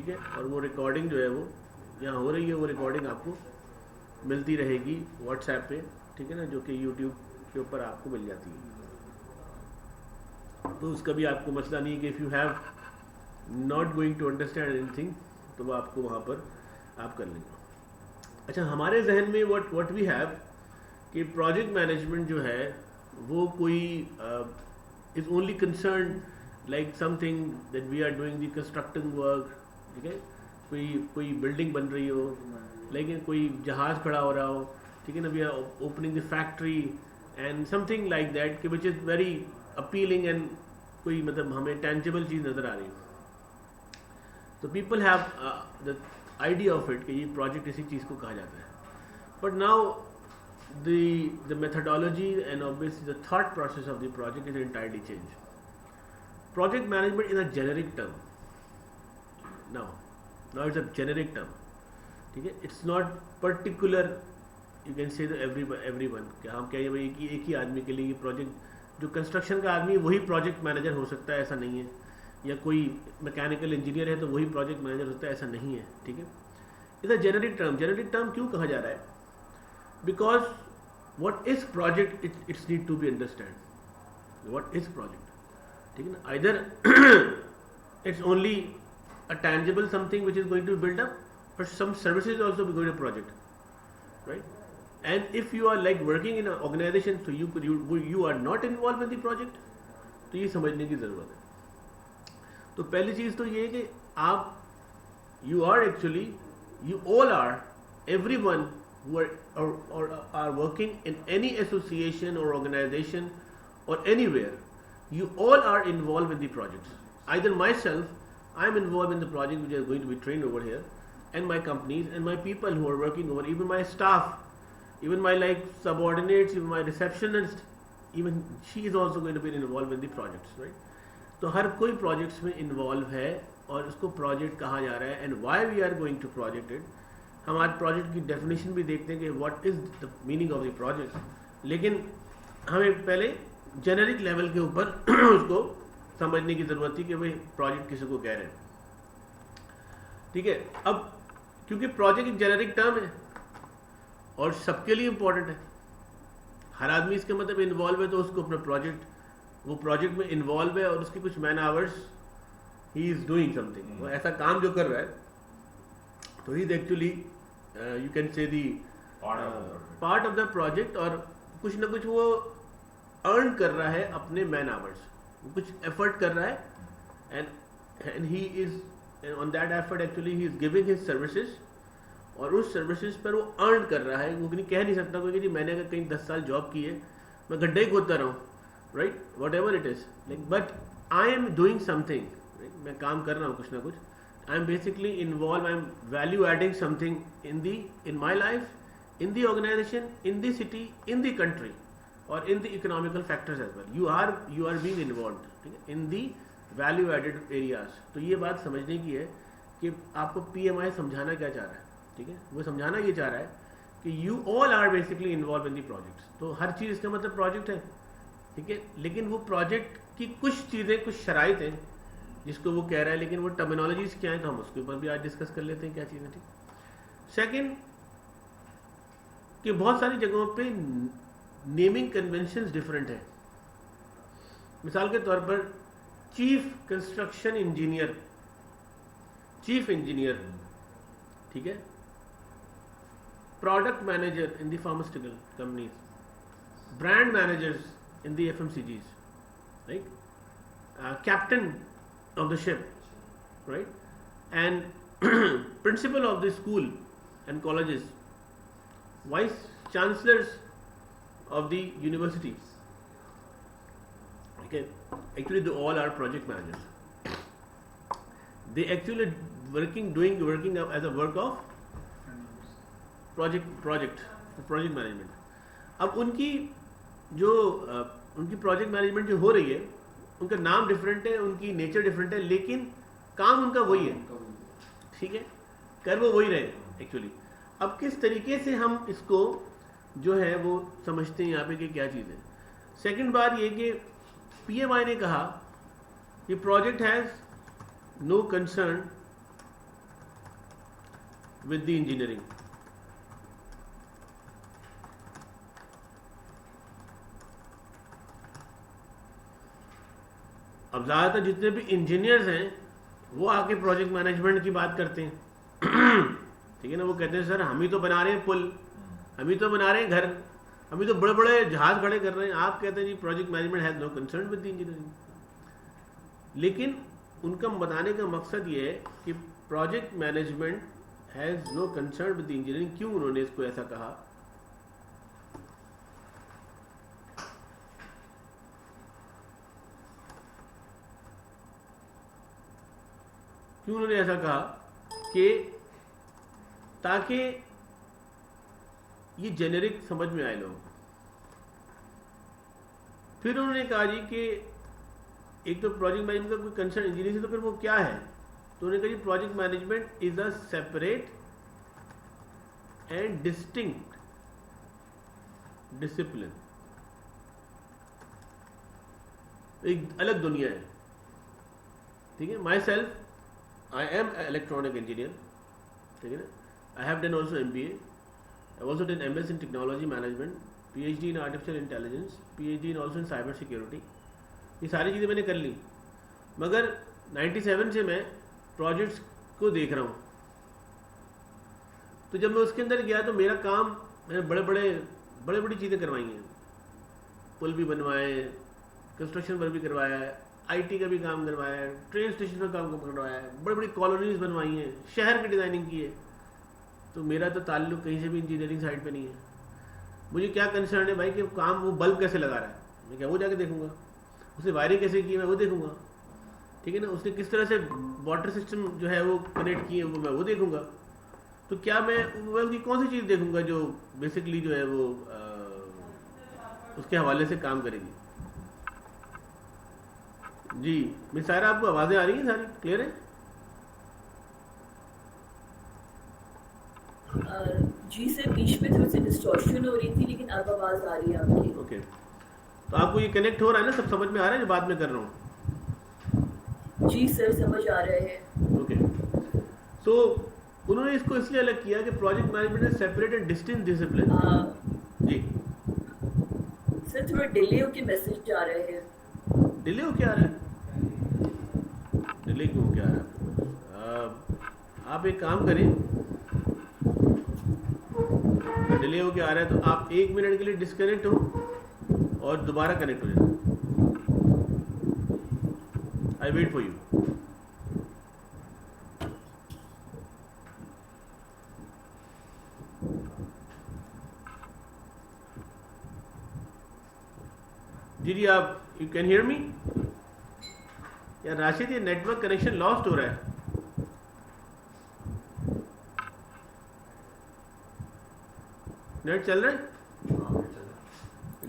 ठीक है, और वो रिकॉर्डिंग जो है वो यहाँ हो रही है, वो रिकॉर्डिंग आपको मिलती रहेगी व्हाट्सएप पे, ठीक है ना, जो कि यूट्यूब के ऊपर आपको मिल जाती है। तो उसका भी आपको मसला नहीं है कि if you have not going to understand anything तो वो आपको वहाँ पर आप कर लेंगे। अच्छा, हमारे जहन में व्हाट वी हैव कि प्रोजेक्ट मैनेजमेंट जो है वो कोई is only concern like something that we are doing the constructing work, ठीक है, कोई बिल्डिंग बन रही हो, लेकिन कोई जहाज़ खड़ा हो रहा हो, ठीक है ना, we are opening the factory and something like that कि which is very appealing and कोई मतलब हमें टेंजिबल चीज़ नज़र आ रही हो। तो people have the idea of it कि ये प्रोजेक्ट इसी चीज़ को कहा जाता है। But now the methodology and obviously the thought process of the project is entirely changed. Project management is a generic term. Now it's a generic term. ठीक है, it's not particular. You can say that everyone कि हम क्या भाई एक ही आदमी के लिए ये प्रोजेक्ट, जो कंस्ट्रक्शन का आदमी है वही प्रोजेक्ट मैनेजर हो सकता है, ऐसा नहीं है, या कोई मैकेनिकल इंजीनियर है तो वही प्रोजेक्ट मैनेजर होता है, ऐसा नहीं है, ठीक है। It's a generic term. Generic term क्यों कहा जा रहा है? Because what is project, it's need to be understand what is project, ठीक है ना। either it's only a tangible something which is going to build up, but some services also be going to project, right? And if you are like working in an organization so you are not involved in the project, तो ये समझने की ज़रूरत है। तो पहली चीज़ तो ये है कि आप you are actually, you all are, everyone who are working in any association or organization or anywhere, you all are involved in the projects. Either myself, I am involved in the project which is going to be trained over here, and my companies and my people who are working over, even my staff, even my like subordinates, even my receptionist, even she is also going to be involved in the projects, right? तो हर कोई projects में involve है और उसको project कहा जा रहा है, and why we are going to project it. हम आज प्रोजेक्ट की डेफिनेशन भी देखते हैं कि what is the meaning of the project, लेकिन हमें पहले जेनेरिक लेवल के ऊपर उसको समझने की ज़रूरत थी कि भाई प्रोजेक्ट किसी को कह रहे हैं, ठीक है। अब क्योंकि प्रोजेक्ट एक जेनेरिक टर्म है और सबके लिए इम्पोर्टेंट है, हर आदमी इसके मतलब इन्वॉल्व है, तो उसको अपना प्रोजेक्ट, वो प्रोजेक्ट में इन्वॉल्व है और उसके कुछ man hours he is doing something, वो ऐसा काम जो कर रहा है, तो he is actually you can say the part of the project, और कुछ ना कुछ वो अर्न कर रहा है अपने मैन आवर्स, कुछ एफर्ट कर रहा है, and he is on that effort actually he is giving his services, और उस सर्विसेज पर वो अर्न कर रहा है। वो कह नहीं सकता कोई कि जी मैंने अगर कहीं 10 साल जॉब की है, मैं गड्ढे ही खोदता रहूँ, right, what ever it is, like, but I am doing something, मैं काम कर रहा हूँ कुछ ना कुछ, I am basically involved, I am value adding something in my life, in the organization, in the city, in the country, or in the economical factors as well. You are being involved, ठीक है, in the value added areas. तो ये बात समझने की है कि आपको PMI समझाना क्या चाह रहा है, ठीक है, वो समझाना ये चाह रहा है कि you all are basically involved in the projects. तो हर चीज़ इसका मतलब प्रोजेक्ट है, ठीक है, लेकिन वो प्रोजेक्ट की कुछ चीज़ें, कुछ शराइत हैं जिसको वो कह रहा है, लेकिन वो टर्मिनोलॉजीज क्या है तो हम उसके ऊपर भी आज डिस्कस कर लेते हैं क्या चीज़ें, ठीक। सेकंड, कि बहुत सारी जगहों पे नेमिंग कन्वेंशंस डिफरेंट है। मिसाल के तौर पर chief construction engineer, chief engineer, ठीक है, product manager in the pharmaceutical companies, brand managers in the FMCGs, right, captain of the ship, right, and principal of the school and colleges, vice chancellors of the universities, okay, actually they all are project managers. They actually working up as a work of project management. अब उनकी project management जो हो रही है, उनका नाम different है, उनकी नेचर डिफरेंट है, लेकिन काम उनका वही है, ठीक है, कर वो वही रहे एक्चुअली। अब किस तरीके से हम इसको जो है वो समझते हैं यहाँ पे कि क्या चीज़ है। सेकंड बात ये कि PMI ने कहा कि project has no concern with the engineering. अब ज़्यादातर जितने भी इंजीनियर्स हैं वो आके प्रोजेक्ट मैनेजमेंट की बात करते हैं ठीक है ना, वो कहते हैं सर हम ही तो बना रहे हैं पुल, हम ही तो बना रहे हैं घर, हम ही तो बड़े बड़े जहाज खड़े कर रहे हैं, आप कहते हैं जी project management has no concern with the engineering. लेकिन उनका बताने का मकसद ये है कि project management has no concern with the engineering. क्यों उन्होंने इसको ऐसा कहा? क्यों उन्होंने ऐसा कहा? कि ताकि ये जेनेरिक समझ में आए लोग। फिर उन्होंने कहा जी कि एक तो प्रोजेक्ट मैनेजमेंट का कोई कंसर्न इंजीनियरिंग से, तो फिर वो क्या है? तो उन्होंने कहा जी project management is a separate and distinct discipline, एक अलग दुनिया है। ठीक है, myself I am an electronic engineer, ठीक है ना। I have done also MBA, I have also done MS in technology management, PhD in artificial intelligence, PhD in also in cyber security। ये सारी चीज़ें मैंने कर ली, मगर 97 से मैं प्रोजेक्ट्स को देख रहा हूँ। तो जब मैं उसके अंदर गया तो मेरा काम, मैंने बड़े बड़ी चीज़ें करवाई हैं, पुल भी बनवाए, कंस्ट्रक्शन वर्क भी करवाया है, आईटी का भी काम करवाया है, ट्रेन स्टेशन का काम करवाया है, बड़ी बड़ी कॉलोनीज बनवाई हैं, शहर की डिज़ाइनिंग की है। तो मेरा तो ताल्लुक कहीं से भी इंजीनियरिंग साइड पे नहीं है। मुझे क्या कंसर्न है भाई कि काम वो बल्ब कैसे लगा रहा है, मैं क्या वो जाके देखूंगा, उसने वायरिंग कैसे की मैं वो देखूंगा, ठीक है ना, उसने किस तरह से वाटर सिस्टम जो है वो कनेक्ट किए वो मैं वो देखूंगा। तो क्या मैं उसकी कौन सी चीज़ देखूंगा जो बेसिकली जो है वो उसके हवाले से काम करेगी। जी मिस सायरा, आपको आवाज़ें आ रही हैं, सारी क्लियर है? जी सर, बीच में थोड़ी सी डिस्टॉर्शन हो रही थी, लेकिन अब आवाज़ आ रही है आपकी। ओके, तो आपको ये कनेक्ट हो रहा है ना, सब समझ में आ रहा है जो बात मैं कर रहा हूँ? जी सर, समझ आ रहे हैं। ओके, सो उन्होंने इसको इसलिए अलग किया कि project management is separate and distinct discipline. जी सर, थोड़ा डिले होके मैसेज आ रहे हैं। डिले हो क्या आ रहा है? डिले क्यों क्या आ रहा है? आप एक काम करें, डिले हो क्या आ रहा है तो आप 1 मिनट के लिए डिस्कनेक्ट हो और दोबारा कनेक्ट हो जाए। I wait for you. जी आप, यू कैन हियर मी? यार राशिद, ये नेटवर्क कनेक्शन लॉस्ट हो रहा है। नेट चल रहा है?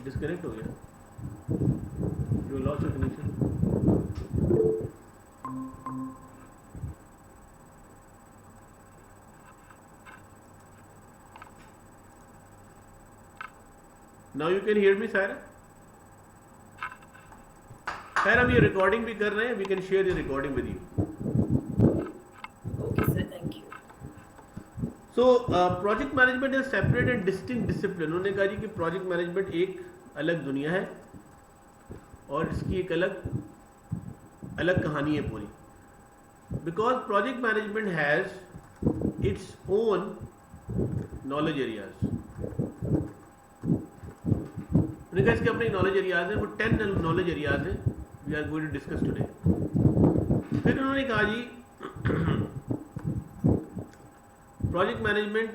डिस्कनेक्ट हो गया, you lost your connection. Now you can hear me Saira? खैर हम ये रिकॉर्डिंग भी कर रहे हैं, we can share the recording with you. Okay sir, thank you. So project management is separate and distinct discipline. उन्होंने कहा जी कि प्रोजेक्ट मैनेजमेंट एक अलग दुनिया है और इसकी एक अलग कहानी है पूरी। Because project management has its own knowledge areas. उन्होंने कहा इसके अपने नॉलेज एरियाज हैं, वो 10 नॉलेज एरियाज हैं, we are going to discuss today. फिर उन्होंने कहा जी project management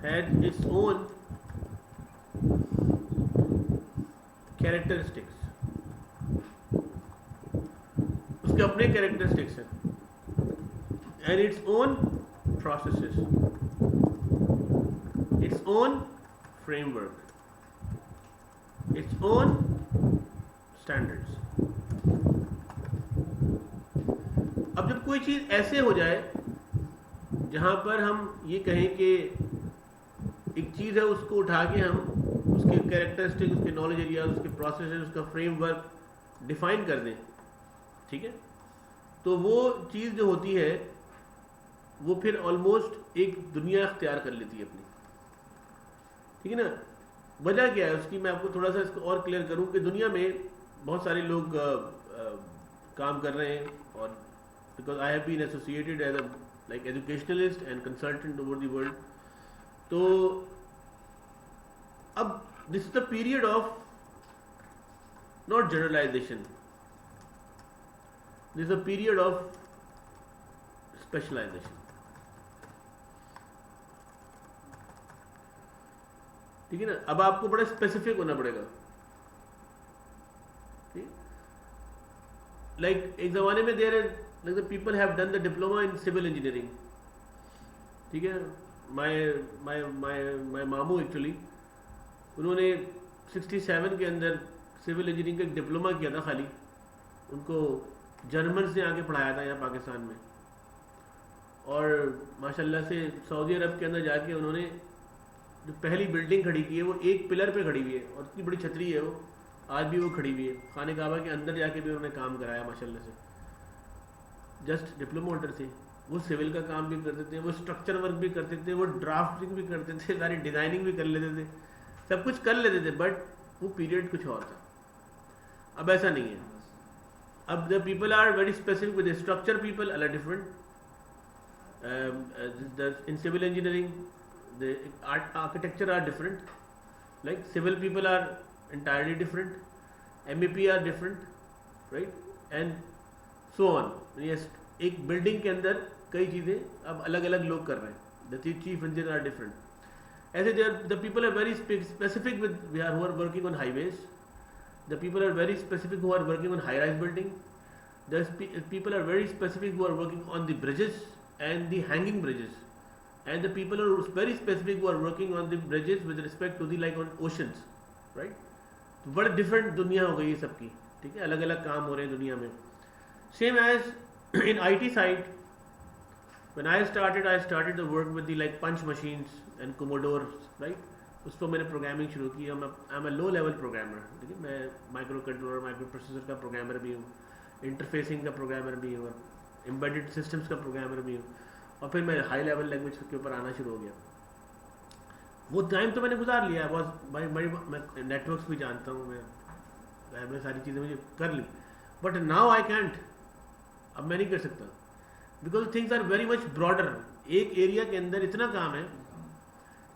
had its own characteristics, उसके अपने कैरेक्टरिस्टिक्स हैं, and its own processes, its own framework, its own standards। अब जब कोई चीज़ ऐसे हो जाए जहाँ पर हम ये कहें कि एक चीज़ है उसको उठा के हम उसके कैरेक्टरिस्टिक, उसके नॉलेज एरिया, उसके प्रोसेस, उसका फ्रेमवर्क डिफाइन कर दें, ठीक है, तो वो चीज़ जो होती है वो फिर ऑलमोस्ट एक दुनिया अख्तियार कर लेती है अपनी, ठीक है ना। वजह क्या है उसकी, मैं आपको थोड़ा सा इसको और क्लियर करूं कि दुनिया में बहुत सारे लोग काम कर रहे हैं, और because I have been associated as a like educationalist and consultant over the world, तो अब this is the period of not generalisation, this is a period of specialisation, ठीक है ना। अब आपको बड़ा स्पेसिफिक होना पड़ेगा, ठीक। लाइक एक जमाने में there like the people have done the diploma in civil engineering, ठीक है। माय मामू एक्चुअली उन्होंने 67 के अंदर सिविल इंजीनियरिंग का एक डिप्लोमा किया था खाली, उनको जर्मन से आके पढ़ाया था यहाँ पाकिस्तान में, और माशाल्लाह से सऊदी अरब के अंदर जाके उन्होंने जो पहली बिल्डिंग खड़ी की है वो एक पिलर पे खड़ी हुई है, और इतनी बड़ी छतरी है वो, आज भी वो खड़ी हुई है। खाने काबा के अंदर जाके भी उन्होंने काम कराया माशाल्लाह से, जस्ट डिप्लोमा होल्डर थे। वो सिविल का काम भी करते थे, वो स्ट्रक्चर वर्क भी करते थे, वो ड्राफ्टिंग भी करते थे, सारी डिज़ाइनिंग भी कर लेते थे, सब कुछ कर लेते थे, बट वो पीरियड कुछ और था। अब ऐसा नहीं है, अब the people are very specific with structure people are different, in civil engineering the architecture are different, like civil people are entirely different, MEP are different, right, and so on. yes, एक building के अंदर कई चीज़ें अब अलग अलग लोग कर रहे हैं, the chief engineer are different. ऐसे the people are very specific with who are working on highways, the people are very specific who are working on high rise building, the people are very specific who are working on the bridges and the hanging bridges, and the people are very specific who are working on the bridges with respect to the like on oceans, right. तो बड़े different दुनिया हो गई है सबकी, ठीक है, अलग अलग काम हो रहे हैं दुनिया में। Same as in IT side, when I started to work with the like punch machines and Commodore, right, उस पर मैंने प्रोग्रामिंग शुरू की। I am a low level programmer, ठीक है, मैं माइक्रो कंट्रोलर माइक्रो प्रोसेसर का प्रोग्रामर भी हूँ, इंटरफेसिंग का प्रोग्रामर भी हूँ, एम्बेडेड सिस्टम्स का प्रोग्रामर भी हूँ, और फिर मैं हाई लेवल लैंग्वेज के ऊपर आना शुरू हो गया। वो टाइम तो मैंने गुजार लिया, मैं नेटवर्क्स भी जानता हूँ, मैं सारी चीज़ें मुझे कर ली, बट नाउ आई कैंट, अब मैं नहीं कर सकता, because things are very much broader. एक एरिया के अंदर इतना काम है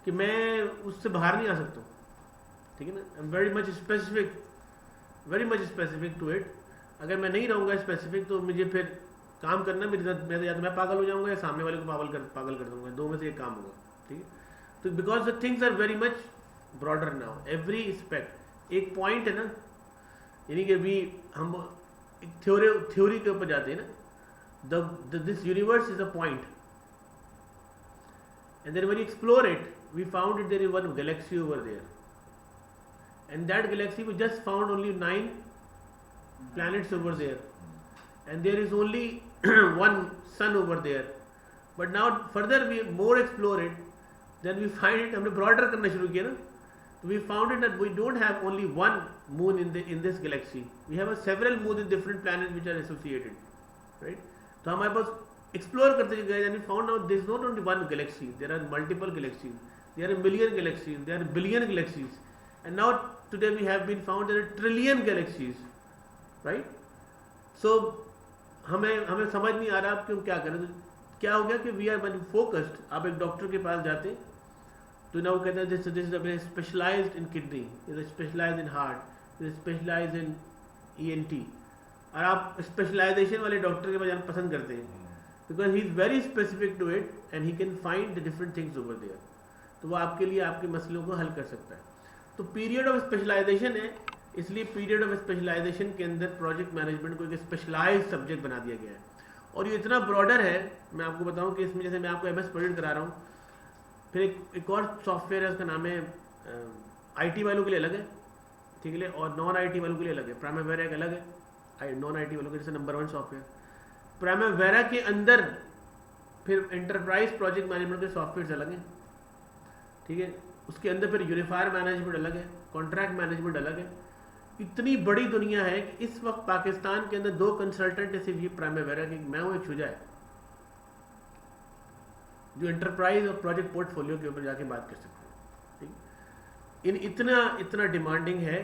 कि मैं उससे बाहर नहीं आ सकता, ठीक है ना। I am very much specific to it. अगर मैं नहीं रहूँगा स्पेसिफिक तो मुझे फिर काम करना मेरे या तो मैं पागल हो जाऊंगा या सामने वाले को पागल कर दूंगा, दो में से एक काम होगा, ठीक है। तो because the things are very much broader now, every aspect एक पॉइंट है ना, यानी कि अभी हम थ्योरी के ऊपर जाते हैं ना, this universe is a point, and then when you explore it we found it there is one galaxy over there, and that galaxy we just found only 9 planets over there, and there is only one sun over there, but now further we more explore it, then we find it, हमने broader करना शुरू किया ना, we found it that we don't have only one moon in this galaxy, we have several moons in different planets which are associated, right. तो हमारे पास explore करते गए, and we found out there is not only one galaxy, there are multiple galaxies, there are a million galaxies, there are a billion galaxies, and now today we have been found there are trillion galaxies, right. So हमें समझ नहीं आ रहा आप क्यों क्या करें। तो क्या हो गया कि वी आर वेरी फोकस्ड। आप एक डॉक्टर के पास जाते तो ना वो कहते हैं this is specialised in kidney, is specialised in heart, is specialised in ENT, और आप स्पेशलाइजेशन वाले डॉक्टर के पास जाना पसंद करते हैं because he is very specific to it and he can find the different things over there. तो वो आपके लिए आपके मसलों को हल कर सकता है। तो पीरियड ऑफ स्पेशलाइजेशन है, इसलिए पीरियड ऑफ स्पेशलाइजेशन के अंदर प्रोजेक्ट मैनेजमेंट को एक स्पेशलाइज्ड सब्जेक्ट बना दिया गया है, और ये इतना ब्रॉडर है। मैं आपको बताऊं कि इसमें जैसे मैं आपको MS प्रोजेक्ट करा रहा हूँ, फिर एक और सॉफ्टवेयर है, उसका नाम है IT वालों के लिए अलग है, ठीक है, और नॉन IT वालों के लिए अलग है। प्राइमेवेरा एक अलग है, नॉन IT वालों के जैसे नंबर 1 सॉफ्टवेयर। प्राइमेवेरा के अंदर फिर एंटरप्राइज प्रोजेक्ट मैनेजमेंट के सॉफ्टवेयर अलग हैं, ठीक है, उसके अंदर फिर यूनिफायर मैनेजमेंट अलग है, कॉन्ट्रैक्ट मैनेजमेंट अलग है। इतनी बड़ी दुनिया है कि इस वक्त पाकिस्तान के अंदर 2 कंसल्टेंट सिर्फ ये प्राइमेवेरा की, मैं हूँ एक शुजा है, जो एंटरप्राइज और प्रोजेक्ट पोर्टफोलियो के ऊपर जाके बात कर सकते हैं। ठीक, इन इतना डिमांडिंग है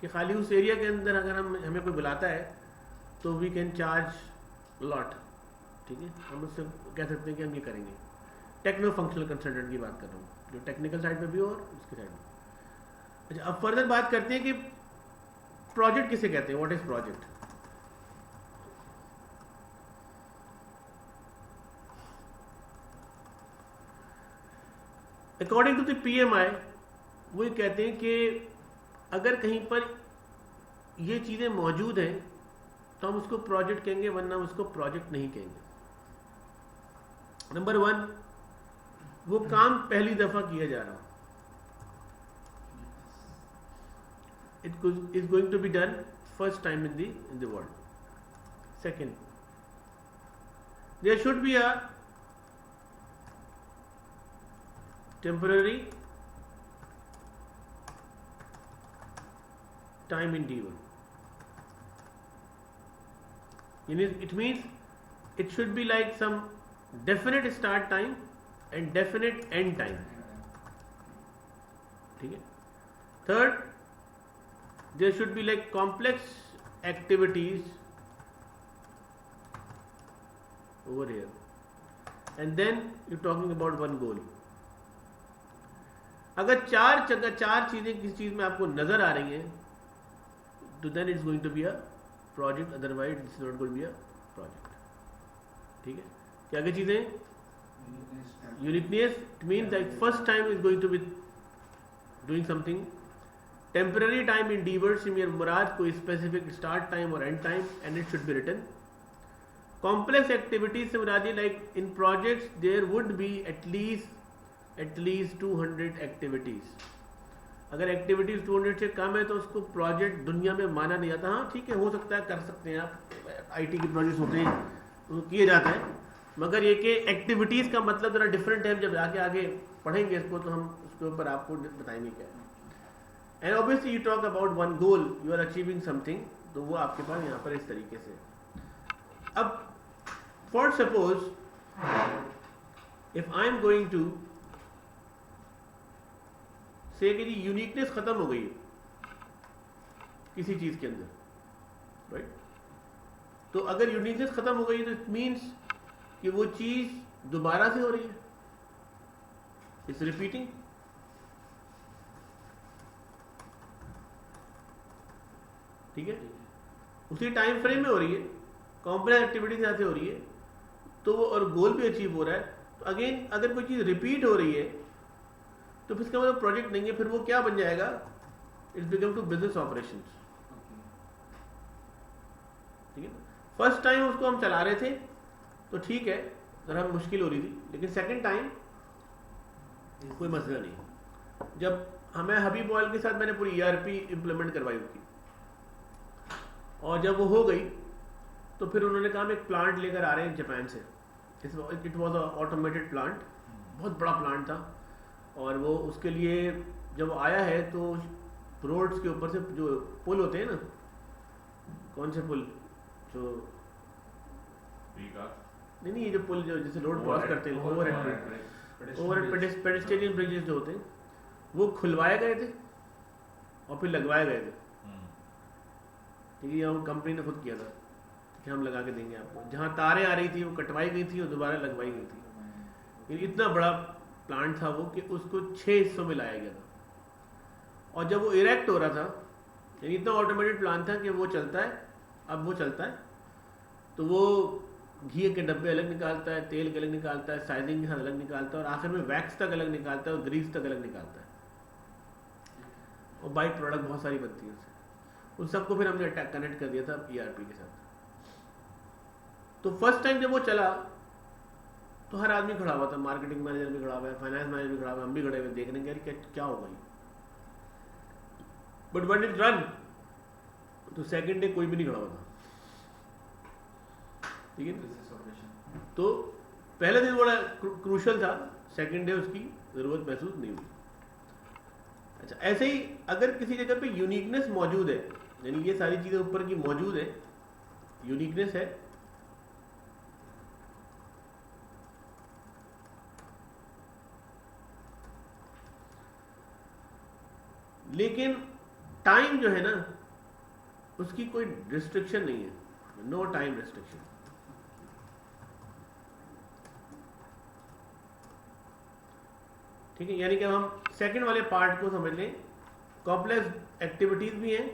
कि खाली उस एरिया के अंदर अगर हमें कोई बुलाता है तो वी कैन चार्ज लॉट। ठीक है, हम उससे कह सकते हैं कि हम ये करेंगे। टेक्नो फंक्शनल कंसल्टेंट की बात कर रहा हूँ, जो टेक्निकल साइड पे भी हो और उसकी साइड में। अच्छा, अब फर्दर बात करते हैं कि प्रोजेक्ट किसे कहते हैं, what is project. According to the PMI वो ये कहते हैं कि अगर कहीं पर ये चीज़ें मौजूद हैं तो हम उसको प्रोजेक्ट कहेंगे, वरना उसको प्रोजेक्ट नहीं कहेंगे। नंबर 1, वो काम पहली दफा किया जा रहा, it is going to be done first time in the world. Second, there should be a temporary time interval. It means it should be like some definite start time and definite end time. ठीक है। Third, there should be like complex activities over here, and then you're talking about one goal. अगर चार चीजें किसी चीज में आपको नजर आ रही हैं तो then it's going to be a project, otherwise it's not going to be a project. ठीक है, क्या क्या चीजें? Uniqueness, it means that first time is going to be doing something. Temporary time endeavours से मेरे मुराद कोई स्पेसिफिक स्टार्ट टाइम और end time, and it should be written. Complex activities से मुराद like in projects there would be at least 200 activities. अगर activities 200 से कम है तो उसको प्रोजेक्ट दुनिया में माना नहीं जाता। हाँ ठीक है, हो सकता है, कर सकते हैं आप, IT के प्रोजेक्ट्स होते हैं तो किए जाते हैं, मगर ये कि एक्टिविटीज का मतलब जरा डिफरेंट है। जब आगे पढ़ेंगे इसको तो हम उसके ऊपर आपको बताएंगे क्या है। And obviously you talk about one goal, you are achieving something, तो वो आपके पास यहाँ पर इस तरीके से। अब for suppose if I am going to say कि जी यूनिकनेस खत्म हो गई है किसी चीज के अंदर, राइट? तो अगर यूनिकनेस खत्म हो गई है तो इट मींस कि वो चीज दोबारा से हो रही है, इट्स रिपीटिंग। ठीक है, उसी टाइम फ्रेम में हो रही है, कॉम्प्लेक्स एक्टिविटी से हो रही है, तो वो और गोल भी अचीव हो रहा है। तो अगेन अगर कोई चीज रिपीट हो रही है तो फिर इसका मतलब प्रोजेक्ट नहीं है, फिर वो क्या बन जाएगा? It's become to business operations. ठीक है, फर्स्ट टाइम उसको हम चला रहे थे तो ठीक है, जरा मुश्किल हो रही थी, लेकिन सेकंड टाइम कोई मसला नहीं। जब हमें हबीब ऑयल के साथ मैंने पूरी ERP इंप्लीमेंट करवाई थी, और जब वो हो गई तो फिर उन्होंने कहा हम एक प्लांट लेकर आ रहे हैं जापान से। It was a automated plant, बहुत बड़ा प्लांट था, और वो उसके लिए जब आया है तो रोड्स के ऊपर से जो पुल होते हैं ना, कौन से पुल, जो नहीं ये जो पुल जो जैसे रोड क्रॉस करते हैं, ओवर पेडेस्ट्रियन ब्रिजेस जो होते हैं, वो खुलवाए गए थे और फिर लगवाए गए थे। ठीक है, ये कंपनी ने खुद किया था कि हम लगा के देंगे आपको। जहाँ तारें आ रही थी वो कटवाई गई थी और दोबारा लगवाई गई थी। इतना बड़ा प्लांट था वो कि उसको 6 हिस्सों में लाया गया था, और जब वो इरेक्ट हो रहा था, यानी इतना ऑटोमेटेड प्लांट था कि वो चलता है, अब वो चलता है तो वो घी के डब्बे अलग निकालता है, तेल के अलग निकालता है, साइजिंग के साथ अलग निकालता है, और आखिर में वैक्स तक अलग निकालता है और ग्रीस तक अलग निकालता है, और बाई प्रोडक्ट बहुत सारी बनती है उससे। उन सबको फिर हमने कनेक्ट कर दिया था ERP के साथ। तो फर्स्ट टाइम जब वो चला तो हर आदमी खड़ा हुआ था, मार्केटिंग मैनेजर भी खड़ा हुआ है, फाइनेंस मैनेजर भी खड़ा हुआ है, हम भी खड़े हुए देख रहे हैं कि क्या होगा ये। बट व्हेन इट रन तो सेकंड डे कोई भी नहीं खड़ा हुआ था। ठीक है, तो पहले दिन बड़ा क्रूशल था, सेकंड डे उसकी जरूरत महसूस नहीं हुई। अच्छा, ऐसे ही अगर किसी जगह पे यूनिकनेस मौजूद है, यानी ये सारी चीजें ऊपर की मौजूद है, यूनिकनेस है, लेकिन टाइम जो है ना उसकी कोई रिस्ट्रिक्शन नहीं है, नो टाइम रिस्ट्रिक्शन। ठीक है, यानी कि हम सेकंड वाले पार्ट को समझ लें, कॉम्प्लेक्स एक्टिविटीज भी हैं,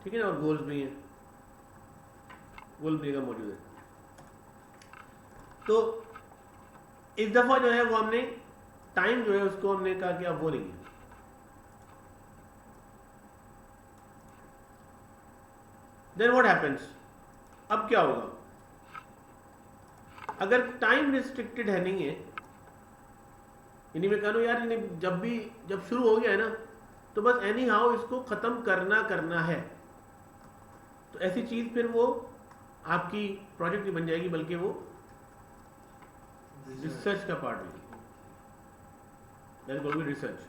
ठीक है ना, और गोल्स भी हैं, गोल भी का मौजूद है। तो इस दफा जो है वो हमने टाइम जो है उसको हमने कहा कि अब वो नहीं है। देन व्हाट हैपेंस, अब क्या होगा? अगर टाइम रिस्ट्रिक्टेड है नहीं है, यानी मैं कह रहा हूं यार जब शुरू हो गया है ना तो बस एनी हाउ इसको खत्म करना है, तो ऐसी चीज फिर वो आपकी प्रोजेक्ट नहीं बन जाएगी, बल्कि वो रिसर्च का पार्ट होगी, दैट विल बी रिसर्च।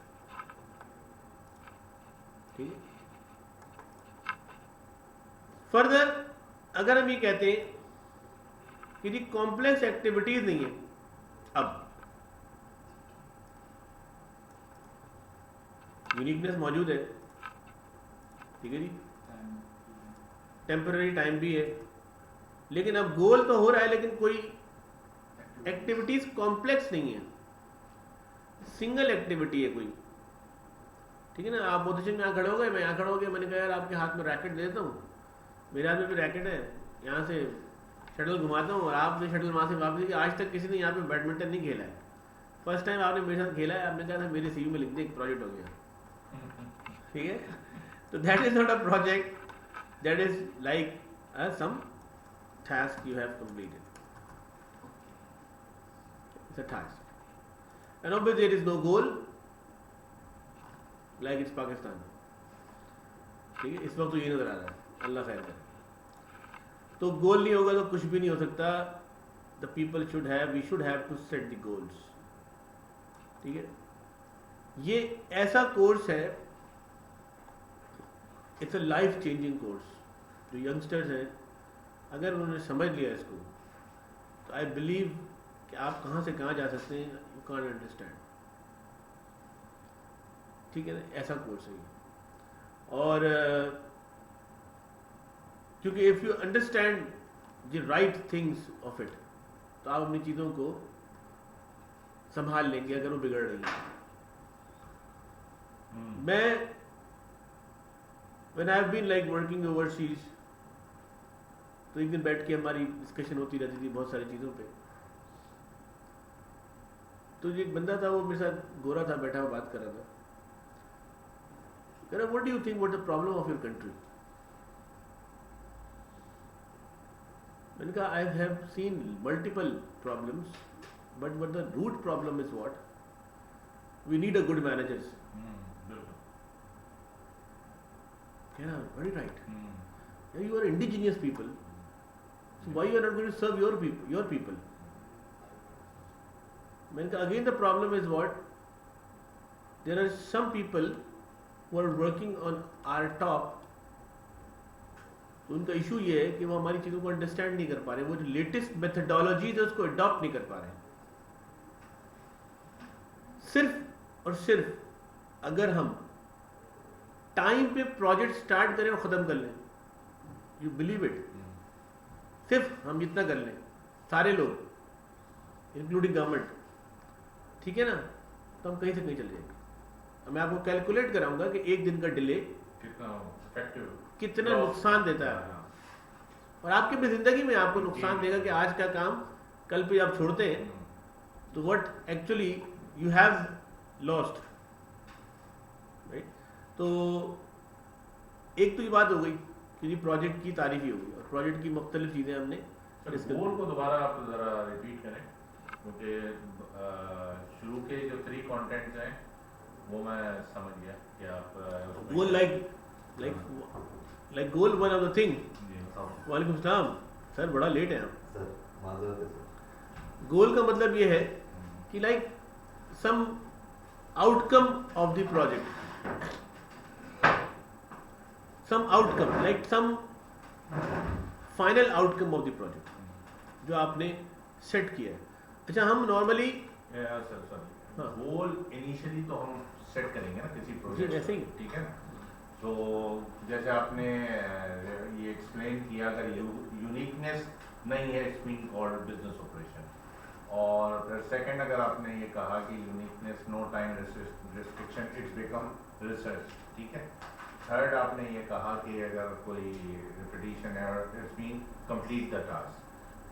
ठीक है, फर्दर अगर हम ये कहते हैं कि जी कॉम्प्लेक्स एक्टिविटीज नहीं है, अब यूनिकनेस मौजूद है, ठीक है जी, टेम्पररी टाइम भी है, लेकिन अब गोल तो हो रहा है, लेकिन कोई एक्टिविटीज कॉम्प्लेक्स नहीं है, सिंगल एक्टिविटी है कोई। ठीक है ना, आप बहुत अच्छे में यहाँ खड़े हो गए, मैं यहाँ खड़ा हो गया, मैंने कहा यार आपके हाथ में रैकेट दे देता हूँ, मेरे हाथ में भी रैकेट है, यहाँ से शटल घुमाता हूँ और आपने शटल वहाँ से वापस की। आज तक किसी ने यहाँ पे बैडमिंटन नहीं खेला है, फर्स्ट टाइम आपने मेरे साथ खेला है, आपने कहा था मेरे सीवी में लिख दे, एक प्रोजेक्ट हो गया। ठीक है, तो that is not a project, that is like some task you have completed, it's a task and obviously there is no goal, like it's Pakistan. ठीक है, इस वक्त तो ये नजर आ रहा है, अल्लाह खैर करे। तो गोल नहीं होगा तो कुछ भी नहीं हो सकता। The people should have, we should have to set the goals. ठीक है, ये ऐसा कोर्स है, it's a life changing course. जो यंगस्टर्स हैं, अगर उन्होंने समझ लिया इसको, तो आई बिलीव कि आप कहाँ से कहाँ जा सकते हैं, यू कांट अंडरस्टैंड। ठीक है ना, ऐसा कोर्स है ये। और क्योंकि if you understand the right things of it, तो आप अपनी चीज़ों को संभाल लेंगे अगर वो बिगड़ रही है। मैं when I have been like working overseas, तो एक दिन बैठ के हमारी डिस्कशन होती रहती थी बहुत सारी चीज़ों पे। तो एक बंदा था, वो मेरे साथ गोरा था, बैठा हुआ बात कर रहा था, कह रहा what do you think what the problem of your country? मैंने कहा I have seen multiple problems, but the root problem is what we need a good managers. Yeah, very right. Yeah, you are indigenous people, so why you are not going to serve your people? Again, the problem is what? There are some people who are working on our top. तो उनका issue ये है कि वो हमारी चीज़ों को understand नहीं कर पा रहे, वो जो लेटेस्ट मेथडोलॉजीज है उसको अडॉप्ट नहीं कर पा रहे। सिर्फ और सिर्फ अगर हम टाइम पे प्रोजेक्ट स्टार्ट करें और ख़त्म कर लें, यू बिलीव इट, सिर्फ हम इतना कर लें, सारे लोग इंक्लूडिंग गवर्नमेंट, ठीक है ना, तो हम कहीं से कहीं चले जाएंगे। मैं आपको कैलकुलेट कराऊंगा कि एक दिन का डिले कितना नुकसान देता है, और आपकी भी जिंदगी में आपको नुकसान देगा कि आज का काम कल पे आप छोड़ते हैं तो what actually you have lost, right. तो एक तो ये बात हो गई कि प्रोजेक्ट की तारीफ ही होगी, और प्रोजेक्ट की मुख्तलिफ चीज़ें हमने। गोल को दोबारा आप ज़रा रिपीट करें, क्योंकि शुरू के जो 3 कंटेंट्स हैं वो मैं समझ गया कि आप goal like goal one of the thing. वालेकुम सलाम सर, बड़ा लेट है आप सर। गोल का मतलब ये है कि like some outcome of the project, some outcome like some final outcome of the project जो आपने सेट किया है। अच्छा, हम नॉर्मली हाँ। गोल इनिशियली तो हम सेट करेंगे ना किसी जी, प्रोजेक्ट, ऐसे ही। ठीक है ना। तो जैसे आपने ये एक्सप्लेन किया, अगर यूनिकनेस नहीं है it's being called business operation. और फिर सेकंड अगर आपने ये कहा कि uniqueness no time restriction it's become research, ठीक है। थर्ड आपने ये कहा कि अगर कोई रिपीटिशन है और it's been complete the task.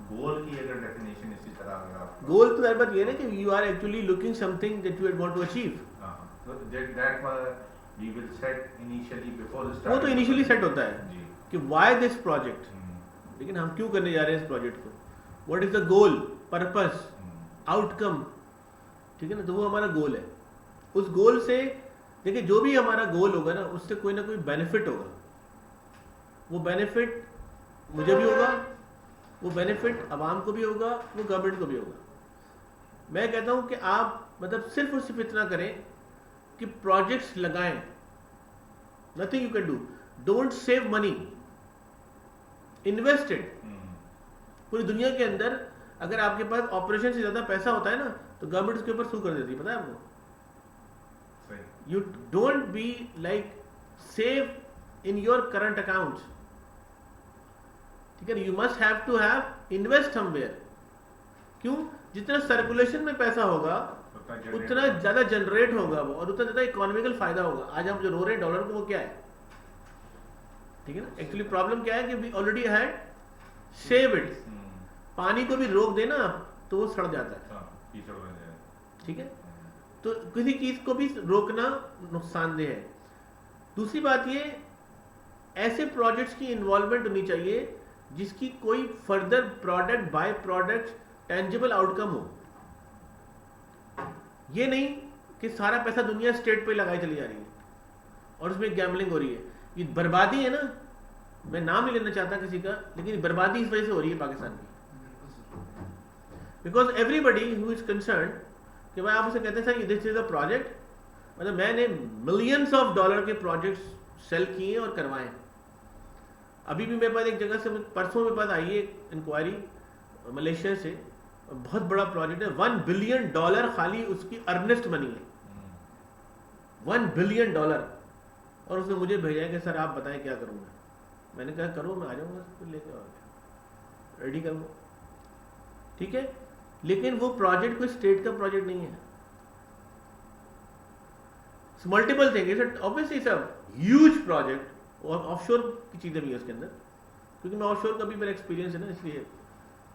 Goal की अगर डेफिनेशन इसी तरह अगर आप गोल तो यार बात ये ना कि you are actually looking something that you want to achieve. That we will set initially before the वो तो इनिशियली सेट होता है जी। कि व्हाई दिस प्रोजेक्ट, लेकिन हम क्यों करने जा रहे हैं इस प्रोजेक्ट को, what is the goal, purpose, outcome, ठीक है ना। तो वो हमारा गोल है। उस गोल से देखिए जो भी हमारा गोल होगा ना उससे कोई ना कोई बेनिफिट होगा। वो बेनिफिट मुझे भी होगा, वो बेनिफिट आवाम को भी होगा, वो गवर्नमेंट को भी होगा। मैं कहता हूं कि आप मतलब सिर्फ और सिर्फ इतना करें कि प्रोजेक्ट्स लगाएं, nothing you can do, don't save money, invested. पूरी दुनिया के अंदर अगर आपके पास ऑपरेशन से ज्यादा पैसा होता है ना तो गवर्नमेंट उसके ऊपर सू कर देती है, पता है आपको। You don't be like save in your current account, ठीक है। You must have to have invest somewhere. क्यों? जितना सर्कुलेशन में पैसा होगा उतना ज्यादा जनरेट होगा वो, और उतना ज्यादा इकोनॉमिकल फायदा होगा। आज हम जो रो रहे हैं डॉलर को, वो क्या है, ठीक है ना। एक्चुअली प्रॉब्लम क्या है कि we already had save it. पानी को भी रोक देना तो वो सड़ जाता है, ठीक है। तो किसी चीज को भी रोकना नुकसानदेह है। दूसरी बात ये, ऐसे प्रोजेक्ट्स की इन्वॉल्वमेंट होनी चाहिए जिसकी कोई further product, by product, tangible outcome हो। ये नहीं कि सारा पैसा दुनिया स्टेट पे लगाई चली जा रही है और उसमें गैम्बलिंग हो रही है। ये बर्बादी है ना, मैं नाम नहीं लेना चाहता किसी का, लेकिन बर्बादी इस वजह से हो रही है पाकिस्तान की। Because everybody who is concern कि भाई आप उसे कहते हैं sir this is a project, मतलब मैंने मिलियंस ऑफ डॉलर के प्रोजेक्ट्स सेल किए और करवाए। अभी भी मेरे पास एक जगह से, परसों मेरे पास आई है इंक्वायरी मलेशिया से, बहुत बड़ा प्रोजेक्ट है, $1 बिलियन खाली उसकी अर्नेस्ट मनी है, $1 बिलियन। और उसने मुझे भेजा है कि सर आप बताएं क्या करूंगा। मैंने कहा करो, मैं आ जाऊंगा लेके, और रेडी करूंगा, ठीक है। लेकिन वो प्रोजेक्ट कोई स्टेट का प्रोजेक्ट नहीं है। मल्टीपल थिंग, ऑब्वियसली सब ह्यूज प्रोजेक्ट, और ऑफशोर की चीजें भी है उसके अंदर, क्योंकि मैं ऑफशोर का भी मेरा एक्सपीरियंस है ना, इसलिए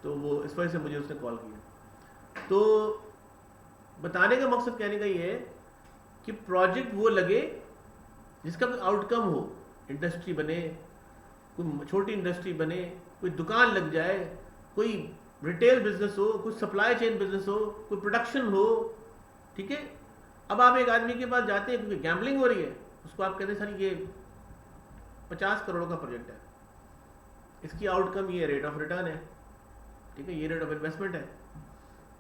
तो वो इस वजह से मुझे उसने कॉल किया। तो बताने का मकसद कहने का ये है कि प्रोजेक्ट वो लगे जिसका कोई आउटकम हो, इंडस्ट्री बने, कोई छोटी इंडस्ट्री बने, कोई दुकान लग जाए, कोई रिटेल बिजनेस हो, कोई सप्लाई चेन बिजनेस हो, कोई प्रोडक्शन हो, ठीक है। अब आप एक आदमी के पास जाते हैं क्योंकि गैम्बलिंग हो रही है, उसको आप कहते हैं सर ये 50 करोड़ का प्रोजेक्ट है, इसकी आउटकम ये रेट ऑफ रिटर्न है, ठीक है, ये रेट ऑफ इन्वेस्टमेंट है,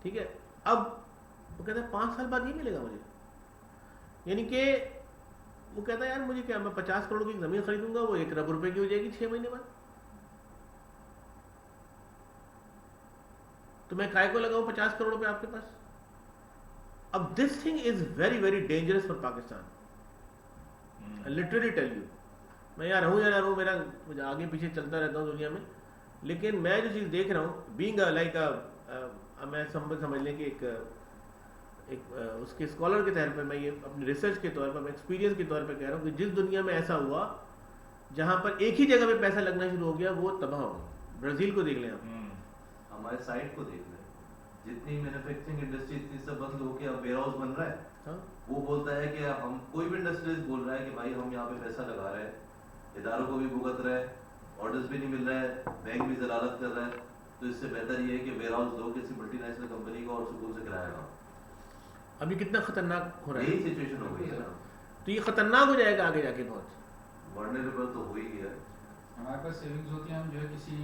ठीक है। अब वो कहता है 5 साल बाद ये मिलेगा मुझे, यानी कि वो कहता है यार मुझे क्या, मैं 50 करोड़ की जमीन खरीदूंगा, वो 1 अरब रुपए की हो जाएगी 6 महीने बाद, तो मैं काय को लगाऊं 50 करोड़ रुपए आपके पास। अब this thing is very very dangerous for Pakistan, literally tell you. मैं यार हूँ या ना हूँ, मेरा आगे पीछे चलता रहता हूँ दुनिया में, लेकिन मैं जो चीज़ देख रहा हूँ, बीइंग लाइक मैं समझ लें कि एक उसके स्कॉलर के तौर पे, मैं ये अपनी रिसर्च के तौर पर, एक्सपीरियंस के तौर पे कह रहा हूँ कि जिस दुनिया में ऐसा हुआ जहाँ पर एक ही जगह पे पैसा लगना शुरू हो गया, वो तबाह हो गया। ब्राजील को देख लें आप, हमारे साइड को देख लें, जितनी मैन्युफैक्चरिंग इंडस्ट्री इतनी सब बंद हो के अब वेयर हाउस बन रहा है। हाँ? वो बोलता है कि हम, कोई भी इंडस्ट्रियलिस्ट बोल रहा है कि भाई हम यहाँ पे पैसा लगा रहे हैं, इदारों को भी भुगत रहे हैं, ऑर्डर्स भी नहीं मिल रहे हैं, बैंक भी जलालत कर रहा है, तो इससे बेहतर ये है कि वेयर हाउस दो किसी मल्टीनेशनल कंपनी को और सुकून से किराया लगाओ। अभी कितना खतरनाक हो रहा है, यही सिचुएशन हो गई है ना, तो ये खतरनाक हो जाएगा आगे जाके बहुत। वर्नरेबल तो हो ही गया। हमारे पास सेविंग्स होती है, हम जो है किसी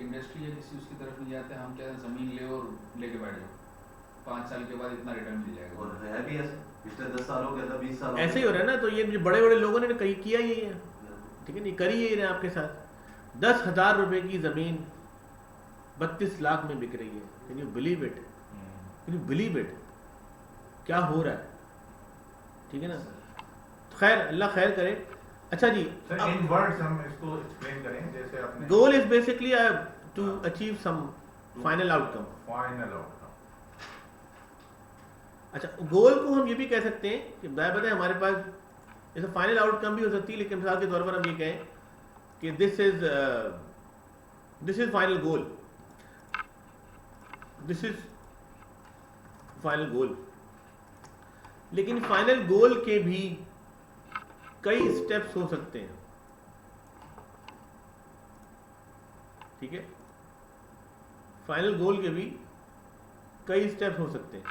इंडस्ट्री या किसी उसकी तरफ नहीं जाते, हम क्या जमीन ले और लेके बैठ जाओ, 5 साल के बाद इतना रिटर्न मिल जाएगा। और है भी ऐसा, पिछले 10 साल हो गया था, 20 साल ऐसे ही हो रहा है ना। तो ये बड़े बड़े लोगों ने कहीं किया यही है, ठीक है, नहीं करी यही है आपके साथ। 10,000 रुपए की जमीन 32 लाख में बिक रही है। Can you believe it? Can you believe it? क्या हो रहा है, ठीक है ना। तो खैर अल्लाह खैर करे। अच्छा जी, सर इन वर्ड्स हम इसको एक्सप्लेन करें जैसे आपने goal is basically to achieve some final outcome. Final outcome. अच्छा, गोल को हम ये भी कह सकते हैं कि बताए हमारे पास जैसे फाइनल आउटकम भी हो सकती है, लेकिन मिसाल के तौर पर हम ये कहें कि this is final goal, this is final goal. लेकिन फाइनल गोल के भी कई स्टेप्स हो सकते हैं, ठीक है। फाइनल गोल के भी कई स्टेप्स हो सकते हैं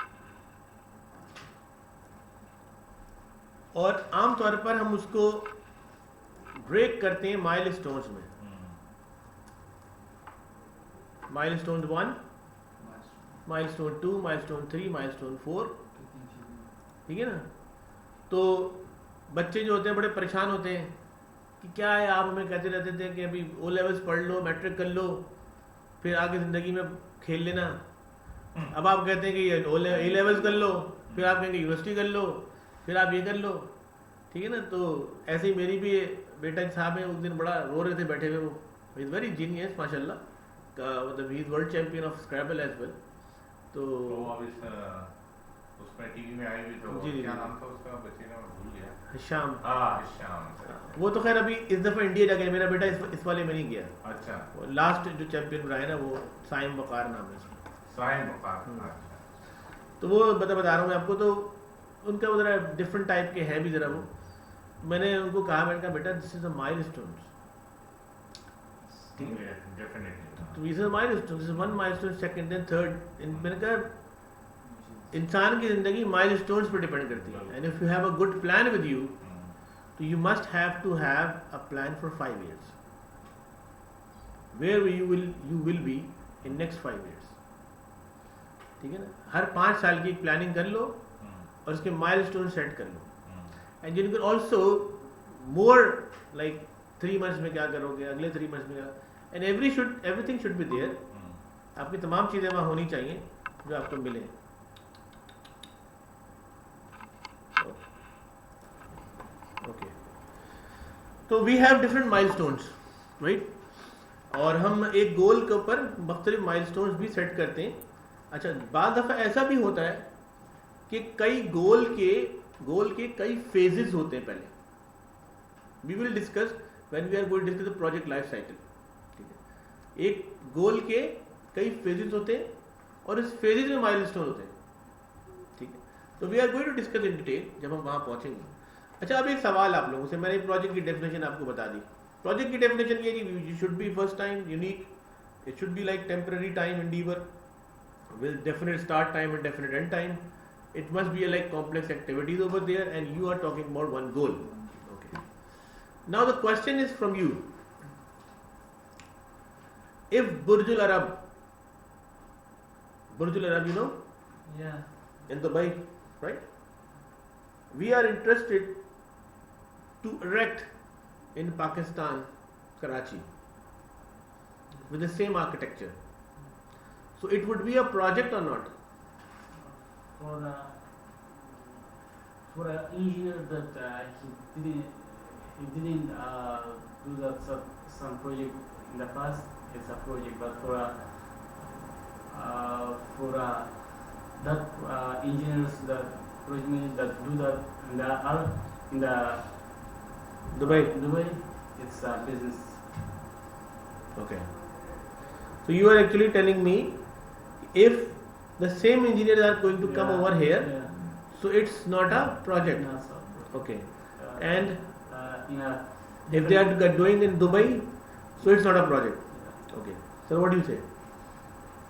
और आमतौर पर हम उसको ब्रेक करते हैं माइलस्टोन्स में। माइलस्टोन 1, माइलस्टोन 2, माइलस्टोन 3, माइलस्टोन 4, ठीक है ना। तो बच्चे जो होते हैं बड़े परेशान होते हैं कि क्या है, आप हमें कहते रहते थे कि अभी ओ लेवल्स पढ़ लो, मैट्रिक कर लो, फिर आगे ज़िंदगी में खेल लेना। अब आप कहते हैं कि ये ए लेवल्स कर लो, फिर आप कहेंगे यूनिवर्सिटी कर लो, फिर आप ये कर लो, ठीक है ना। तो ऐसे ही मेरी भी बेटा साहब है, उस दिन बड़ा रो रहे थे बैठे हुए। वो इज़ वेरी जीनियस माशाल्लाह, मतलब he is world champion of Scrabble as well. तो अब इस उसमें टीवी में आई हुई तो जी, क्या जी। नाम था उसका, बच्चे का मैं भूल गया। Hisham, Hisham. वो तो खैर अभी इस दफ़ा इंडिया जा गया, मेरा बेटा इस वाले में नहीं गया। अच्छा, वो लास्ट जो चैंपियन रहा है ना, वो साइम वकार नाम है उसका। साइम वकार। अच्छा, तो वो बता रहा हूँ मैं आपको। तो उनका वो ज़रा डिफरेंट टाइप के हैं भी ज़रा वो। मैंने उनको कहा, मैंने कहा बेटा दिस इज़ अ माइलस्टोन, ठीक है। डेफिनेटली। तो this is a milestone, this is one milestone, second then third. मैंने कहा इंसान की ज़िंदगी माइलस्टोन्स पर डिपेंड करती है, and if you have a good plan with you, तो you must have to have a plan for 5 years where you will be in next 5 years, ठीक है ना। हर 5 साल की एक प्लानिंग कर लो और उसके माइलस्टोन सेट कर लो, and you can also more like 3 months में क्या करोगे, अगले 3 मंथ्स में क्या, and everything should be there. आपकी तमाम चीज़ें वहाँ होनी चाहिए जो आपको मिले। ओके, तो we have different milestones, right. और हम एक गोल के ऊपर मुख्तलिफ माइलस्टोन्स भी सेट करते हैं। अच्छा, बाद दफ़ा ऐसा भी होता है कि कई गोल के कई फेजेस होते हैं पहले। We will discuss when we are going to discuss the project life cycle, ठीक है। एक गोल के कई फेजेस होते हैं और इस फेजेस में माइलस्टोन होते हैं, ठीक है। तो we are going to discuss in detail जब हम वहाँ पहुँचेंगे। अच्छा, अब एक सवाल आप लोगों से, मैंने प्रोजेक्ट की डेफिनेशन आपको बता दी। प्रोजेक्ट की डेफिनेशन ये कि should be first time unique, it should be like temporary time endeavour with definite start time and definite end time. It must be like complex activities over there, and you are talking about one goal. Okay. Now the question is from you. If Burj Al Arab, you know, Yeah. in Dubai, right? We are interested to erect in Pakistan, Karachi, with the same architecture. So it would be a project or not? For an engineer that he didn't do that some project in the past, it's a project. But for that engineers that project managers that do that in the Dubai. it's a business. Okay. So you are actually telling me, if the same engineers are going to come over here, so it's not a project. Not so. Okay. Uh, And in a if they are doing in Dubai, so it's not a project. Okay. So what do you say?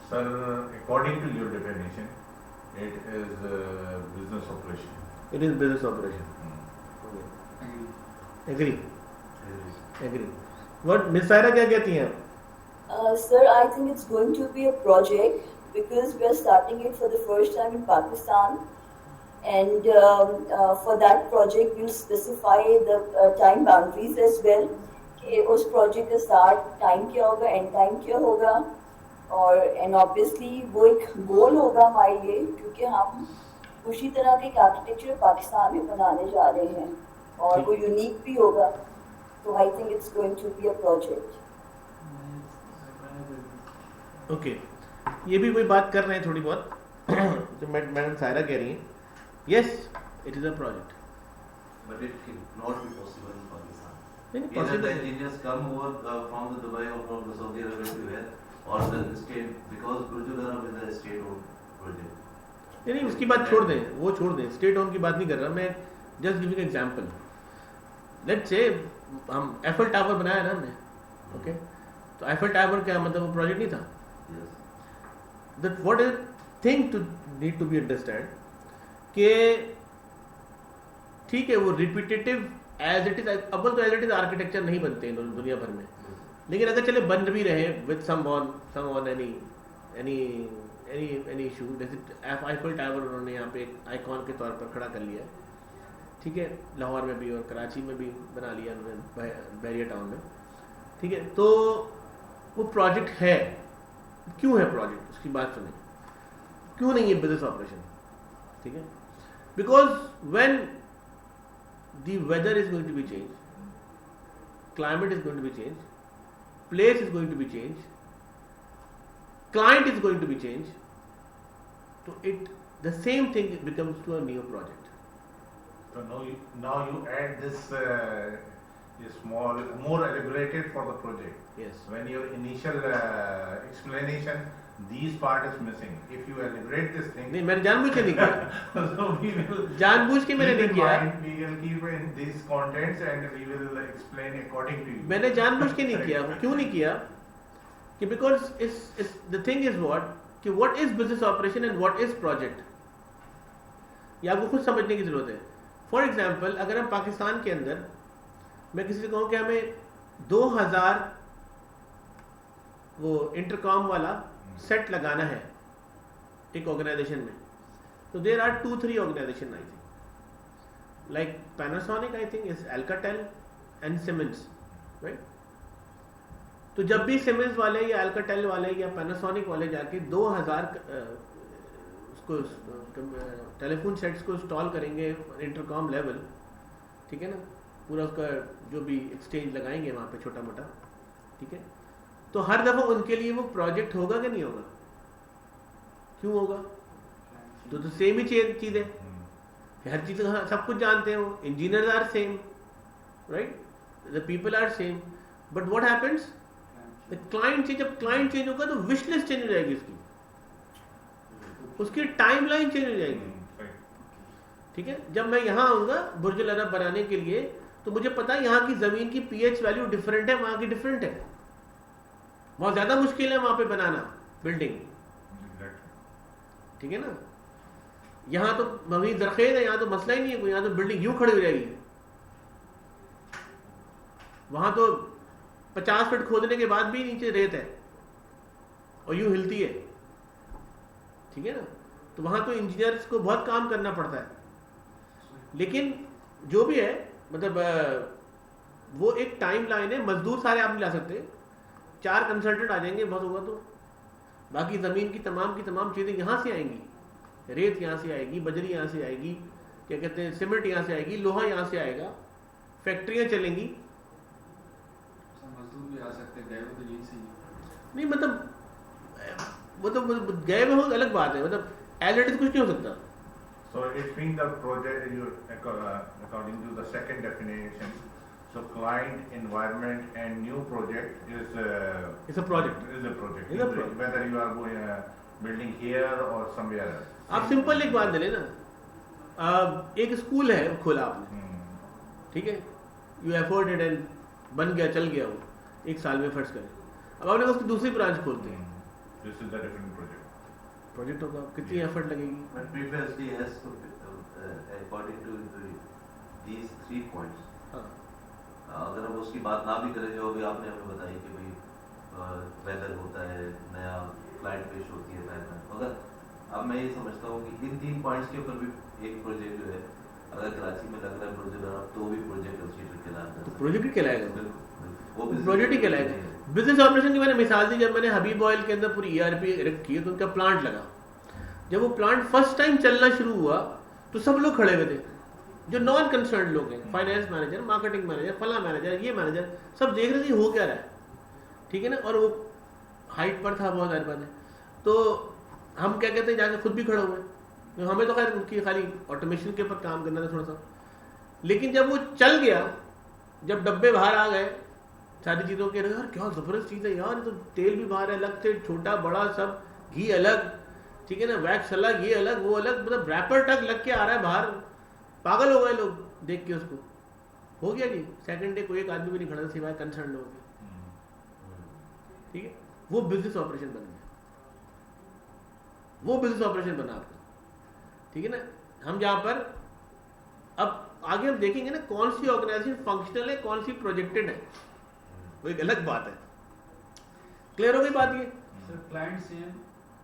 Sir, according to your definition, it is business operation. It is business operation. Okay. Agree. What Miss Saira क्या कहती हैं? Sir, I think it's going to be a project because we are starting it for the first time in Pakistan, and for that project we'll specify the time boundaries as well. कि उस project का start time क्या होगा, end time क्या होगा, और and obviously वो एक goal होगा हमारे लिए, क्योंकि हम उसी तरह के आर्किटेक्चर पाकिस्तान में बनाने जा रहे हैं और वो यूनिक भी होगा, तो I think it's going to be a project. Okay, ये भी कोई बात कर रहे हैं थोड़ी बहुत जो मैडम सायरा कह रही हैं, yes it is a project, But it cannot be possible in Pakistan. नहीं Either पॉसिबल the है। engineers come over from the Dubai or from the Saudi Arabia to here, or the state, because Burj Al Arab is a state-owned project. नहीं उसकी बात छोड़ दें, वो छोड़ दें, स्टेट ओन की बात नहीं कर रहा मैं, just giving example. Let's say हम एफल टावर बनाया ना हमने, ओके, तो एफल टावर क्या मतलब वो प्रोजेक्ट नहीं था, Yes. That what is thing to need to be understand कि ठीक है वो रिपीटेटिव एज इट इज, अव्वल तो एज इट इज आर्किटेक्चर नहीं बनते इन दुनिया भर में, लेकिन अगर चले बन भी रहे with some on any issue, जैसे आईफल टावर उन्होंने यहाँ पे एक आइकॉन के तौर पर खड़ा कर लिया है, ठीक है, लाहौर में भी और कराची में भी बना लिया उन्होंने, बैरिया टाउन में, ठीक है, तो वो प्रोजेक्ट है। क्यों है प्रोजेक्ट, उसकी बात सुने, क्यों नहीं है बिजनेस ऑपरेशन, ठीक है, because when the weather is going to be changed, climate is going to be changed, place is going to be changed, client is going to be changed, so the same thing becomes to a new project. So now you add this small, more elaborated for the project. Yes. When your initial explanation, these part is missing. If you elaborate this thing, नहीं मैंने जानबूझ के नहीं किया, so we will जानबूझ के मैंने keep नहीं in किया, mind, we will keep in these contents and we will explain according to you. मैंने जानबूझ के नहीं किया। क्यों नहीं किया कि बिकॉज इस द थिंग इज व्हाट कि what is business operation and what is project, ये आपको खुद समझने की जरूरत है। फॉर एग्जाम्पल अगर हम पाकिस्तान के अंदर, मैं किसी से कहूँ कि हमें 2000 वो इंटरकॉम वाला सेट लगाना है एक ऑर्गेनाइजेशन में, तो there are 2-3 organisation I think, like Panasonic I think is Alcatel and Siemens, right. तो जब भी सिमेंस वाले या एल्काटेल वाले या पैनासोनिक वाले जाके 2000 उसको टेलीफोन सेट्स को इंस्टॉल करेंगे इंटरकॉम लेवल, ठीक है ना, पूरा उसका जो भी एक्सचेंज लगाएंगे वहाँ पे छोटा मोटा, ठीक है, तो हर दफा उनके लिए वो प्रोजेक्ट होगा कि नहीं होगा, क्यों होगा, तो सेम ही चीज है, हर चीज सब कुछ जानते हो, engineers are same, right, the people are same, but what happens the client change, जब क्लाइंट चेंज होगा तो विश लिस्ट चेंज हो जाएगी उसकी टाइमलाइन चेंज हो जाएगी, ठीक है। जब मैं यहाँ आऊंगा बुर्ज अल अरब बनाने के लिए, तो मुझे पता है यहाँ की जमीन की पीएच वैल्यू डिफरेंट है, वहां की डिफरेंट है, बहुत ज्यादा मुश्किल है वहां पे बनाना बिल्डिंग, ठीक है ना। यहाँ तो मवी दरखेज है, यहाँ तो मसला ही नहीं है कोई, यहाँ तो बिल्डिंग यूं खड़ी हो जाएगी, वहां तो 50 फीट खोदने के बाद भी नीचे रेत है और यूं हिलती है, ठीक है ना। तो वहां तो इंजीनियर्स को बहुत काम करना पड़ता है, लेकिन जो भी है मतलब वो एक टाइम लाइन है, मजदूर सारे आप नहीं ला सकते, 4 कंसल्टेंट आ जाएंगे बहुत होगा तो, बाकी जमीन की तमाम चीजें यहाँ से आएंगी, रेत यहाँ से आएगी, बजरी यहाँ से आएगी, क्या कहते हैं सीमेंट यहाँ से आएगी, लोहा यहाँ से आएगा, फैक्ट्रियाँ चलेंगी, मजदूर भी आ सकते हैं, गए हुए तो यही सही है। नहीं मतलब वो तो गए में हो अलग बात है, मतलब एज इट इज कुछ नहीं हो सकता। So it means the project, according to the second definition, so client, environment, and new project is It's a project. Is a project. It's a project. Whether you are going, building here or somewhere else. आप simple एक बात ले लेना, एक school है खोला आपने, ठीक है, यू एफोर्डेड एंड बन गया, चल गया वो 1 साल में, फर्ज करें, अब आपने उसकी दूसरी ब्रांच खोलते हैं, This is the different project. Project होगा, कितनी एफर्ट लगेगी, But previously has to, according to these 3 points. हाँ अगर हम उसकी बात ना भी करें, जो अभी आपने हमें बताई कि भाई वेदर होता है, नया क्लाइंट पेश होती है नया, मगर अब मैं ये समझता हूँ कि इन 3 पॉइंट्स के ऊपर भी एक प्रोजेक्ट जो है अगर कराची में लग रहा है प्रोजेक्ट, तो भी प्रोजेक्ट कंसीडर कहलाता तो है, प्रोजेक्ट ही कहलाएगा, वो भी प्रोजेक्ट ही कहलाएगा। बिजनेस ऑपरेशन की मैंने मिसाल दी, जब मैंने हबीब ऑयल के अंदर पूरी ERP रखी है तो उनका प्लांट लगा, जब वो प्लांट फर्स्ट टाइम चलना शुरू हुआ तो सब लोग खड़े हुए थे, जो नॉन कंसर्न लोग हैं, फाइनेंस मैनेजर, मार्केटिंग मैनेजर, फला मैनेजर, ये मैनेजर, सब देख रहे थे हो क्या रहा है, ठीक है ना। और वो हाइट पर था बहुत सारी बातें, तो हम क्या कहते हैं जाके खुद भी खड़े हुए, तो हमें तो खैर उनकी खाली ऑटोमेशन के ऊपर काम करना था थोड़ा सा। लेकिन जब वो चल गया, जब डब्बे बाहर आ गए सारी चीज़ों के, यार क्या ज़बरदस्त चीज़ है यार, तो तेल भी बाहर है अलग से, छोटा बड़ा सब, घी अलग, ठीक है ना, वैक्स अलग, ये अलग वो अलग, मतलब रैपर टक लग के आ रहा है बाहर, पागल हो गए लोग देख के उसको। हो गया जी, सेकंड डे कोई एक आदमी भी नहीं खड़ा था सिवाय कंसर्न लोगों के, ठीक है। वो बिजनेस ऑपरेशन बन गया, वो बिजनेस ऑपरेशन बना आपका, ठीक है ना। हम जहां पर अब आगे हम देखेंगे ना कौन सी ऑर्गेनाइजेशन फंक्शनल है, कौन सी प्रोजेक्टेड है, वो एक अलग बात है। क्लियर हो गई बात ये? Sir client same,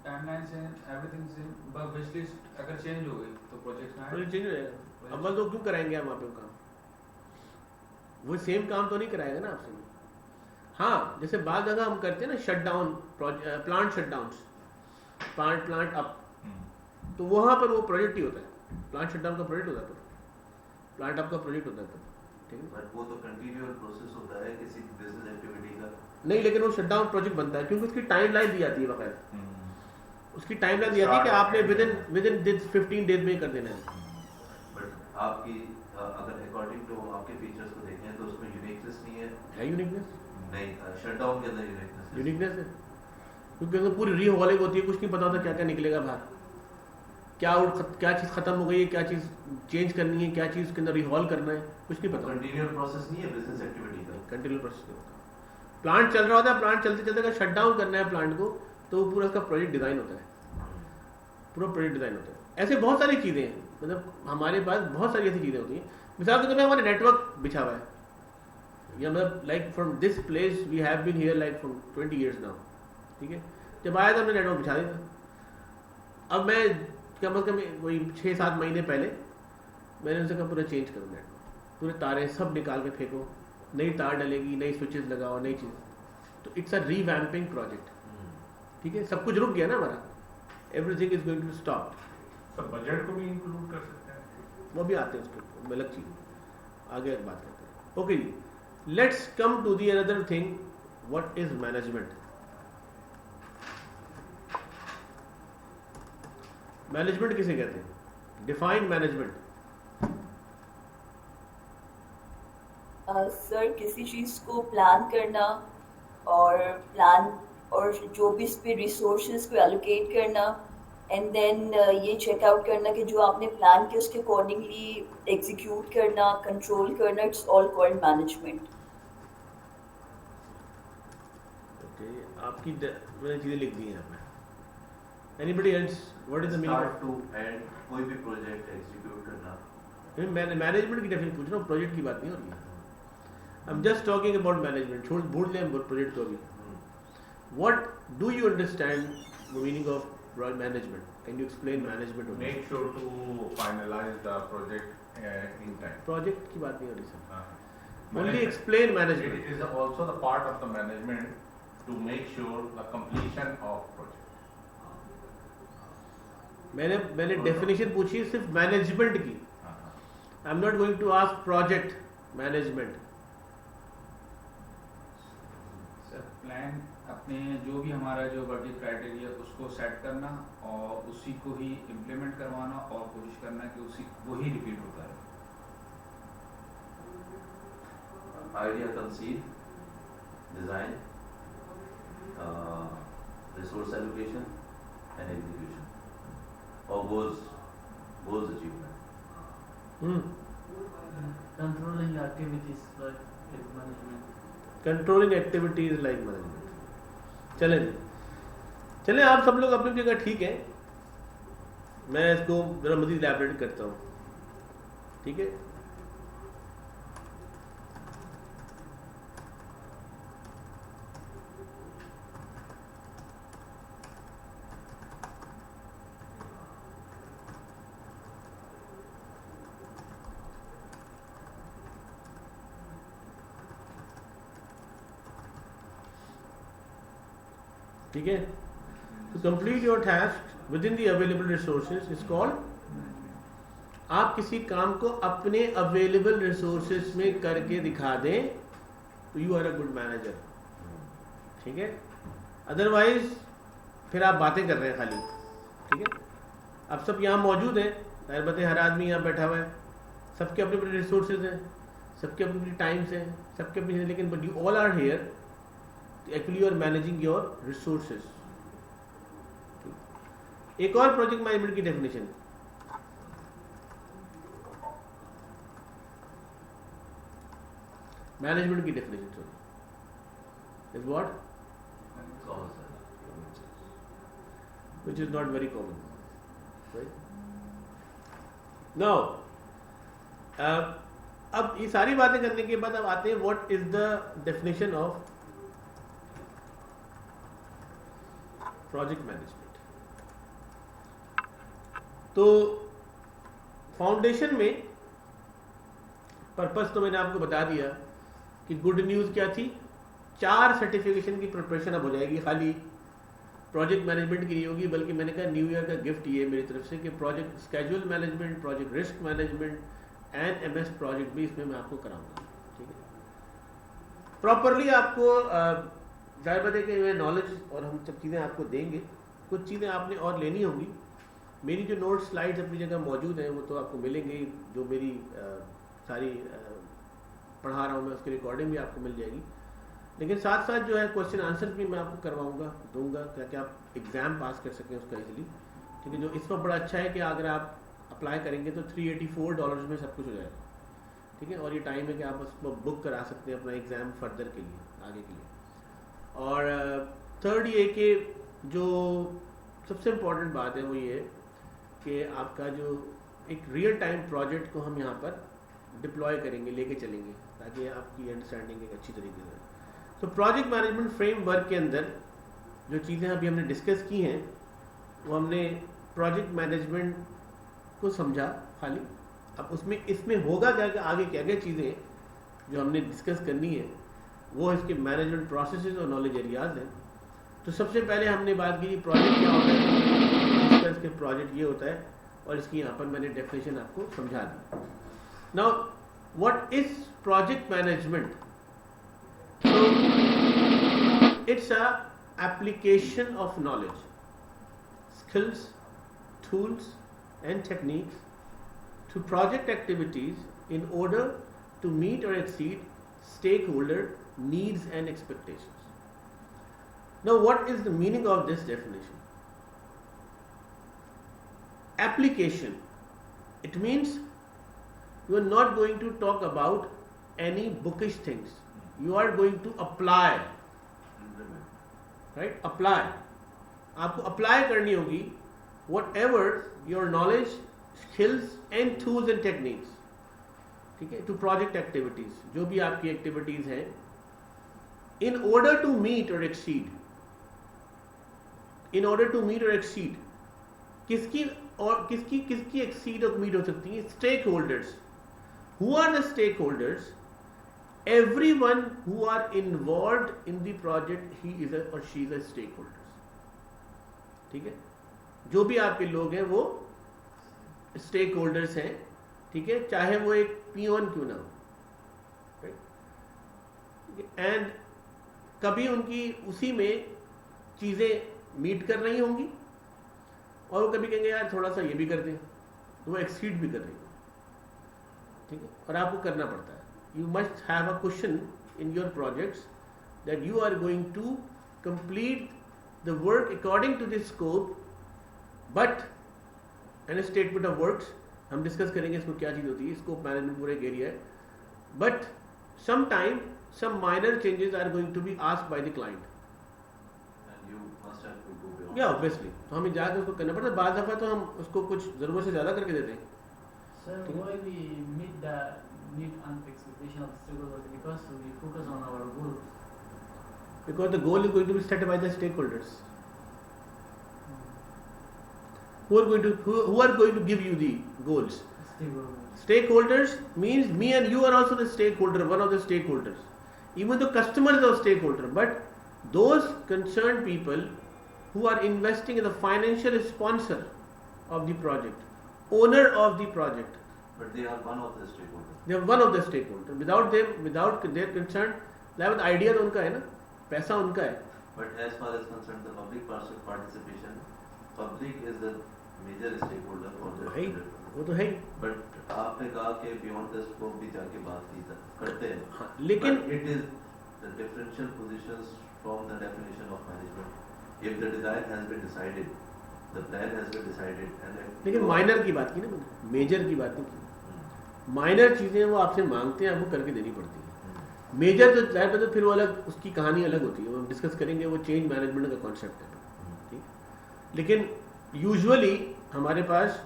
timeline same, everything same, बस विश लिस्ट अगर चेंज हो गई तो प्रोजेक्ट ना चेंज हो जाएगा। अब तो क्यों कराएंगे आप वहाँ पे काम, वो सेम काम तो नहीं कराएगा ना आपसे। हाँ, जैसे बाद जगह हम करते हैं ना shut down, plant shut down, plant up, तो वहाँ पर वो प्रोजेक्ट ही होता है, प्लांट शट डाउन का प्रोजेक्ट होता है, प्लांट अप का प्रोजेक्ट होता है, ठीक है। बट वो तो कंटिन्यूअस प्रोसेस होता है किसी बिजनेस एक्टिविटी का। नहीं, लेकिन वो शट डाउन प्रोजेक्ट बनता है क्योंकि उसकी टाइमलाइन दी जाती है बकायदा, उसकी टाइमलाइन दी जाती है कि आपने विद इन 15 डेज में कर देना है। बट आपकी अगर अकॉर्डिंग टू आपके फीचर्स को देखें तो उसमें यूनिकनेस नहीं है। यूनिकनेस नहीं, शटडाउन के अंदर यूनिकनेस है, क्योंकि उसमें पूरी रीहॉलिंग होती है, कुछ नहीं पता होता क्या क्या निकलेगा बाहर, क्या चीज़ खत्म हो गई है, क्या चीज़ चेंज करनी है, क्या चीज़ के अंदर रिहॉल करना है, कुछ नहीं पता। कंटिन्यूअस प्रोसेस नहीं है बिजनेस एक्टिविटी का, कंटिन्यूअस प्रोसेस नहीं होता। प्लांट चल रहा होता है, प्लांट चलते चलते अगर शट डाउन करना है प्लांट को, तो पूरा उसका प्रोजेक्ट डिज़ाइन होता है, पूरा प्रोजेक्ट डिज़ाइन होता है। ऐसे बहुत सारी चीज़ें हैं, मतलब हमारे पास बहुत सारी ऐसी चीज़ें होती हैं। मिसाल के तौर पर हमारा नेटवर्क बिछा हुआ है, या मतलब like from this place we have been here like from 20 years now, ठीक है। जब आया था हमने नेटवर्क बिछा दिया था। अब मैं कम से कम वही 6-7 महीने पहले मैंने उनसे कहा पूरा चेंज करो नेटवर्क, पूरे तारे सब निकाल के फेंको, नई तार डलेगी, नई स्विचेस लगाओ, नई चीज़। तो इट्स अ रीवैम्पिंग प्रोजेक्ट, ठीक है। सब कुछ रुक गया ना हमारा, everything is going to stop. सब बजट को भी इंक्लूड कर सकते हैं, वो भी आते हैं उसके अलग चीज़, आगे बात करते हैं। ओके जी, let's come to the another thing, what is management. Management किसे कहते हैं? Define management. सर किसी चीज़ को प्लान करना और जो भी इस पे रिसोर्सेज को एलोकेट करना, एंड देन ये चेकआउट करना कि जो आपने प्लान किया उसके अकॉर्डिंगली एग्जीक्यूट करना, कंट्रोल करना, it's all called management. Okay, आपकी मैंने चीज़ें लिख दी हैं यहाँ पे। Anybody else, what is the meaning start to end कोई भी प्रोजेक्ट एग्जीक्यूट करना। मैं मैनेजमेंट की डेफिनेशन पूछ रहा हूँ, प्रोजेक्ट की बात नहीं हो रही है। I am just talking about management, छोड़ भूल लें प्रोजेक्ट को भी। What do you understand the meaning of management? Can you explain management? Make sure to finalise the project in time. Project की बात नहीं हो रही सर, हाँ। Only explain management. It is also the part of the management to make sure the completion of project. मैंने definition पूछी सिर्फ management की, I am not going to ask project management. Sir plan अपने जो भी हमारा जो वर्किंग क्राइटेरिया उसको सेट करना और उसी को ही इम्प्लीमेंट करवाना और कोशिश करना कि उसी वही रिपीट होता है। Idea conceive, design, resource allocation and execution और goals achievement. Controlling activities like management. Controlling activities like management. चलें आप सब लोग अपनी जगह ठीक है, मैं इसको जरा मजीद इलैबोरेट करता हूँ, ठीक है। ठीक है, To complete your task within the available resources is called, आप किसी काम को अपने available resources में करके दिखा दें तो you are a good manager. ठीक है? Otherwise फिर आप बातें कर रहे हैं खाली. ठीक है? अब सब यहाँ मौजूद हैं, जाहिर बात है हर आदमी यहाँ बैठा हुआ है, सबके अपने अपने रिसोर्सेज हैं, सबके अपने अपने टाइम्स हैं, सबके अपने, लेकिन but you all are here actually you are managing your resources. एक और प्रोजेक्ट मैनेजमेंट की डेफिनेशन, मैनेजमेंट की definition sorry is what, which is not very common, right? Now, अब ये सारी बातें करने के बाद अब आते हैं what is the definition of project management. तो फाउंडेशन में पर्पस तो मैंने आपको बता दिया कि गुड न्यूज़ क्या थी, 4 सर्टिफिकेशन की प्रिपरेशन अब हो जाएगी, खाली प्रोजेक्ट मैनेजमेंट की नहीं होगी, बल्कि मैंने कहा न्यू ईयर का गिफ्ट ये मेरी तरफ से कि project schedule management, project risk management and MS project भी इसमें मैं आपको कराऊंगा. ठीक है, प्रॉपरली आपको जाहिर बात है कि नॉलेज और हम सब चीज़ें आपको देंगे, कुछ चीज़ें आपने और लेनी होंगी. मेरी जो नोट स्लाइड्स अपनी जगह मौजूद हैं वो तो आपको मिलेंगे, जो मेरी सारी पढ़ा रहा हूँ मैं उसकी रिकॉर्डिंग भी आपको मिल जाएगी, लेकिन साथ साथ जो है क्वेश्चन आंसर भी मैं आपको करवाऊंगा, दूंगा, ताकि आप एग्ज़ाम पास कर सकें उसका इजीली. ठीक है, जो इस वक्त बड़ा अच्छा है कि अगर आप अप्लाई करेंगे तो $384 में सब कुछ हो जाएगा. ठीक है, और ये टाइम है कि आप उसको बुक करा सकते हैं अपना एग्ज़ाम फर्दर के लिए, आगे के लिए. और थर्ड ये कि जो सबसे इम्पोर्टेंट बात है वो ये कि आपका जो एक रियल टाइम प्रोजेक्ट को हम यहाँ पर डिप्लॉय करेंगे, लेके चलेंगे, ताकि आपकी अंडरस्टैंडिंग एक अच्छी तरीके से. तो प्रोजेक्ट मैनेजमेंट फ्रेमवर्क के अंदर जो चीज़ें अभी हमने डिस्कस की हैं वो हमने प्रोजेक्ट मैनेजमेंट को समझा खाली. अब उसमें इसमें होगा क्या कि आगे क्या क्या चीज़ें जो हमने डिस्कस करनी है वो इसके मैनेजमेंट प्रोसेसेस और नॉलेज एरियाज हैं. तो सबसे पहले हमने बात की प्रोजेक्ट क्या होता है, इसके प्रोजेक्ट ये होता है, और इसकी यहाँ पर मैंने डेफिनेशन आपको समझा दी. Now what is project management? So, it's a application of knowledge, skills, tools and techniques to project activities in order to meet or exceed stakeholder needs and expectations. Now, what is the meaning of this definition? Application. It means you are not going to talk about any bookish things. You are going to apply, right? Apply. आपको apply करनी होगी whatever your knowledge, skills and tools and techniques. ठीक है, to project activities, जो भी आपकी activities हैं, in order to meet or exceed. In order to meet or exceed. किसकी exceed और meet हो सकती है? Stakeholders. Who are the stakeholders? Everyone who are involved in the project, he is a or she is a stakeholders. ठीक है, जो भी आपके लोग हैं वो stakeholders हैं. ठीक है, चाहे वो एक पियोन क्यों ना हो, एंड कभी उनकी उसी में चीज़ें मीट कर रही होंगी और वो कभी कहेंगे यार थोड़ा सा ये भी कर दें, तो वो एक्सीड भी कर रही होंगी. ठीक है, और आपको करना पड़ता है. You must have a cushion in your projects that you are going to complete the work according to the scope, but and a statement of works हम डिस्कस करेंगे इसको क्या चीज़ होती है. स्कोप मैनेजमेंट पूरा एक एरिया है, but sometime some minor changes are going to be asked by the client. And you must have to go beyond. Yeah, obviously. तो हमें जाकर उसको करना पड़ता है. बाद दफ़ा तो हम उसको कुछ ज़रूरत से ज़्यादा करके देते हैं. So why we meet the need and expectation of stakeholders? Because we focus on our goals. Because the goal is going to be set by the stakeholders. Who are going to give you the goals? Stakeholders. Stakeholders means me and you are also the stakeholder, one of the stakeholders. Even the customer is a stakeholder, but those concerned people who are investing in the financial sponsor of the project, owner of the project. But they are one of the stakeholders. They are one of the stakeholders. Without them, without their concern, the idea तो उनका है ना, पैसा उनका है. But as far as concerned the public participation, public is the major stakeholder for the भाई वो तो है ही. But आपने कहा कि beyond the scope भी जाके बात की करते हैं. हाँ, लेकिन But it is the differential positions from the definition of management. If the design has been decided, the plan has been decided, and लेकिन माइनर की बात की ना, मेजर की बात नहीं की. माइनर चीजें वो आपसे मांगते हैं, आपको करके देनी पड़ती है. मेजर जो जाहिर है तो फिर वो अलग, उसकी कहानी अलग होती है, वो डिस्कस करेंगे. वो चेंज मैनेजमेंट का कॉन्सेप्ट है. ठीक. लेकिन यूजुअली हमारे पास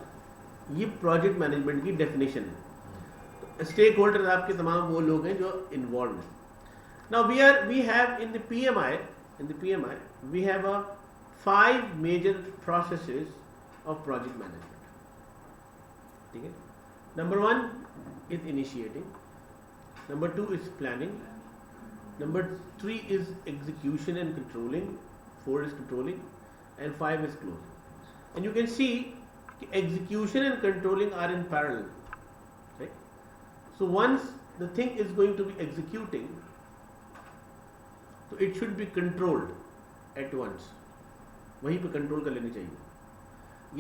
ये प्रोजेक्ट मैनेजमेंट की डेफिनेशन है. स्टेक होल्डर आपके तमाम वो लोग हैं जो इन्वॉल्व हैं. Now we have in the PMI we have 5 major processes of project management. ठीक है. Number 1 is initiating, number 2 is planning, number 3 is execution and controlling, 4 is controlling, and 5 is closing. And you can see execution and controlling are in parallel, right? So once the thing is going to be executing, so it should be controlled at once. वहीं पे control कर लेनी चाहिए.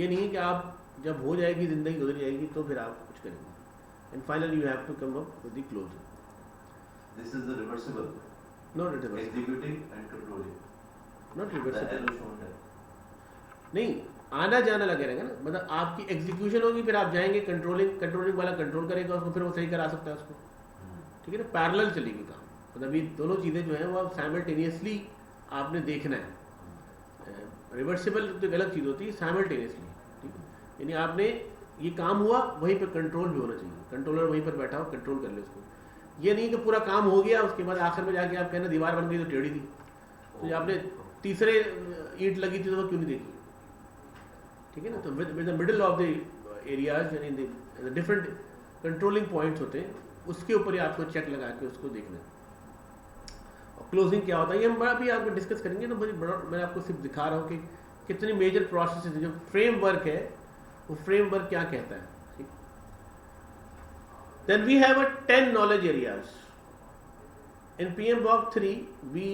ये नहीं है कि आप जब हो जाएगी, जिंदगी गुजर जाएगी तो फिर आप कुछ करेंगे. And finally you have to come up with the closing. this is the reversible. Not reversible. Executing and controlling. Not The reversible. arrow shown है. नहीं, आना जाना लगे रहेगा ना. मतलब आपकी एग्जीक्यूशन होगी, फिर आप जाएंगे कंट्रोलिंग वाला कंट्रोल करेगा उसको, फिर वो सही करा सकता है उसको. ठीक है ना. पैरेलल चलेगी काम. मतलब ये दोनों चीजें जो है वो आप साइमल्टेनियसली आपने देखना है. रिवर्सिबल तो एक अलग चीज होती है, साइमल्टेनियसली. ठीक है. यानी आपने ये काम हुआ, वहीं पर कंट्रोल भी होना चाहिए. कंट्रोलर वहीं पर बैठा हो, कंट्रोल कर ले उसको. ये नहीं कि पूरा काम हो गया उसके बाद आखिर में जाके आप कहना दीवार बन गई तो टेढ़ी थी, तो ये आपने तीसरे ईंट लगी थी तो वो क्यों नहीं देखी. ठीक है ना. तो with the middle of the areas यानी द डिफरेंट कंट्रोलिंग पॉइंट्स होते हैं, उसके ऊपर ही आपको चेक लगा के उसको देखना है. और क्लोजिंग क्या होता है ये हम बड़ा भी आपको डिस्कस करेंगे ना. मैं आपको सिर्फ दिखा रहा हूँ कि कितनी मेजर प्रोसेस जो फ्रेमवर्क है वो फ्रेमवर्क क्या कहता है. Then we have 10 knowledge areas. In PMBOK 3, we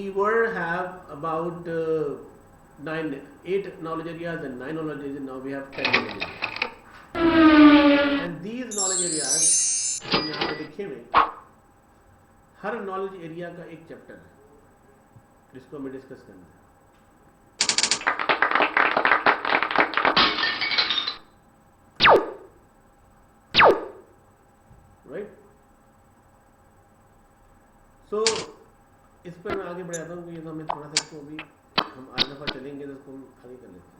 have about 8 knowledge areas and 9 knowledge areas. Now we have 10 knowledge areas. And these knowledge areas, यहाँ पे लिखे हुए, हर knowledge area का एक chapter है, जिसको हमें डिस्कस करना है. राइट. सो इस पर मैं आगे बढ़ जाता हूँ, ये तो हमें थोड़ा सा इसको अभी हम आज दफा चलेंगे तो इसको हम आगे कर लेते हैं.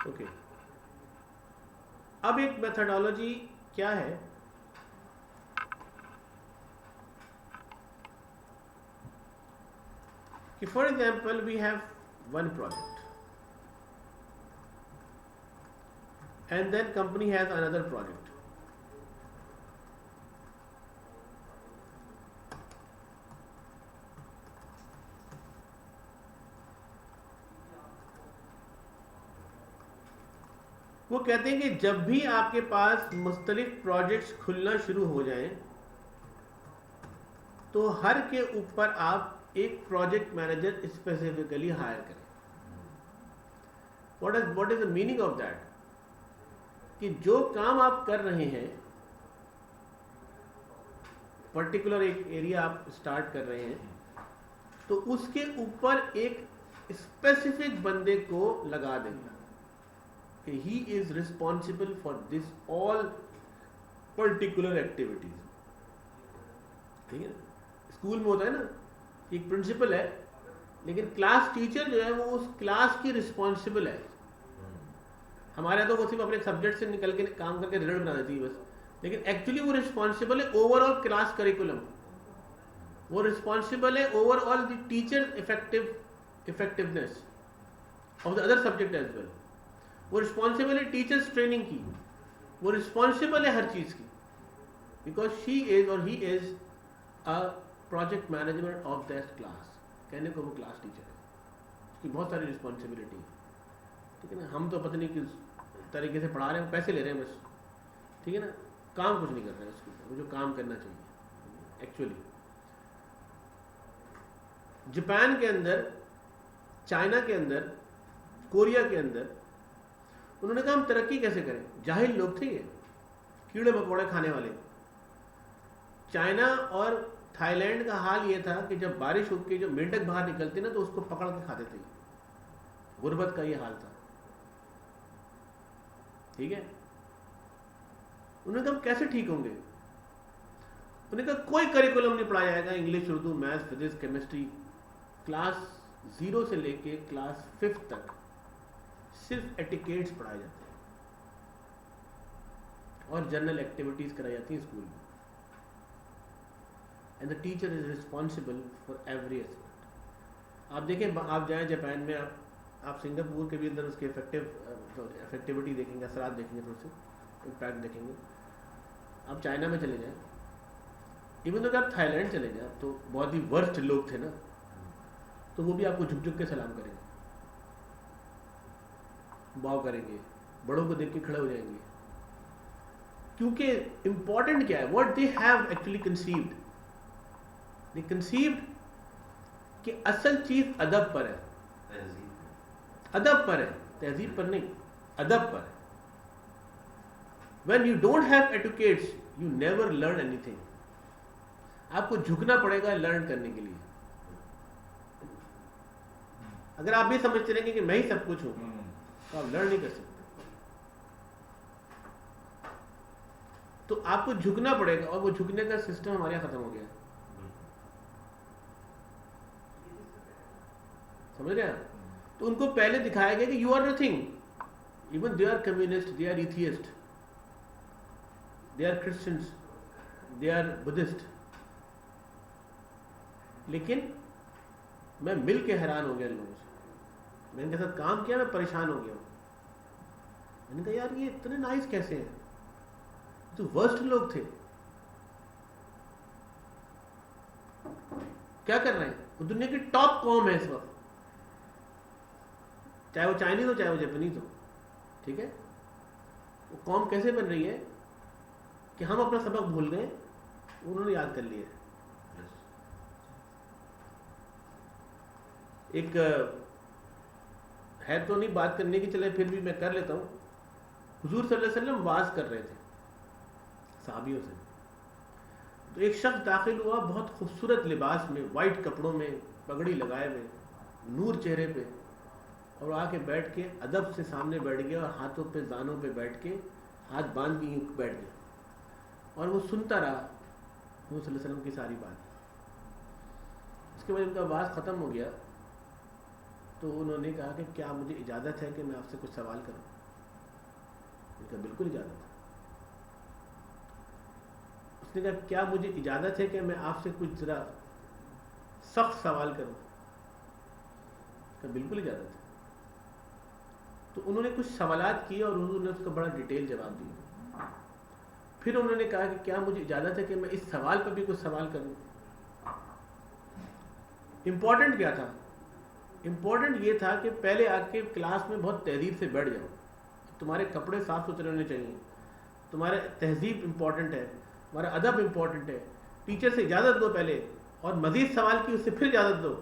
ओके. अब एक मेथडोलॉजी क्या है कि for example we have one project and then company has another project. वो कहते हैं कि जब भी आपके पास मुख्तलिफ प्रोजेक्ट्स खुलना शुरू हो जाएं तो हर के ऊपर आप एक प्रोजेक्ट मैनेजर स्पेसिफिकली हायर करें. What is the meaning of that? कि जो काम आप कर रहे हैं, पर्टिकुलर एक एरिया आप स्टार्ट कर रहे हैं, तो उसके ऊपर एक स्पेसिफिक बंदे को लगा देंगे कि he is responsible for this all particular activities. ठीक है. स्कूल में होता है ना, एक प्रिंसिपल है लेकिन क्लास टीचर जो है वो उस क्लास की रिस्पॉन्सिबल है. हमारे तो वो सिर्फ अपने सब्जेक्ट से निकल के काम करके रिजल्ट बना देती है बस, लेकिन एक्चुअली वो रिस्पॉन्सिबल है ओवरऑल क्लास करिकुलम. वो रिस्पॉन्सिबल है overall the teacher effectiveness of the other subject as well. वो रिस्पॉन्सिबल है टीचर्स ट्रेनिंग की, वो रिस्पॉन्सिबल है हर चीज की. because she is or he is a project manager of that class. कहने को वो क्लास टीचर है, उसकी बहुत सारी रिस्पॉन्सिबिलिटी है, ठीक है ना. हम तो पता नहीं किस तरीके से पढ़ा रहे हैं, पैसे ले रहे हैं बस, ठीक है ना, काम कुछ नहीं कर रहे हैं उसके ऊपर, वो जो काम करना चाहिए एक्चुअली. जापान के अंदर, चाइना के अंदर, कोरिया के अंदर उन्होंने कहा हम तरक्की कैसे करें. जाहिल लोग थे ये, कीड़े मकोड़े खाने वाले. चाइना और थाईलैंड का हाल ये था कि जब बारिश होकर जो मेंढक बाहर निकलते ना तो उसको पकड़ के खाते थे. गुर्बत का ये हाल था, ठीक है. उन्होंने कहा हम कैसे ठीक होंगे. उन्होंने कहा कोई करिकुलम नहीं पढ़ाया जाएगा, English, Urdu, maths, physics, chemistry, class 0 से लेके क्लास 5 तक सिर्फ एटिकेट्स पढ़ाए जाते हैं और जनरल एक्टिविटीज कराई जाती हैं स्कूल में. And the teacher is responsible for every aspect. आप देखें, आप जाएं जापान में, आप सिंगापुर के भी अंदर उसके इफेक्टिविटी देखेंगे, असरात देखेंगे, थोड़े से इम्पैक्ट देखेंगे. आप चाइना में चले जाएं, इवन तो आप थाईलैंड चले जाएं तो बहुत ही वर्स्ट लोग थे ना, तो वो भी आपको झुक झुक के सलाम करेंगे, बाव करेंगे, बड़ों को देख के खड़े हो जाएंगे. क्योंकि इंपॉर्टेंट क्या है, what they have actually conceived. They conceived कि असल चीज अदब पर है, अदब पर है, तहजीब पर नहीं, अदब पर है. When you don't have etiquettes, you never learn anything. आपको झुकना पड़ेगा लर्न करने के लिए. अगर आप भी समझते रहेंगे कि मैं ही सब कुछ हूं तो आप लर्न नहीं कर सकते. तो आपको झुकना पड़ेगा, और वो झुकने का सिस्टम हमारे यहाँ खत्म हो गया. समझ रहे हैं. तो उनको पहले दिखाया गया कि you are nothing. Even they are communist, they are atheist, they are Christians, they are Buddhist. लेकिन मैं मिल के हैरान हो गया इन लोगों से. मैंने इनके साथ काम किया, मैं परेशान हो गया. मैंने कहा यार ये इतने नाइस कैसे हैं, तो वर्स्ट लोग थे. क्या कर रहे हैं, वो दुनिया की टॉप कौम है इस वक्त, चाहे वो चाइनीज हो चाहे वो जापानीज हो, ठीक है. वो कौम कैसे बन रही है कि हम अपना सबक भूल गए, उन्होंने याद कर लिया. एक है तो नहीं बात करने की, चले फिर भी मैं कर लेता हूं. हुजूर सल्लल्लाहु अलैहि वसल्लम वाज कर रहे थे साहबियों से. तो एक शख्स दाखिल हुआ बहुत खूबसूरत लिबास में, वाइट कपड़ों में, पगड़ी लगाए हुए, नूर चेहरे पे, और आके बैठ के अदब से सामने बैठ गया और हाथों पे दानों पे बैठ के हाथ बांध के बैठ गया. और वो सुनता रहा हुजूर सल्लल्लाहु अलैहि वसल्लम की सारी बात. उसके बाद उनका आवाज़ ख़त्म हो गया तो उन्होंने कहा कि क्या मुझे इजाज़त है कि मैं आपसे कुछ सवाल करूं. उनका बिल्कुल इजाज़त है. उसने कहा क्या मुझे इजाज़त है कि मैं आपसे कुछ ज़रा सख्त सवाल करूं. बिल्कुल इजाज़त है. तो उन्होंने कुछ सवालात किए और उन्होंने उसका बड़ा डिटेल जवाब दिया. फिर उन्होंने कहा कि क्या मुझे इजाज़त है कि मैं इस सवाल पर भी कुछ सवाल करूं. इम्पोर्टेंट क्या था, इम्पोर्टेंट ये था कि पहले आके क्लास में बहुत तहजीब से बैठ जाओ. तुम्हारे कपड़े साफ सुथरे होने चाहिए, तुम्हारे तहजीब इम्पोर्टेंट है, तुम्हारा अदब इम्पोर्टेंट है. टीचर से इजाज़त दो पहले, और मजीद सवाल की उससे फिर इजाज़त दो.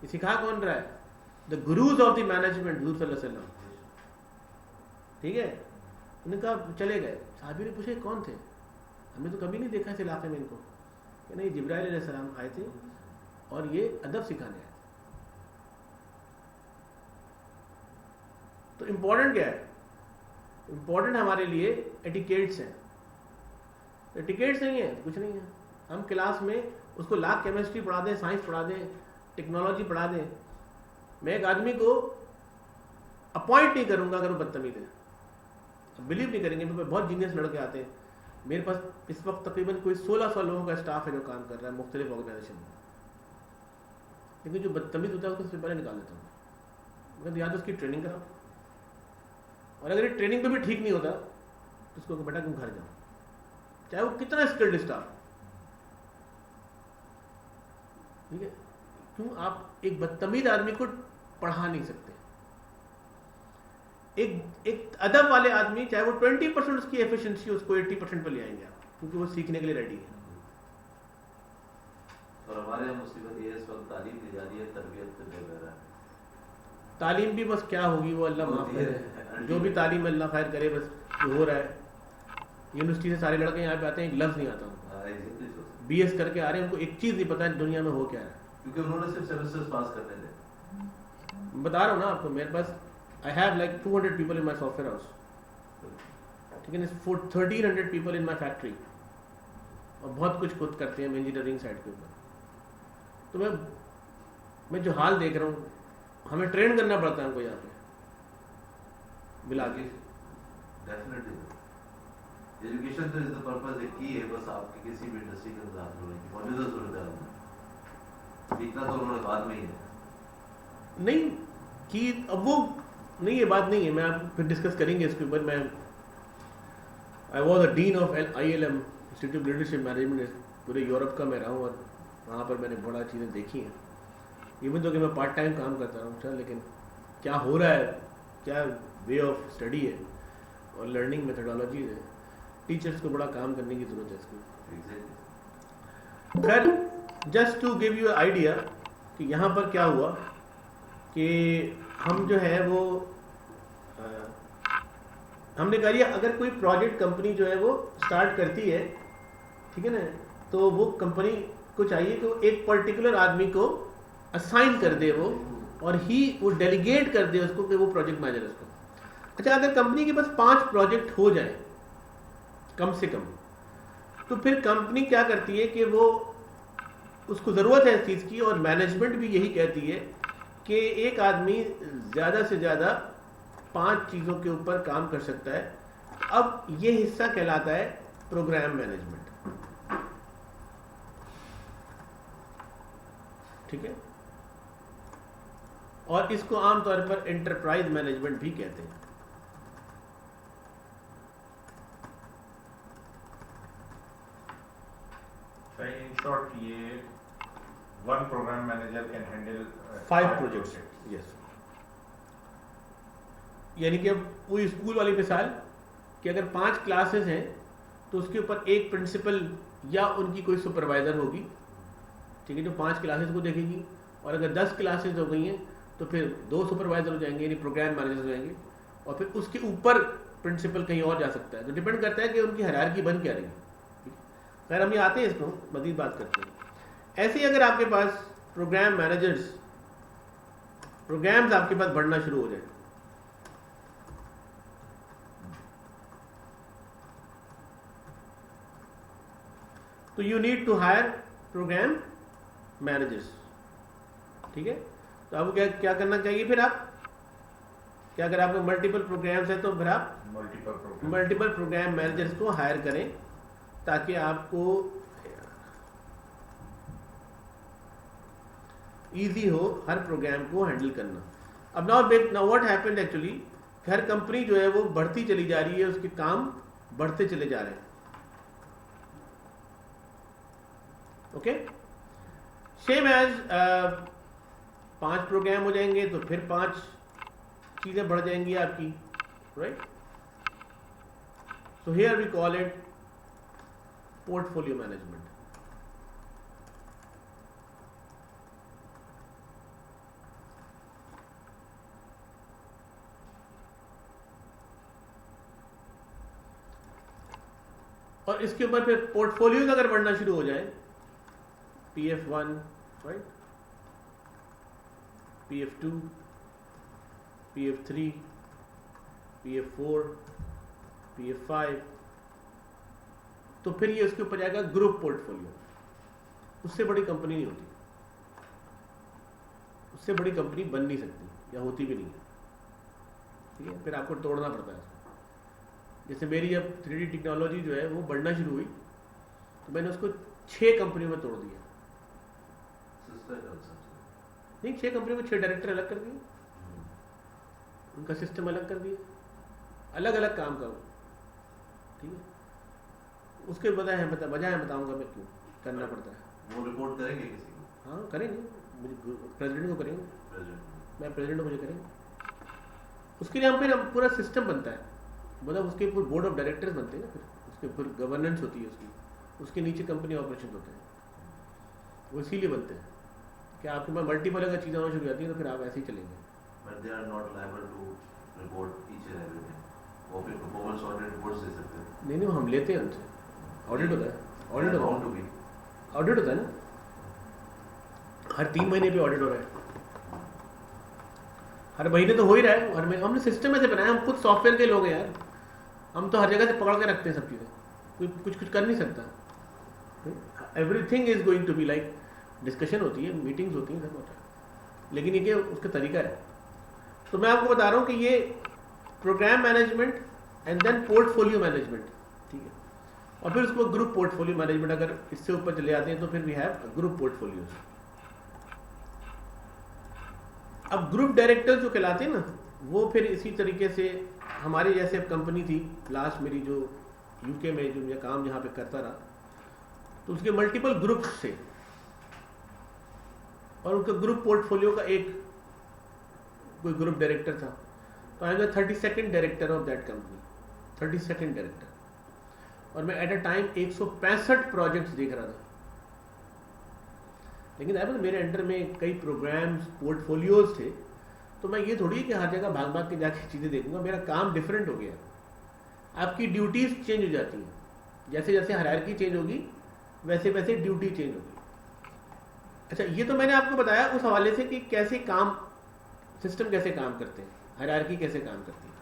ये सिखा कौन रहा है, the gurus of the management हुजूर सल्लल्लाहु अलैहि वसल्लम. ठीक है. उन्होंने कहा चले गए. साहबी ने पूछे कौन थे, हमें तो कभी नहीं देखा इस इलाके में इनको. कि नहीं, जिब्राइल अलैहिस्सलाम आए थे और ये अदब सिखाने आए. तो इम्पोर्टेंट क्या है, इम्पोर्टेंट हमारे लिए एटिकेट्स हैं. एटिकेट्स नहीं है, कुछ नहीं है. हम क्लास में उसको लाख केमिस्ट्री पढ़ा दें, साइंस पढ़ा दें, टेक्नोलॉजी पढ़ा दें. मैं एक आदमी को अपॉइंट नहीं करूंगा अगर वो बदतमीज है. बिलीव नहीं करेंगे. बहुत जीनियस लड़के आते हैं मेरे पास. इस वक्त तकरीबन कोई 1600 लोगों का स्टाफ है जो काम कर रहा है मुख्तलिफ ऑर्गेनाइजेशन में. लेकिन जो बदतमीज होता है उसको सबसे पहले निकाल देता हूँ. मतलब या तो उसकी ट्रेनिंग कराओ, और अगर ये ट्रेनिंग पे भी ठीक नहीं होता तो उसको बेटा तुम घर जाओ. चाहे वो कितना स्किल्ड स्टाफ, ठीक है। क्यों आप एक बदतमीज आदमी को पढ़ा नहीं सकते? एक अदब वाले आदमी, चाहे वो 20% उसकी एफिशिएंसी, उसको 80% पर ले आएंगे आप, क्योंकि वो सीखने के लिए रेडी है। और हमारे यहाँ मुसीबत ये है इस वक्त तालीम दी जा रही है, तरबियत वगैरह। तालीम भी बस क्या होगी वो अल्लाह माफ करे, जो भी तालीम अल्लाह खैर करे, बस जो हो रहा है। यूनिवर्सिटी से सारे लड़के यहाँ पे आते हैं, एक लफ्ज़ नहीं आता उनको, BS करके आ रहे हैं, उनको एक चीज़ नहीं पता है दुनिया में हो क्या है, क्योंकि उन्होंने सिर्फ सेमेस्टर्स पास करने थे। बता रहा हूँ ना आपको, मेरे पास I have like 200 people in my software house, ठीक है, 1300 पीपल इन माई फैक्ट्री, और बहुत कुछ खुद करते हैं इंजीनियरिंग साइड के ऊपर। तो मैं जो हाल देख रहा हूँ, हमें ट्रेन करना पड़ता है हमको यहाँ पे मिला के। डेफिनेटली एजुकेशन तो इज द पर्पस, एक की है बस आपके किसी भी इंडस्ट्री के साथ होने की मौजूदा सूरत है, सीखना तो उन्होंने बाद में ही है नहीं कि अब वो नहीं, ये बात नहीं है, मैं आप फिर डिस्कस करेंगे इसके ऊपर। मैं I was a dean of ILM institute of leadership management, पूरे यूरोप का मैं रहा हूँ, और वहाँ पर मैंने बड़ा चीज़ें देखी हैं। इवन तो कि मैं पार्ट टाइम काम करता हूँ, चल, लेकिन क्या हो रहा है, क्या वे ऑफ स्टडी है और लर्निंग मेथडोलॉजी है, टीचर्स को बड़ा काम करने की ज़रूरत है इसमें। खैर, just to give you idea कि यहाँ पर क्या हुआ कि हम जो है वो हमने कहा लिया, अगर कोई प्रोजेक्ट कंपनी जो है वो स्टार्ट करती है, ठीक है ना, तो वो कंपनी को चाहिए कि वो एक पर्टिकुलर आदमी को असाइन कर दे वो, और वो डेलीगेट कर दे उसको कि वो प्रोजेक्ट मैनेजर उसको। अच्छा, अगर कंपनी के पास 5 प्रोजेक्ट हो जाए कम से कम, तो फिर कंपनी क्या करती है कि वो उसको ज़रूरत है इस चीज़ की, और मैनेजमेंट भी यही कहती है कि एक आदमी ज़्यादा से ज़्यादा 5 चीज़ों के ऊपर काम कर सकता है। अब ये हिस्सा कहलाता है प्रोग्राम मैनेजमेंट, ठीक है, और इसको आमतौर पर एंटरप्राइज मैनेजमेंट भी कहते हैं। इन शॉर्ट, ये one programme manager can handle 5 projects, yes. यानी कि अब वही स्कूल वाली मिसाल कि अगर 5 क्लासेस हैं तो उसके ऊपर एक प्रिंसिपल या उनकी कोई सुपरवाइजर होगी, ठीक है, जो 5 क्लासेस को देखेगी। और अगर 10 क्लासेस हो गई हैं तो फिर 2 सुपरवाइजर हो जाएंगे, यानी प्रोग्राम मैनेजर हो जाएंगे, और फिर उसके ऊपर प्रिंसिपल कहीं और जा सकता है। तो डिपेंड करता है कि उनकी हायरार्की बन क्या रही। खैर, हम ये आते हैं, इसको मज़ीद बात करते हैं। ऐसे ही अगर आपके पास प्रोग्राम मैनेजर्स, प्रोग्राम्स आपके पास बढ़ना शुरू हो जाए, तो you need to hire programme managers, ठीक है। तो आपको क्या करना चाहिए फिर? आप क्या, अगर आपको मल्टीपल प्रोग्राम्स है तो फिर आप मल्टीपल प्रोग्राम मैनेजर्स को हायर करें, ताकि आपको इजी हो हर प्रोग्राम को हैंडल करना। अब now what happened actually, her company जो है वो बढ़ती चली जा रही है, उसके काम बढ़ते चले जा रहे हैं, ओके। सेम एज 5 प्रोग्राम हो जाएंगे तो फिर 5 चीजें बढ़ जाएंगी आपकी, right. So here we call it portfolio management. और इसके ऊपर फिर पोर्टफोलियोज अगर बढ़ना शुरू हो जाए, PF1, right, PF2, PF3, PF4, PF5, तो फिर ये उसके ऊपर जाएगा ग्रुप पोर्टफोलियो। उससे बड़ी कंपनी नहीं होती, उससे बड़ी कंपनी बन नहीं सकती, या होती भी नहीं है, ठीक है। फिर आपको तोड़ना पड़ता है। जैसे मेरी जब 3D टेक्नोलॉजी जो है वो बढ़ना शुरू हुई, तो मैंने उसको 6 कंपनियों में तोड़ दिया। नहीं, 6 कंपनियों में 6 डायरेक्टर अलग कर दिए, उनका सिस्टम अलग कर दिया, अलग अलग काम करो, ठीक है। उसके वजह है बताऊंगा मैं क्यों करना पड़ता है। वो रिपोर्ट करेंगे किसी को? हाँ करेंगे, प्रेसिडेंट को करेंगे, प्रेसिडेंट मैं प्रेसिडेंट मुझे करेंगे। उसके लिए हम फिर पूरा सिस्टम बनता है, मतलब उसके पूरे बोर्ड ऑफ डायरेक्टर्स बनते हैं ना, फिर उसके फिर गवर्नेंस होती है उसके नीचे कंपनी ऑपरेशन होते हैं, वो इसीलिए बनते हैं कि आपके पास मल्टीपल अगर चीज़ें होना शुरू हो जाती हैं तो फिर आप ऐसे ही चलेंगे। But they are not liable to report each and everything. वो फिर परफॉर्मेंस ऑडिट रिपोर्ट्स दे सकते हैं। नहीं हम लेते हैं उनसे, ऑडिट होता है, ऑडिट होता Bound to be। है, ऑडिट होता है ना, हर 3 महीने पे ऑडिट हो रहा है, हर महीने तो हो ही रहा है, हर महीने हमने सिस्टम ऐसे बनाया, हम खुद सॉफ्टवेयर के लोग हैं यार, हम तो हर जगह से पकड़ के रखते हैं सब चीज़ें, कोई कुछ कर नहीं सकता। Everything is going to be like discussion होती है, मीटिंग्स होती हैं, सब होता है, लेकिन ये उसका तरीका है। तो मैं आपको बता रहा हूँ कि ये programme management and then portfolio management, ठीक है, और फिर उसको ग्रुप पोर्टफोलियो मैनेजमेंट, अगर इससे ऊपर चले जाते हैं तो फिर वी हैव ग्रुप पोर्टफोलियोज। अब ग्रुप डायरेक्टर जो कहलाते हैं ना, वो फिर इसी तरीके से हमारी जैसे अब कंपनी थी लास्ट मेरी जो यूके में जो मैं काम जहाँ पे करता रहा, तो उसके मल्टीपल ग्रुप्स थे और उनका ग्रुप पोर्टफोलियो का एक कोई ग्रुप डायरेक्टर था, तो I am the 32nd director of that company, 32nd director, और मैं एट अ टाइम 165 प्रोजेक्ट्स देख रहा था। लेकिन मेरे अंडर में कई प्रोग्राम्स पोर्टफोलियोज थे, तो मैं ये थोड़ी कि हर जगह भाग के जाके चीज़ें देखूंगा, मेरा काम डिफरेंट हो गया। आपकी ड्यूटीज चेंज हो जाती हैं, जैसे जैसे हायरार्की चेंज होगी वैसे वैसे ड्यूटी चेंज होगी। अच्छा, ये तो मैंने आपको बताया उस हवाले से कि कैसे काम सिस्टम कैसे काम करते हैं, हायरार्की कैसे काम करती है।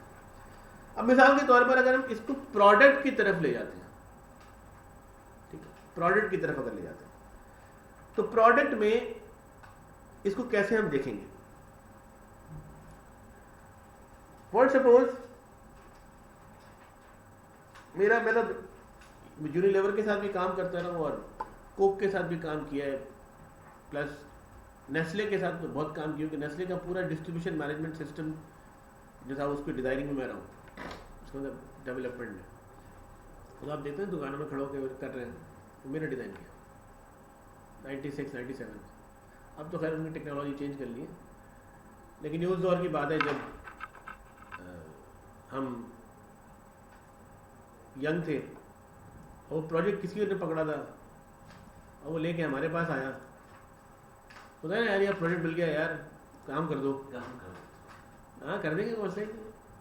अब मिसाल के तौर पर अगर हम इसको प्रोडक्ट की तरफ ले जाते हैं, ठीक है, प्रोडक्ट की तरफ अगर ले जाते हैं तो प्रोडक्ट में इसको कैसे हम देखेंगे। फॉर सपोज मैं तो यूनिलीवर के साथ भी काम करता रहा और कोक के साथ भी काम किया है, प्लस नेस्ले के साथ तो बहुत काम किया, क्योंकि नेस्ले का पूरा डिस्ट्रीब्यूशन मैनेजमेंट सिस्टम जो था उसकी डिजाइनिंग में मैं रहा हूँ, उसके अंदर डेवलपमेंट में। तो आप देखते हैं दुकानों में खड़े होकर कर रहे हैं, तो मैंने डिज़ाइन किया 96, 97। अब तो खैर उन्होंने टेक्नोलॉजी चेंज कर ली है, लेकिन ये उस दौर की बात है जब हम यंग थे और वो प्रोजेक्ट किसी ने पकड़ा था और वो लेके हमारे पास आया, तो ना यार प्रोजेक्ट मिल गया यार, काम कर दो, हाँ कर देंगे वैसे,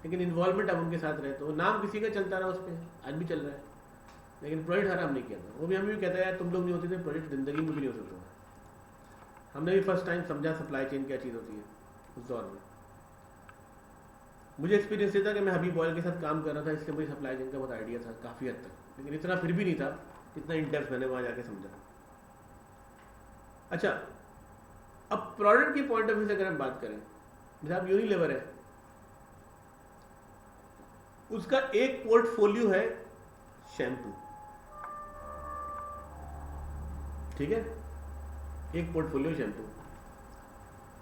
लेकिन इन्वॉल्वमेंट अब उनके साथ रहे, तो नाम किसी का चलता रहा उस पर, आज भी चल रहा है, लेकिन प्रोजेक्ट हराम नहीं किया था। वो भी हमें भी कहता है यार तुम लोग नहीं होते थे प्रोजेक्ट जिंदगी में भी नहीं हो सकता। हमने भी फर्स्ट टाइम समझा सप्लाई चेन क्या चीज़ होती है उस दौर में। मुझे एक्सपीरियंस ये था कि मैं हबीब ऑयल के साथ काम कर रहा था, इसलिए मुझे सप्लाई चेन का बहुत आइडिया था काफ़ी हद तक, लेकिन इतना फिर भी नहीं था इतना इन डेप्थ मैंने वहाँ जाके समझा। अच्छा, अब प्रोडक्ट की पॉइंट ऑफ व्यू से अगर हम बात करें, जैसे आप यूनिलीवर है, उसका एक पोर्टफोलियो है शैम्पू, ठीक है, एक पोर्टफोलियो शैम्पू,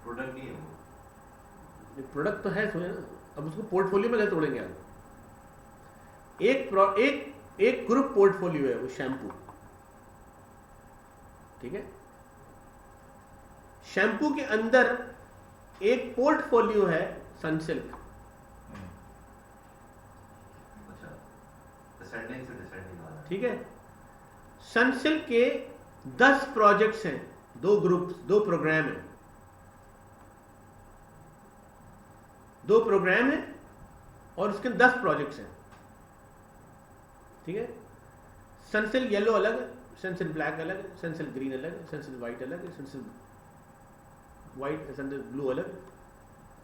प्रोडक्ट नहीं है वो, प्रोडक्ट तो है सुने ना, अब उसको पोर्टफोलियो में कैसे तोड़ेंगे आप। एक ग्रुप पोर्टफोलियो है वो शैम्पू, ठीक है, शैम्पू के अंदर एक पोर्टफोलियो है सनसिल्क, अच्छा, डिसेंडिंग से डिसेंडिंग आ रहा है, ठीक है। सनसिल्क के 10 प्रोजेक्ट्स हैं, 2 ग्रुप्स, 2 प्रोग्राम हैं, 2 प्रोग्राम हैं और उसके 10 प्रोजेक्ट्स हैं, ठीक है। सनसिल्क येलो अलग, सनसिल्क ब्लैक अलग, सनसिल्क ग्रीन अलग, सनसिल्क वाइट अलग, सनसिल्क वाइट, सनसिल्क ब्लू अलग,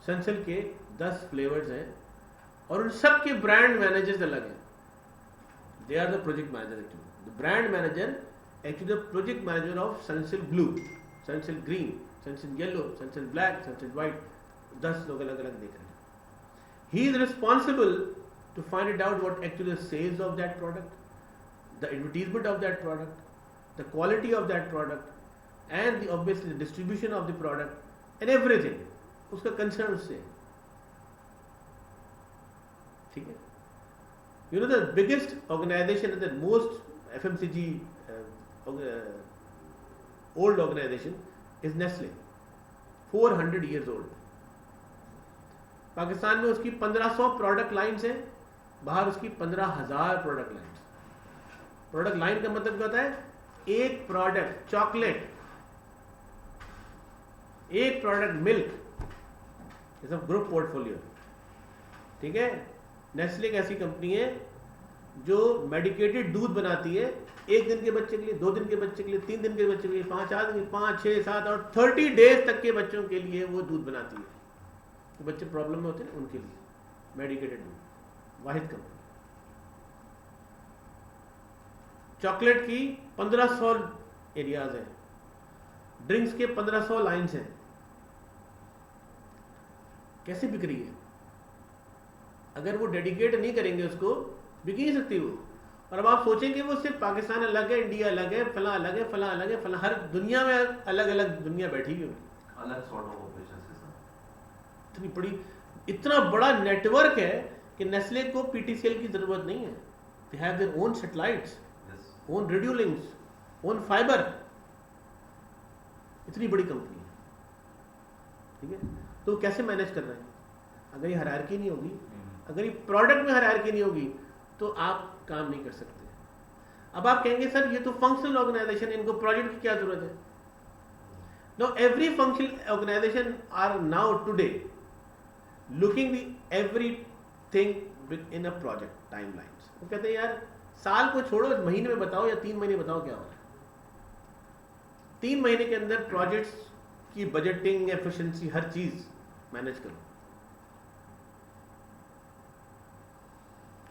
सनसिल्क के 10 फ्लेवर्स हैं और उन सब के ब्रांड मैनेजर्स अलग हैं। They are the project manager actually, the brand manager actually the project manager of Sunsilk blue, Sunsilk green, Sunsilk yellow, Sunsilk black, Sunsilk white, 10 लोग अलग अलग देख रहे हैं। He is responsible to find it out what actually the sales of that product, the advertisement of that product, the quality of that product, and obviously the distribution of the product and everything. उसका concern उससे, ठीक है। You know the biggest organization and the most FMCG old organization is Nestle, 400 years old. Pakistan में उसकी 1500 product lines हैं, बाहर उसकी 15,000 product lines. Product line का मतलब क्या होता है? एक प्रोडक्ट चॉकलेट, एक प्रोडक्ट मिल्क, ये सब ग्रुप पोर्टफोलियो. ठीक है. नेस्ले एक ऐसी कंपनी है जो मेडिकेटेड दूध बनाती है, 1 दिन के बच्चे के लिए, 2 दिन के बच्चे के लिए, 3 दिन के बच्चे के लिए, 5, 6, 7 और 30 डेज तक के बच्चों के लिए वो दूध बनाती है. तो बच्चे प्रॉब्लम में होते हैं उनके लिए मेडिकेटेड दूध. वाहिद कंपनी. चॉकलेट की 1500 एरियाज है, ड्रिंक्स के 1500 लाइन्स हैं. कैसे बिक रही है? अगर वो डेडिकेट नहीं करेंगे उसको, बिक ही नहीं सकती वो. और अब आप सोचेंगे वो सिर्फ पाकिस्तान अलग है, इंडिया अलग है, फला अलग है, फला अलग है, फला, हर दुनिया में अलग अलग दुनिया बैठी हुई होगी, अलग सॉर्ट ऑफ ऑपरेशंस के साथ. इतनी बड़ी, इतना बड़ा नेटवर्क है कि नेस्ले को PTCL की जरूरत नहीं है. They have their own satellites, own radio links, own fibre. इतनी बड़ी कंपनी है. ठीक है. तो कैसे मैनेज कर रहे हैं? अगर ये हायरार्की नहीं होगी, अगर ये प्रोडक्ट में हायरार्की नहीं होगी, तो आप काम नहीं कर सकते. अब आप कहेंगे सर ये तो फंक्शनल ऑर्गेनाइजेशन, इनको प्रोजेक्ट की क्या जरूरत है? No, every functional organisation are now today looking the everything in a project timelines. वो कहते हैं यार साल को छोड़ो, महीने में बताओ या 3 महीने बताओ क्या हो रहा है. 3 महीने के अंदर प्रोजेक्ट्स की बजटिंग, एफिशिएंसी, हर चीज मैनेज करो.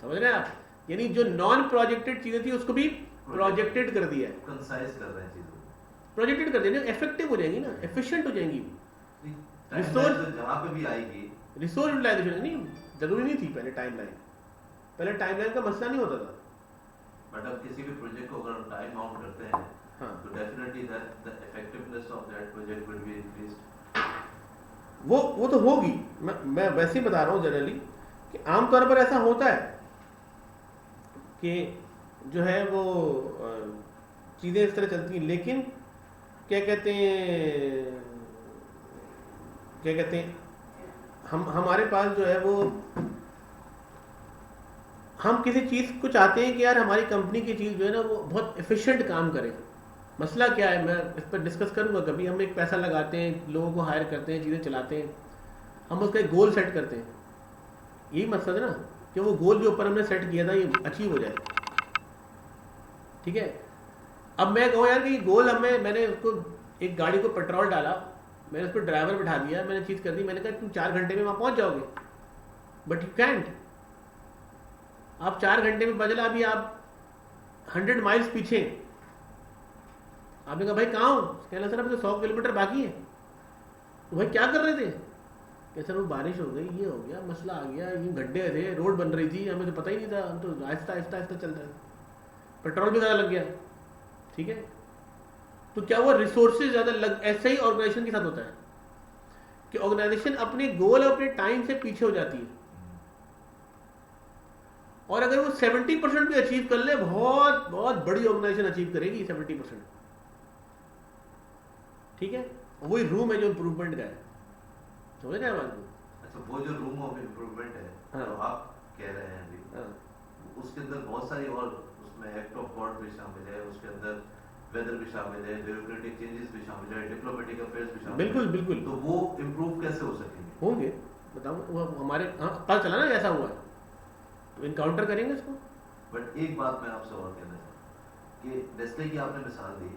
समझ रहे हैं आप? यानी जो नॉन प्रोजेक्टेड चीजें थी उसको भी प्रोजेक्टेड कर दिया है, कंसाइज कर रहे हैं चीजों को, प्रोजेक्टेड कर दिया. एफेक्टिव हो जाएंगी ना, एफिशिएंट हो जाएंगी. रिसोर्स जहां पे भी आएगी, रिसोर्स यूटिलाइजेशन नहीं जरूरी नहीं थी पहले. टाइमलाइन का मसला नहीं होता था. बट अब किसी भी प्रोजेक्ट को अगर टाइम आउट करते हैं, हाँ, तो definitely that the effectiveness of that project will be increased. वो तो होगी. मैं वैसे ही बता रहा हूँ जनरली कि आमतौर पर ऐसा होता है कि जो है वो चीज़ें इस तरह चलती हैं. लेकिन क्या कहते हैं हमारे पास जो है वो, हम किसी चीज़ को चाहते हैं कि यार हमारी कंपनी की चीज़ जो है ना वो बहुत एफिशिएंट काम करे. मसला क्या है, मैं इस पर डिस्कस करूंगा कभी. हम एक पैसा लगाते हैं, लोगों को हायर करते हैं, चीज़ें चलाते हैं, हम उसका एक गोल सेट करते हैं. यही मकसद है ना कि वो गोल जो ऊपर हमने सेट किया था ये अचीव हो जाए. ठीक है. अब मैं कहूँ यार कि गोल मैंने उसको, एक गाड़ी को पेट्रोल डाला, मैंने उस पर ड्राइवर बिठा दिया, मैंने चीज़ कर दी, मैंने कहा तुम 4 घंटे में वहाँ पहुँच जाओगे. But you can't. आप 4 घंटे में बदला, अभी आप 100 माइल्स पीछे. आपने कहा भाई कहाँ हो? कहना सर अभी तो 100 किलोमीटर बाकी है. तो भाई क्या कर रहे थे? कि सर वो बारिश हो गई, ये हो गया, मसला आ गया, ये गड्ढे थे, रोड बन रही थी, हमें तो पता ही नहीं था, हम तो आहिस्ता आहिस्ता चल रहे थे, पेट्रोल भी ज़्यादा लग गया. ठीक है. तो क्या वो रिसोर्सेज ज़्यादा लग, ऐसे ही ऑर्गेनाइजेशन के साथ होता है कि ऑर्गेनाइजेशन अपने गोल, अपने टाइम से पीछे हो जाती है. और अगर वो 70% भी अचीव कर ले, बहुत बहुत बड़ी ऑर्गेनाइजेशन अचीव करेगी 70%. ठीक है. वही रूम है जो इंप्रूवमेंट का है. समझ रहे हैं बात को? अच्छा, वो जो रूम ऑफ इम्प्रूवमेंट है, हाँ, तो आप कह रहे हैं अभी, हाँ, उसके अंदर बहुत सारी, और उसमें एक्ट ऑफ गॉड भी शामिल है, उसके अंदर वेदर भी शामिल है, ब्यूरोक्रेटिक चेंजेस भी शामिल है, डिप्लोमेटिक अफेयर्स भी शामिल है. बिल्कुल बिल्कुल. तो वो इम्प्रूव कैसे हो सकेंगे? होंगे, बताऊँ. वो हमारे, हाँ, पता चला ना ऐसा हुआ है तो इनकाउंटर करेंगे इसको. बट एक बात मैं आपसे और कहना चाहूँ कि नेस्ले की आपने मिसाल दी.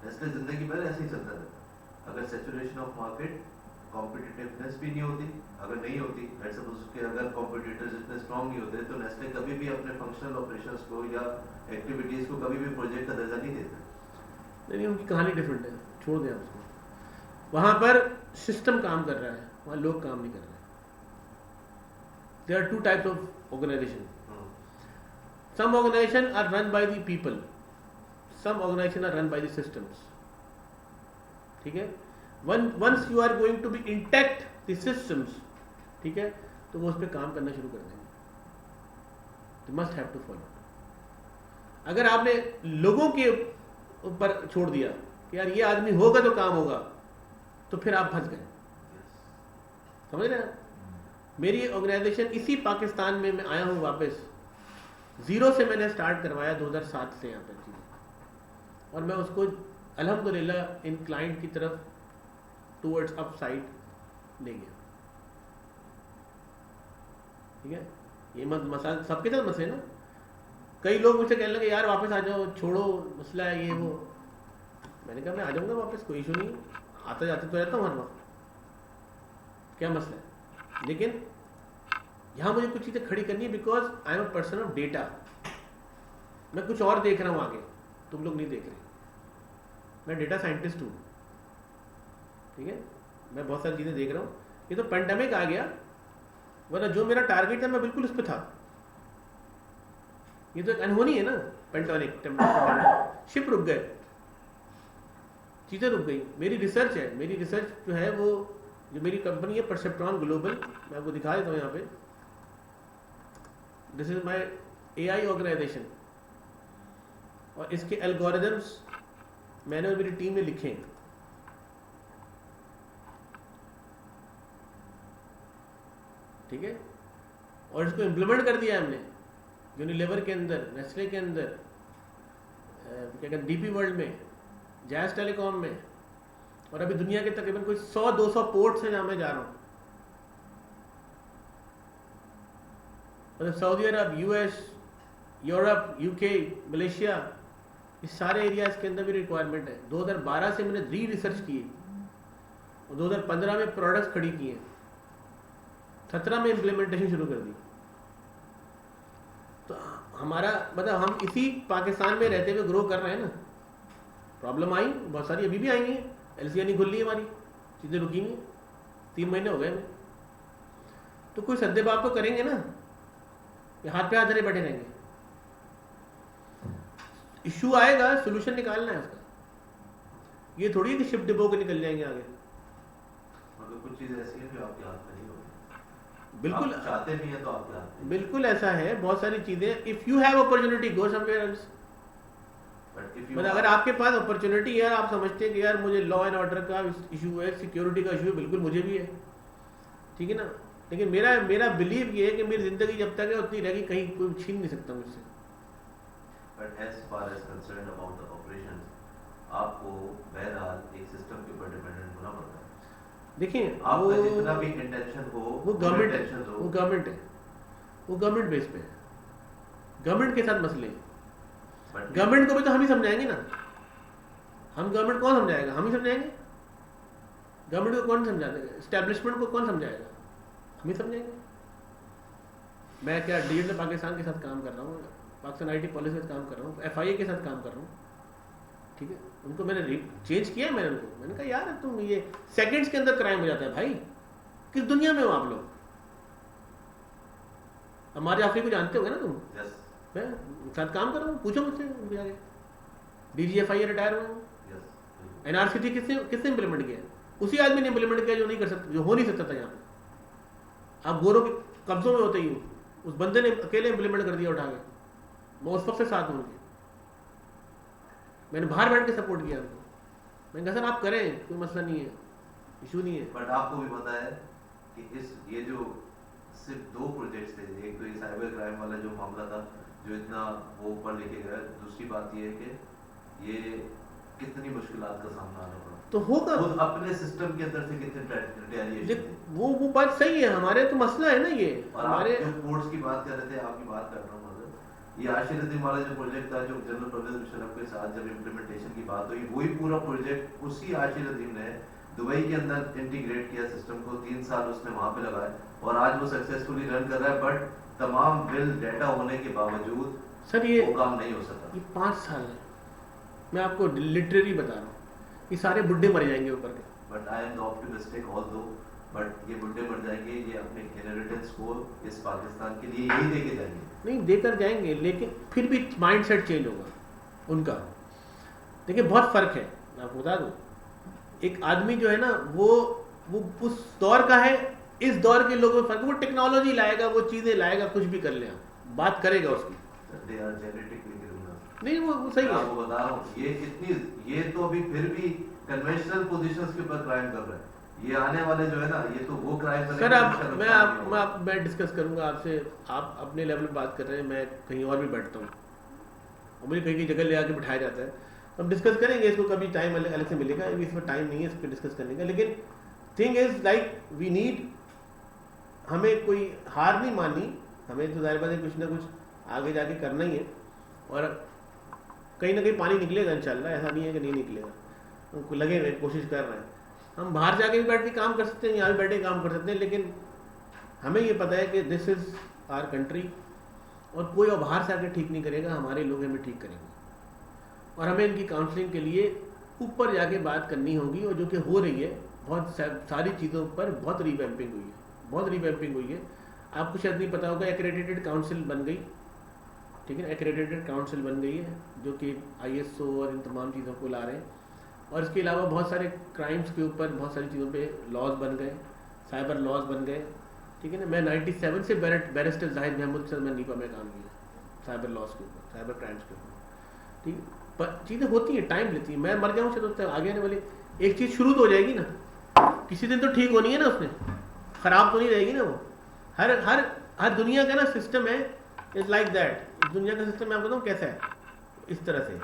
नेस्ले जिंदगी भर ऐसे ही चलता रहता. अगर सैचुरेशन ऑफ मार्केट, कॉम्पिटिटिवनेस भी नहीं होती, अगर नहीं होती, लेट्स सपोज कि अगर कॉम्पिटिटर्स इतने स्ट्रांग नहीं होते, तो नेस्ले कभी भी अपने फंक्शनल ऑपरेशंस को या एक्टिविटीज को कभी भी प्रोजेक्ट का दर्जा नहीं देते. नहीं, उनकी कहानी डिफरेंट है, छोड़ दें उसको. वहां पर सिस्टम काम कर रहा है, वहां लोग काम नहीं कर रहे. There are 2 types of organization. Some organization are run by the people, some organization are run by the systems. ठीक है. Once you are going to be intact the systems, ठीक है, तो वो उस पर काम करना शुरू कर देंगे. They must have to follow. अगर आपने लोगों के ऊपर छोड़ दिया कि यार ये आदमी होगा तो काम होगा, तो फिर आप फंस गए। समझ रहे हैं? मेरी ऑर्गेनाइजेशन इसी पाकिस्तान में मैं आया हूँ वापस, जीरो से मैंने स्टार्ट करवाया 2007 से यहाँ पर चीज़ें, और मैं उसको अल्हम्दुलिल्लाह इन क्लाइंट की तरफ टूवर्ड्स अप साइड ले गया। ठीक है, ये मसला सबके साथ मसले ना। कई लोग मुझसे कहने लगे यार वापस आ जाओ, छोड़ो मसला है ये वो। मैंने कहा मैं आ जाऊंगा वापस, कोई इशू नहीं, आता जाते तो रहता हूँ हर वक्त, क्या मसला है। लेकिन यहाँ मुझे कुछ चीज़ें खड़ी करनी है, because I am a person of data. मैं कुछ और देख रहा हूँ आगे, तुम लोग नहीं देख रहे। मैं डेटा साइंटिस्ट हूँ, ठीक है, मैं बहुत सारी चीज़ें देख रहा हूँ। ये तो पेंडेमिक आ गया, वरना जो मेरा टारगेट था मैं बिल्कुल उस पर था। ये तो एक अनहोनी है ना, पेंडेमिक शिप रुक गए, चीज़ें रुक गई। मेरी रिसर्च है, मेरी रिसर्च जो है वो, जो मेरी कंपनी है परसेप्ट्रॉन ग्लोबल, मैं आपको दिखा देता हूँ यहाँ पे। This is my AI organization, और इसके एल्गोरिदम्स मैंने और मेरी टीम ने लिखे हैं। ठीक है, और इसको इम्प्लीमेंट कर दिया हमने यूनिलीवर के अंदर, नेस्ले के अंदर, क्या कहते हैं डीपी वर्ल्ड में, जैज टेलीकॉम में, और अभी दुनिया के तकरीबन कोई 100-200 पोर्ट्स हैं जहां मैं जा रहा हूं। मतलब सऊदी अरब, यूएस, यूरोप, यूके, मलेशिया, इस सारे एरियाज के अंदर भी रिक्वायरमेंट है। 2012 से मैंने रिसर्च की है, और 2015 में प्रोडक्ट्स खड़ी किए हैं, 17 में इम्प्लीमेंटेशन शुरू कर दी। तो हमारा मतलब हम इसी पाकिस्तान में रहते हुए ग्रो कर रहे हैं ना। प्रॉब्लम आई बहुत सारी, अभी भी आएंगी, एलसीआर नहीं खुल रही हमारी, चीज़ें रुकी नहीं, 3 महीने हो गए हमें। तो कोई सद्दे बाप तो करेंगे ना, या हाथ पे हाथ धरे बैठे रहेंगे। इशू आएगा, सोल्यूशन निकालना है उसका। ये थोड़ी है कि शिप डिपो के निकल जाएंगे आगे। मतलब कुछ चीज़ ऐसी है जो आपके हाथ में नहीं होगी, बिल्कुल आप चाहते भी हैं तो आपके हाथ में। बिल्कुल ऐसा है, बहुत सारी चीजें। If you have opportunity go somewhere else. मतलब अगर आपके पास अपॉर्चुनिटी है, आप समझते हैं कि यार मुझे लॉ एंड ऑर्डर का इशू है, सिक्योरिटी का इशू है, बिल्कुल मुझे भी है, ठीक है ना। लेकिन मेरा बिलीव ये है कि मेरी जिंदगी जब तक है उतनी रहेगी, कहीं कोई छीन नहीं सकता मुझसे। But as far as concern about the operations, आपको बहरहाल एक सिस्टम के ऊपर डिपेंडेंट होना पड़ता है। देखिए आपका जितना भी इंटेंशन हो, वो गवर्नमेंट है, हो, वो गवर्नमेंट है, वो गवर्नमेंट बेस पे है, गवर्नमेंट के साथ मसले। गवर्नमेंट को भी तो हम ही समझाएंगे ना। हम गवर्नमेंट कौन समझाएगा? हम ही समझाएंगे। गवर्नमेंट को कौन समझा देगा? एस्टेब्लिशमेंट को कौन समझाएगा? हम ही समझाएंगे। मैं क्या डिजिटल पाकिस्तान के साथ काम कर रहा हूँ, पाकिस्तान आईटी पॉलिसी के साथ काम कर रहा हूँ, एफआईए के साथ काम कर रहा हूँ, ठीक है। उनको मैंने चेंज किया, मैंने कहा यार तुम ये सेकंड्स के अंदर क्राइम हो जाता है भाई, किस दुनिया में हो आप लोग? हमारे आफरी को जानते होगे ना तुम? yes. मैं साथ काम कर रहा हूँ, पूछो मुझसे उनके आगे। डीजीएफआई रिटायर हुए हूँ, एनआरसीटी किसने इंप्लीमेंट किया? उसी आदमी ने इंप्लीमेंट किया जो नहीं कर सकता, जो हो नहीं सकता था यहाँ पे। आप गोरों के कब्जों में होते ही हो, उस बंदे ने अकेले इंप्लीमेंट कर दिया उठा के। मैं उस वक्त से साथ हूँ उनके, मैंने बाहर बैठ के सपोर्ट किया उनको। मैंने कहा सर आप करें, कोई मसला नहीं है, इशू नहीं है। बट आपको भी पता है कि ये जो सिर्फ 2 प्रोजेक्ट्स थे, एक तो ये साइबर क्राइम वाला जो मामला था जो इतना वो ऊपर लेके गया, दूसरी बात ये है कि ये कितनी मुश्किलात का सामना आना पड़ा। तो होगा, खुद अपने सिस्टम के अंदर से कितने रिटेलिएशन थे। वो बात सही है, हमारे तो मसला है ना ये। और हमारे आप जो कोर्ट्स की बात कर रहे थे, आपकी बात कर रहा हूँ, ये आशीर्वाद वाला जो प्रोजेक्ट था, जो जनरल प्रोफेसर मुशर्रफ के साथ जब इम्प्लीमेंटेशन की बात हुई, वही पूरा प्रोजेक्ट उसी आशीर्वाद ने दुबई के अंदर इंटीग्रेट किया सिस्टम को। 3 साल उसने वहां पे लगाए और आज वो सक्सेसफुली रन कर रहा है। बट तमाम बिल डेटा होने के बावजूद सर ये वो काम नहीं हो सका। ये 5 साल है, मैं आपको लिटरेरी बता रहा हूँ, ये सारे बुड्ढे मर जाएंगे ऊपर के। But I am optimistic although, but ये बुड्ढे मर जाएंगे, ये अपने इनहेरिटेंस को इस पाकिस्तान के लिए यही देके जाएंगे। नहीं देकर जाएंगे, लेकिन फिर भी माइंडसेट चेंज होगा उनका। देखिए बहुत फर्क है, मैं आपको बता दूं। एक आदमी जो है ना वो उस दौर का है, इस दौर के लोगों में फर्क है। वो टेक्नोलॉजी लाएगा, वो चीजें लाएगा, कुछ भी कर ले, बात करेगा उसकी। They are genetically criminals. नहीं वो सही मैं है। आपको बता रहा हूँ, ये तो अभी फिर भी कन्वेंशनल पोजीशंस के ऊपर क्राइम कर रहे हैं। ये आने वाले जो है ना, ये तो वो क्राइम करेंगे सर जिसका नुकसान नहीं होगा। मैं डिस्कस करूंगा आपसे, आप अपने लेवल पे बात कर रहे हैं, मैं कहीं और भी बैठता हूँ और मुझे कहीं की जगह ले आके बिठाया जाता है, हम डिस्कस करेंगे इसको, कभी टाइम अलग से मिलेगा, अभी इसमें टाइम नहीं है इस पर डिस्कस करने का। लेकिन thing is like we need, हमें कोई हार नहीं माननी, हमें तो जाहिर बात है कुछ ना कुछ आगे जाके करना ही है, और कहीं ना कहीं पानी निकलेगा इंशाल्लाह, ऐसा नहीं है कि नहीं निकलेगा, हमको लगे हुए कोशिश कर रहे हैं। हम बाहर जाके भी बैठ के काम कर सकते हैं, यहाँ भी बैठ के काम कर सकते हैं, लेकिन हमें ये पता है कि दिस इज आवर कंट्री, और कोई और बाहर से आके ठीक नहीं करेगा, हमारे लोग हमें ठीक करेंगे, और हमें इनकी काउंसलिंग के लिए ऊपर जाके बात करनी होगी, और जो कि हो रही है, बहुत सारी चीज़ों पर बहुत रिवैम्पिंग हुई है, बहुत रिवैम्पिंग हुई है। आपको शायद नहीं पता होगा, एक्रेडिटेड काउंसिल बन गई, ठीक है, एक्रेडिटेड काउंसिल बन गई है जो कि ISO और इन तमाम चीज़ों को ला रहे हैं, और इसके अलावा बहुत सारे क्राइम्स के ऊपर बहुत सारी चीज़ों पे लॉज बन गए, साइबर लॉज बन गए, ठीक है ना। मैं 97 से बैरिस्टर जाहिद महमूद के साथ मैं नीपा में काम किया, साइबर लॉज के ऊपर, साइबर क्राइम्स के ऊपर, ठीक है। पर चीज़ें होती हैं, टाइम लेती है, मैं मर जाऊँ चलो आगे आने वाली एक चीज़ शुरू तो हो जाएगी ना, किसी दिन तो ठीक होनी है ना, उसने ख़राब तो नहीं रहेगी ना वो। हर दुनिया का ना सिस्टम है, इज लाइक दैट। दुनिया का सिस्टम मैं आपको बताऊँ कैसा है, इस तरह से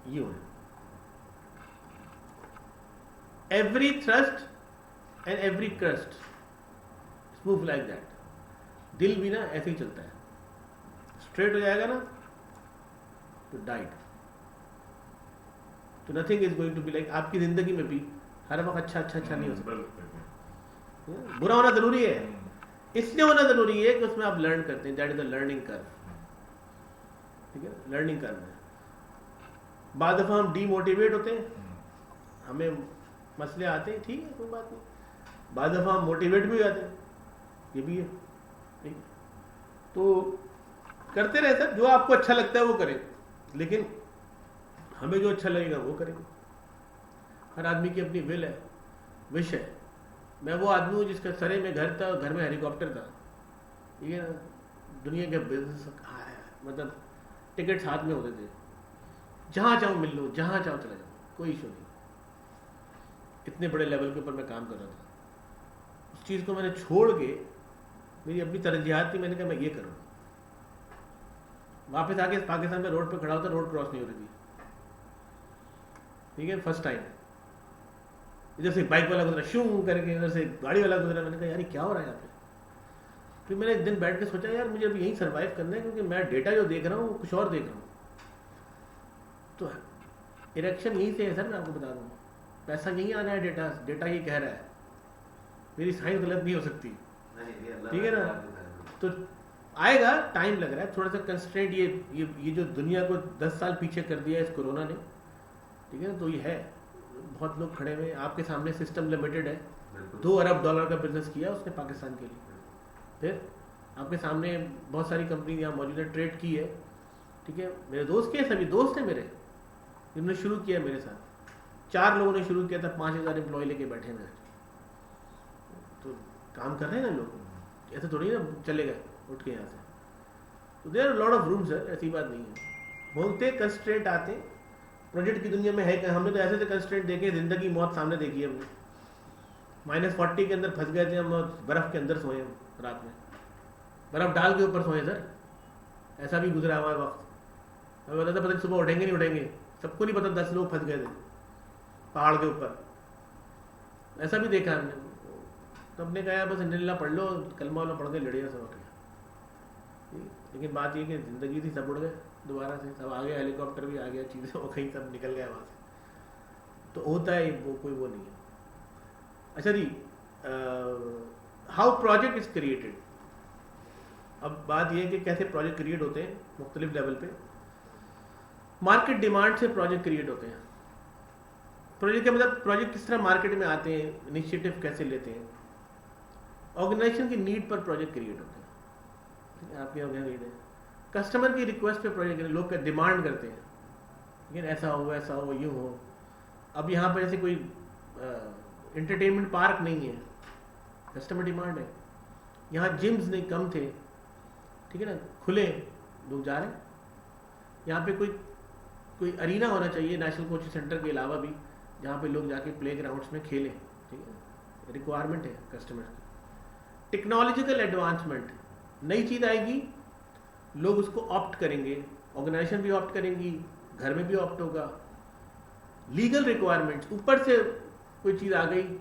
यूँ है, every thrust and every crust move like that। दिल भी ना ऐसे ही चलता है, स्ट्रेट हो जाएगा ना तो डाइट, तो nothing is going to be like, आपकी जिंदगी में भी हर वक्त अच्छा नहीं हो सकता, बुरा होना जरूरी है, इसलिए होना जरूरी है कि उसमें आप लर्न करते हैं, that is the learning curve, ठीक है, लर्निंग कर्व है। बाद दफा हम डीमोटिवेट होते हैं, हमें मसले आते हैं, ठीक है, कोई बात नहीं, बाद दफा हम मोटिवेट भी हो जाते हैं, ये भी है, ठीक है। तो करते रहे सर, जो आपको अच्छा लगता है वो करें, लेकिन हमें जो अच्छा लगेगा वो करेंगे। हर आदमी की अपनी विल है, विश है। मैं वो आदमी हूँ जिसका सरे में घर था, घर में हेलीकॉप्टर था, ठीक है ना, दुनिया के बिजनेस मतलब टिकट्स हाथ में होते थे, जहाँ चाहो मिल लो, जहाँ चाहो चले जाओ, कोई इशू नहीं। इतने बड़े लेवल के ऊपर मैं काम कर रहा था, उस चीज़ को मैंने छोड़ के, मेरी अपनी तरजीहात थी, मैंने कहा मैं ये करूँ। वापस आके पाकिस्तान में रोड पे खड़ा होता, रोड क्रॉस नहीं हो रही थी, ठीक है, फर्स्ट टाइम इधर से बाइक वाला गुजरा शू करके, इधर से गाड़ी वाला गुजरा, मैंने कहा यार क्या हो रहा है यहाँ पे। फिर मैंने एक दिन बैठ के सोचा यार मुझे अभी यहीं सर्वाइव करना है, क्योंकि मैं डेटा जो देख रहा हूँ वो कुछ और देख रहा हूँ। तो इरेक्शन यहीं से है सर, मैं आपको बता दूँ, पैसा यहीं आ रहा है, डेटा ये कह रहा है, मेरी साइंस गलत नहीं हो सकती, ठीक है ना। तो आएगा, टाइम लग रहा है, थोड़ा सा कंस्ट्रेंट, ये जो दुनिया को 10 साल पीछे कर दिया इस कोरोना ने, ठीक है ना, तो ये है, बहुत लोग खड़े हुए, आपके सामने सिस्टम लिमिटेड है, $2 अरब का बिजनेस किया उसने पाकिस्तान के लिए, फिर आपके सामने बहुत सारी कंपनी यहाँ मौजूद है, ट्रेड की है, ठीक है, मेरे दोस्त के सभी दोस्त हैं मेरे, जिन्होंने शुरू किया मेरे साथ, 4 लोगों ने शुरू किया था, 5000 एम्प्लॉय लेके बैठे हैं, तो काम कर रहे हैं ना लोग, ऐसे थोड़ी ना चले गए उठ के यहाँ से। तो there lot of room sir, ऐसी बात नहीं है, बहुत कंस्ट्रेंट आते हैं प्रोजेक्ट की दुनिया में है। हमने तो ऐसे कंस्ट्रेंट देखे, जिंदगी मौत सामने देखी है हमने, -40 के अंदर फंस गए थे हम, बर्फ के अंदर सोए हम, रात में बर्फ डाल के ऊपर सोए सर, ऐसा भी गुजरा हमारा वक्त। हमें पता था सुबह उठेंगे नहीं उठेंगे, सबको नहीं पता, 10 लोग फंस गए थे पहाड़ के ऊपर, ऐसा भी देखा हमने। तो हमने कहा बस इंडिल्ला पढ़ लो, कलमा वाला पढ़ के लड़िया सब उठ गया। लेकिन बात ये कि जिंदगी थी, सब उड़ गए दोबारा से, सब आ गया, हेलीकॉप्टर भी आ गया, चीज़ें वो कहीं सब निकल गया वहाँ से, तो होता है वो, कोई वो नहीं है। अच्छा जी, हाउ प्रोजेक्ट इज क्रिएटेड। अब बात यह है कि कैसे प्रोजेक्ट क्रिएट होते हैं मुख्तलिफ लेवल पे। मार्केट डिमांड से प्रोजेक्ट क्रिएट होते हैं। प्रोजेक्ट का मतलब प्रोजेक्ट किस तरह मार्केट में आते हैं, इनिशिएटिव कैसे लेते हैं, ऑर्गेनाइजेशन की नीड पर प्रोजेक्ट क्रिएट होते हैं। आपके यहाँ नीड है, कस्टमर की रिक्वेस्ट पे प्रोजेक्ट, लोग डिमांड करते हैं, लेकिन ऐसा हो, यूँ हो। अब यहाँ पर ऐसे कोई एंटरटेनमेंट पार्क नहीं है, कस्टमर डिमांड है। यहाँ जिम्स नहीं कम थे, ठीक है ना, खुले, लोग जा रहे हैं। यहाँ पे कोई अरीना होना चाहिए नेशनल कोचिंग सेंटर के अलावा भी, जहाँ पे लोग जाके प्ले ग्राउंड्स में खेलें, ठीक है, रिक्वायरमेंट है कस्टमर की। टेक्नोलॉजिकल एडवांसमेंट, नई चीज़ आएगी, लोग उसको ऑप्ट करेंगे, ऑर्गेनाइजेशन भी ऑप्ट करेंगी, घर में भी ऑप्ट होगा। लीगल रिक्वायरमेंट्स, ऊपर से कोई चीज़ आ गई,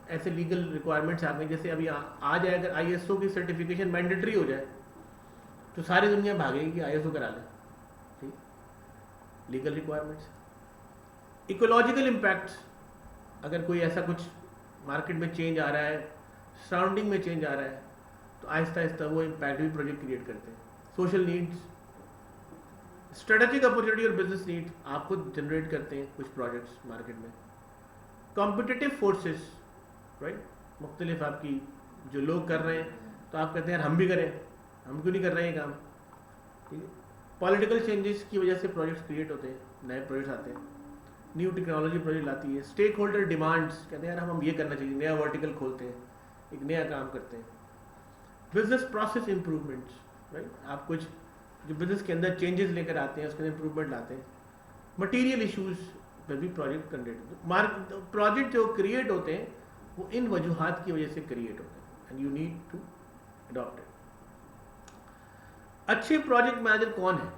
ऐसे लीगल रिक्वायरमेंट्स आ गई, जैसे अभी आ जाए अगर ISO की सर्टिफिकेशन मैंडेटरी हो जाए तो सारी दुनिया भागेगी कि ISO करा लें, ठीक। लीगल रिक्वायरमेंट्स, इकोलॉजिकल इम्पैक्ट्स, अगर कोई ऐसा कुछ मार्केट में चेंज आ रहा है, सराउंडिंग में चेंज आ रहा है, तो आहिस्ता आहिस्ता वो इम्पैक्ट भी प्रोजेक्ट क्रिएट करते हैं। सोशल नीड्स, स्ट्रेटेजिक अपॉर्चुनिटी और बिजनेस नीड आप खुद जनरेट करते हैं कुछ प्रोजेक्ट्स मार्केट में। कॉम्पिटिटिव फोर्सेस, राइट, मुख्तलिफ आपकी जो लोग कर रहे हैं तो आप कहते हैं यार हम भी करें, हम क्यों नहीं कर रहे हैं ये काम, ठीक है। पॉलिटिकल चेंजेस की वजह से प्रोजेक्ट्स क्रिएट होते हैं, नए प्रोजेक्ट्स आते हैं, न्यू टेक्नोलॉजी प्रोजेक्ट आती है। स्टेक होल्डर डिमांड्स, कहते हैं यार हम ये करना चाहिए, नया वर्टिकल खोलते हैं, एक नया काम करते हैं। बिजनेस प्रोसेस इंप्रूवमेंट्स, राइट, आप कुछ जो बिजनेस के अंदर चेंजेस लेकर आते हैं उसके अंदर इंप्रूवमेंट लाते हैं। मटीरियल इश्यूज पर भी प्रोजेक्ट क्रिएट, प्रोजेक्ट जो क्रिएट होते हैं वो इन वजूहात की वजह से क्रिएट होते हैं, and you need to adopt it. अच्छे प्रोजेक्ट मैनेजर कौन है?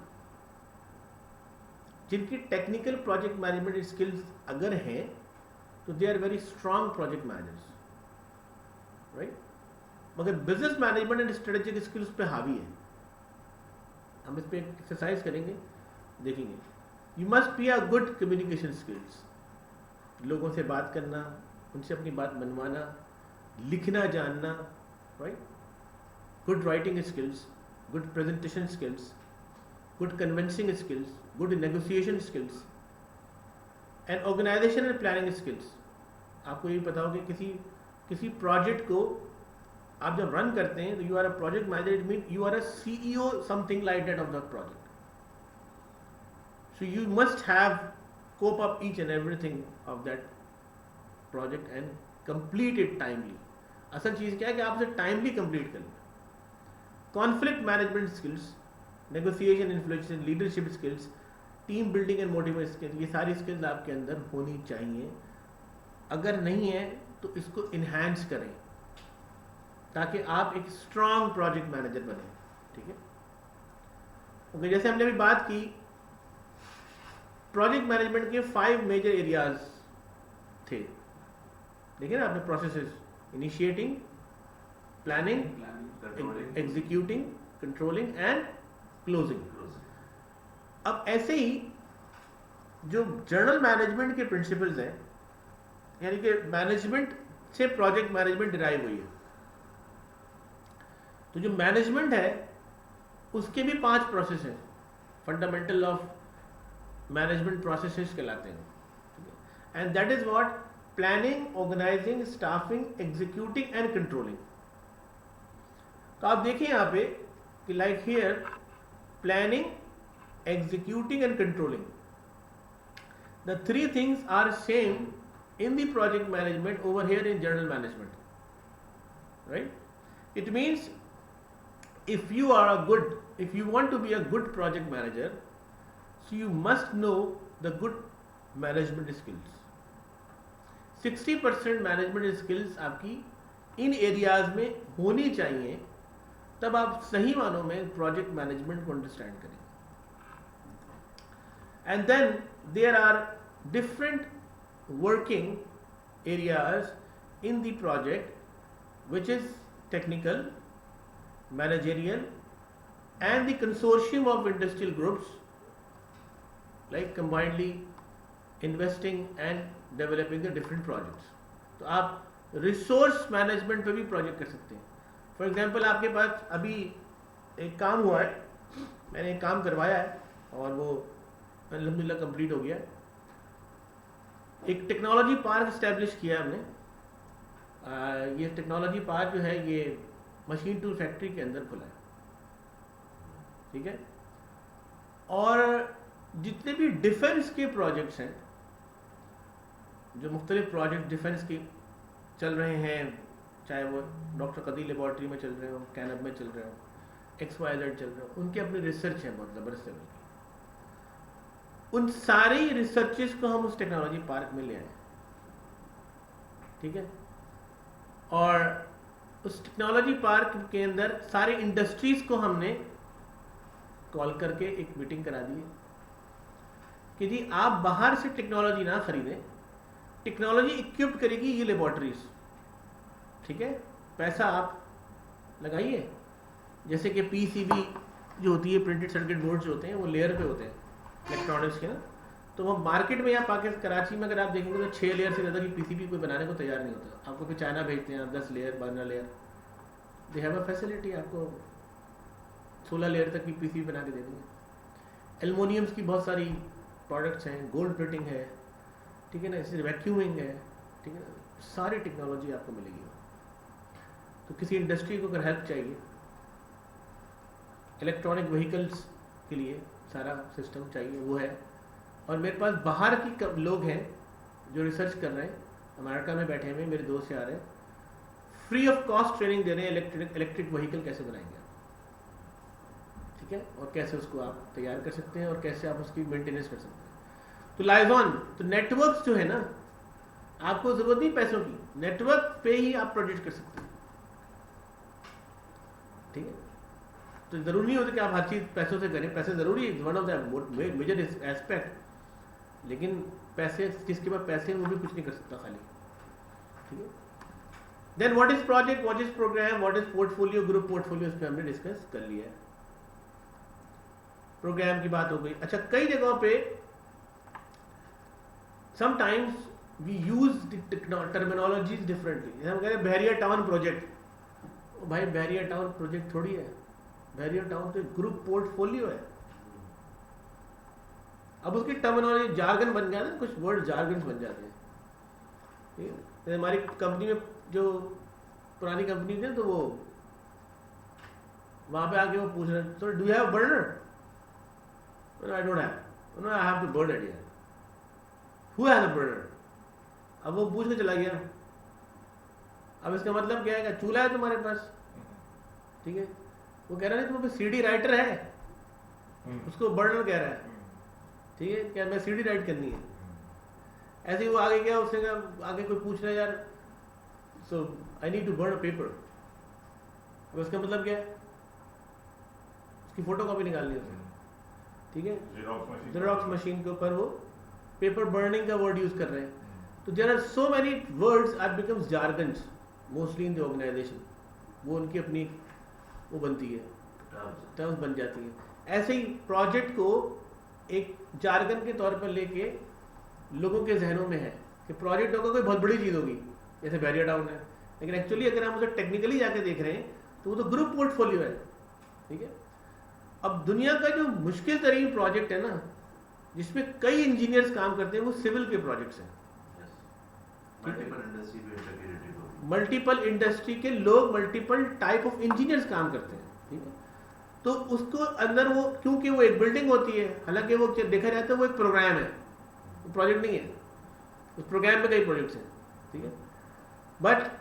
जिनकी टेक्निकल प्रोजेक्ट मैनेजमेंट स्किल्स अगर हैं तो they are very strong project managers, right. मगर business management and strategic skills पे हावी है। हम इस पे एक्सरसाइज करेंगे, देखेंगे। You must be a good communication skills, लोगों से बात करना, उनसे अपनी बात मनवाना, लिखना जानना, right. Good writing skills, good presentation skills, good convincing skills, good negotiation skills and organization and planning skills. आपको ये पता हो कि किसी प्रोजेक्ट को आप जब रन करते हैं तो you are a project manager, it mean you are a CEO something like that of the project. So you must have cope up each and everything of that project and complete it timely. असल चीज क्या है कि आप उसे timely complete करें। Conflict management skills, negotiation, influence, leadership skills, team building and motivation skills, ये सारी स्किल्स आपके अंदर होनी चाहिए। अगर नहीं है तो इसको इन्हांस करें ताकि आप एक स्ट्रांग प्रोजेक्ट मैनेजर बने, ठीक है। ओके, जैसे हमने अभी बात की, प्रोजेक्ट मैनेजमेंट के 5 मेजर एरियाज थे, देखिए ना आपने, processes, initiating, planning, executing, controlling and closing. अब ऐसे ही जो जर्नल मैनेजमेंट के प्रिंसिपल्स हैं, यानी कि मैनेजमेंट से प्रोजेक्ट मैनेजमेंट डिराइव हुई है, तो जो मैनेजमेंट है उसके भी 5 प्रोसेस हैं, फंडामेंटल ऑफ मैनेजमेंट प्रोसेसेस कहलाते हैं, and that is what planning, organizing, staffing, executing and controlling. तो आप देखिए यहाँ पे कि like here planning, executing and controlling, the 3 things are same in the project management over here in general management, right? It means if you want to be a good project manager, so you must know the good management skills. 60% management skills आपकी इन areas में होनी चाहिए, तब आप सही मानों में project management को अंडरस्टैंड करेंगे। And then there are different working areas in the project which is technical, managerial and the consortium of industrial groups like combinedly investing and developing the different projects. तो आप resource management पे भी project कर सकते हैं। For example आपके पास अभी एक काम हुआ है, मैंने एक काम करवाया है और वो अल्हम्दुलिल्लाह कंप्लीट हो गया है। एक टेक्नोलॉजी पार्क इस्टेब्लिश किया हमने। ये टेक्नोलॉजी पार्क जो है ये मशीन टूल फैक्ट्री के अंदर खुला है, ठीक है। और जितने भी डिफेंस के प्रोजेक्ट्स हैं, जो मुख्तलिफ प्रोजेक्ट डिफेंस के चल रहे हैं, चाहे वो डॉक्टर कदी लेबॉर्ट्री में चल रहे हो, कैनब में चल रहे हो, XYZ चल रहे हो, उनके अपने रिसर्च है बहुत ज़बरदस्त लेवल की। उन सारी रिसर्चेस को हम उस टेक्नोलॉजी पार्क में ले आए, ठीक है। और उस टेक्नोलॉजी पार्क के अंदर सारी इंडस्ट्रीज को हमने कॉल करके एक मीटिंग करा दी है कि जी आप बाहर से टेक्नोलॉजी ना खरीदें, टेक्नोलॉजी इक्विप्ड करेगी ये लेबोरेटरीज, ठीक है। पैसा आप लगाइए, जैसे कि पीसीबी जो होती है, प्रिंटेड सर्किट बोर्ड जो होते हैं, वो लेयर पे होते हैं इलेक्ट्रॉनिक्स के ना, तो वो मार्केट में यहाँ पाकिस्तान कराची में अगर आप देखेंगे तो 6 लेयर से ज़्यादा की पीसीबी कोई बनाने को तैयार नहीं होता। आपको फिर चाइना भेजते हैं, आप 10 layer 12 layer, they have a facility, आपको 16 लेयर तक की पीसीबी बना के दे देंगे। एल्युमिनियम्स की बहुत सारी प्रोडक्ट्स हैं, गोल्ड प्लेटिंग है, ठीक है ना, इससे वैक्यूमिंग है, ठीक है ना, सारी टेक्नोलॉजी आपको मिलेगी। तो किसी इंडस्ट्री को अगर हेल्प चाहिए, इलेक्ट्रॉनिक व्हीकल्स के लिए सारा सिस्टम चाहिए, वो है। और मेरे पास बाहर की लोग हैं जो रिसर्च कर रहे हैं, अमेरिका में बैठे हुए मेरे दोस्त यार हैं, फ्री ऑफ कॉस्ट ट्रेनिंग दे रहे हैं इलेक्ट्रिक व्हीकल कैसे बनाएंगे आप, ठीक है, और कैसे उसको आप तैयार कर सकते हैं और कैसे आप उसकी मेंटेनेंस कर सकते हैं। तो लाइजॉन, तो नेटवर्क जो है ना, आपको जरूरत नहीं पैसों की, नेटवर्क पे ही आप प्रोजेक्ट कर सकते हैं, ठीक है। तो जरूरी नहीं होता कि आप हर चीज पैसों से करें, पैसे जरूरी है, one of the major aspect, लेकिन पैसे, जिसके पास पैसे हैं वो भी कुछ नहीं कर सकता खाली, ठीक है। Then what is project, what is program, what is portfolio, group portfolio, इस पे हमने डिस्कस कर लिया है। प्रोग्राम की बात हो गई। अच्छा, कई जगहों पे sometimes we use terminologies differently. हम कह रहे हैं बैरियर टाउन प्रोजेक्ट, भाई बैरियर टाउन प्रोजेक्ट थोड़ी है, बैरियर टाउन तो ग्रुप पोर्टफोलियो है। अब उसकी टर्मिनोलॉजी जार्गन बन गया ना, कुछ वर्ड जार्गन बन जाते हैं, ठीक है। हमारी कंपनी में जो पुरानी कंपनी थी, तो वो वहां पे आके वो पूछ रहे, so do you have burner? I don't have, no I have to burn it here. Who has a burner? अब वो पूछ के चला गया। अब इसका मतलब क्या है कि चूल्हा है तुम्हारे पास, ठीक है। वो कह रहा है तुम्हारे पास सीडी राइटर है, उसको बर्नर कह रहा है, ठीक है, क्या मैं सीडी राइट करनी है। ऐसे ही वो आगे गया, उसने कहा, आगे कोई पूछ रहा है यार, so I need to burn a paper. अब उसका मतलब क्या है, उसकी फोटो कॉपी निकालनी है उसने, ठीक है, जेरोक्स मशीन के ऊपर वो पेपर बर्निंग का वर्ड यूज कर रहे हैं। तो there are so many words are becomes jargons mostly in the organization, वो उनकी अपनी वो बनती है, टर्म्स बन जाती हैं। ऐसे ही प्रोजेक्ट को एक जार्गन के तौर पर लेके लोगों के जहनों में है कि प्रोजेक्ट होगा कोई बहुत बड़ी चीज होगी, जैसे बैरियर टाउन है, लेकिन एक्चुअली अगर हम उसे टेक्निकली जाके देख रहे हैं तो वो तो ग्रुप पोर्टफोलियो है, ठीक है। अब दुनिया का जो मुश्किल तरीन प्रोजेक्ट है ना, जिसमें कई इंजीनियर्स काम करते हैं, वो सिविल के प्रोजेक्ट्स हैं। मल्टीपल इंडस्ट्री के लोग, मल्टीपल टाइप ऑफ इंजीनियर्स काम करते हैं, ठीक है। तो उसको अंदर वो, क्योंकि वो एक बिल्डिंग होती है, हालांकि वो देखा जाता है वो एक प्रोग्राम है, वो प्रोजेक्ट नहीं है, उस प्रोग्राम में कई प्रोजेक्ट्स हैं, ठीक है। बट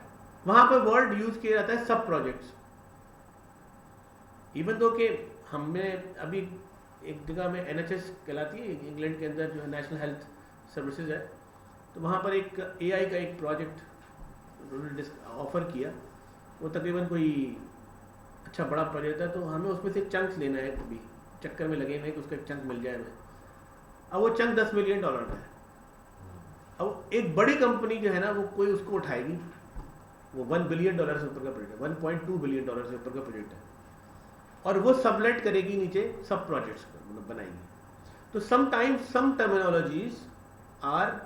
वहां पर वर्ड यूज किया जाता है सब प्रोजेक्ट्स। इवन दो कि हमने अभी एक जगह में NHS कहलाती है इंग्लैंड के अंदर, जो है नेशनल हेल्थ सर्विसेज है, तो वहाँ पर एक AI का एक प्रोजेक्ट ऑफर किया। वो तकरीबन कोई अच्छा बड़ा प्रोजेक्ट है, तो हमें उसमें से चंक्स लेना है, अभी चक्कर में लगे नहीं कि उसका एक चंक मिल जाए हमें। अब वो चंक $10 मिलियन का है। अब एक बड़ी कंपनी जो है ना, वो कोई उसको उठाएगी, वो $1 बिलियन से ऊपर का प्रोजेक्ट है, $1.2 बिलियन से ऊपर का प्रोजेक्ट है, और वो सबलेट करेगी नीचे सब प्रोजेक्ट्स को बनाएगी। तो sometimes some terminologies are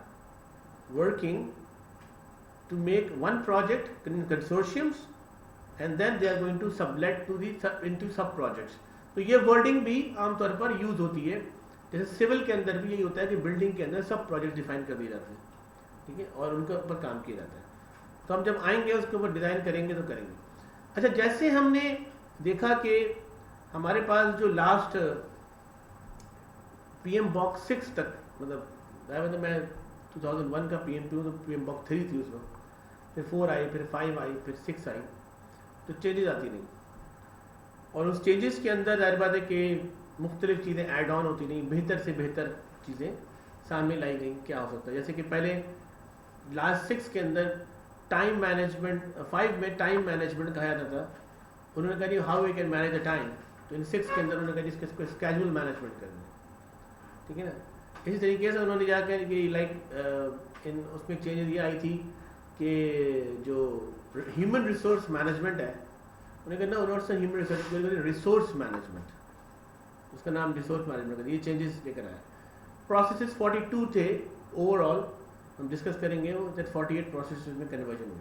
working to make one project in consortiums and then they are going to sublet to the into sub projects। तो ये वर्डिंग भी आमतौर पर यूज होती है, जैसे सिविल के अंदर भी यही होता है कि बिल्डिंग के अंदर सब प्रोजेक्ट डिफाइन कर दिए जाते हैं, ठीक है, और उनके ऊपर काम किया जाता है। तो हम जब आएंगे उसके ऊपर डिजाइन करेंगे तो करेंगे। अच्छा, जैसे हमने देखा कि हमारे पास जो लास्ट PM Box 6 तक, मतलब मैं 2001 का PM हूँ, तो PM Box 3 थी उसमें, फिर 4 आई, फिर 5 आई, फिर 6 आई, तो चेंजेस आती नहीं। और उस चेंजेस के अंदर जाहिर बात है कि मुख्तलिफ चीज़ें ऐड ऑन होती नहीं, बेहतर से बेहतर चीज़ें सामने लाई गई क्या हो सकता है। जैसे कि पहले लास्ट 6 के अंदर टाइम मैनेजमेंट, 5 में टाइम मैनेजमेंट कहा जाता था, उन्होंने कहा how we can manage the time, तो इन 6 के अंदर उन्होंने कहा इसको स्केड्यूल मैनेजमेंट करना है, ठीक है ना। इसी तरीके से उन्होंने जाकर कि लाइक इन उसमें चेंजेस ये आई थी कि जो ह्यूमन रिसोर्स मैनेजमेंट है, उन्होंने कहा ना नॉट ह्यूमन रिसोर्स मैनेजमेंट, उसका नाम रिसोर्स मैनेजमेंट, ये चेंजेस लेकर आया। प्रोसेसेस 42 थे ओवरऑल, हम डिस्कस करेंगे वो, दैट 48 प्रोसेसेस में कन्वर्जन हुई।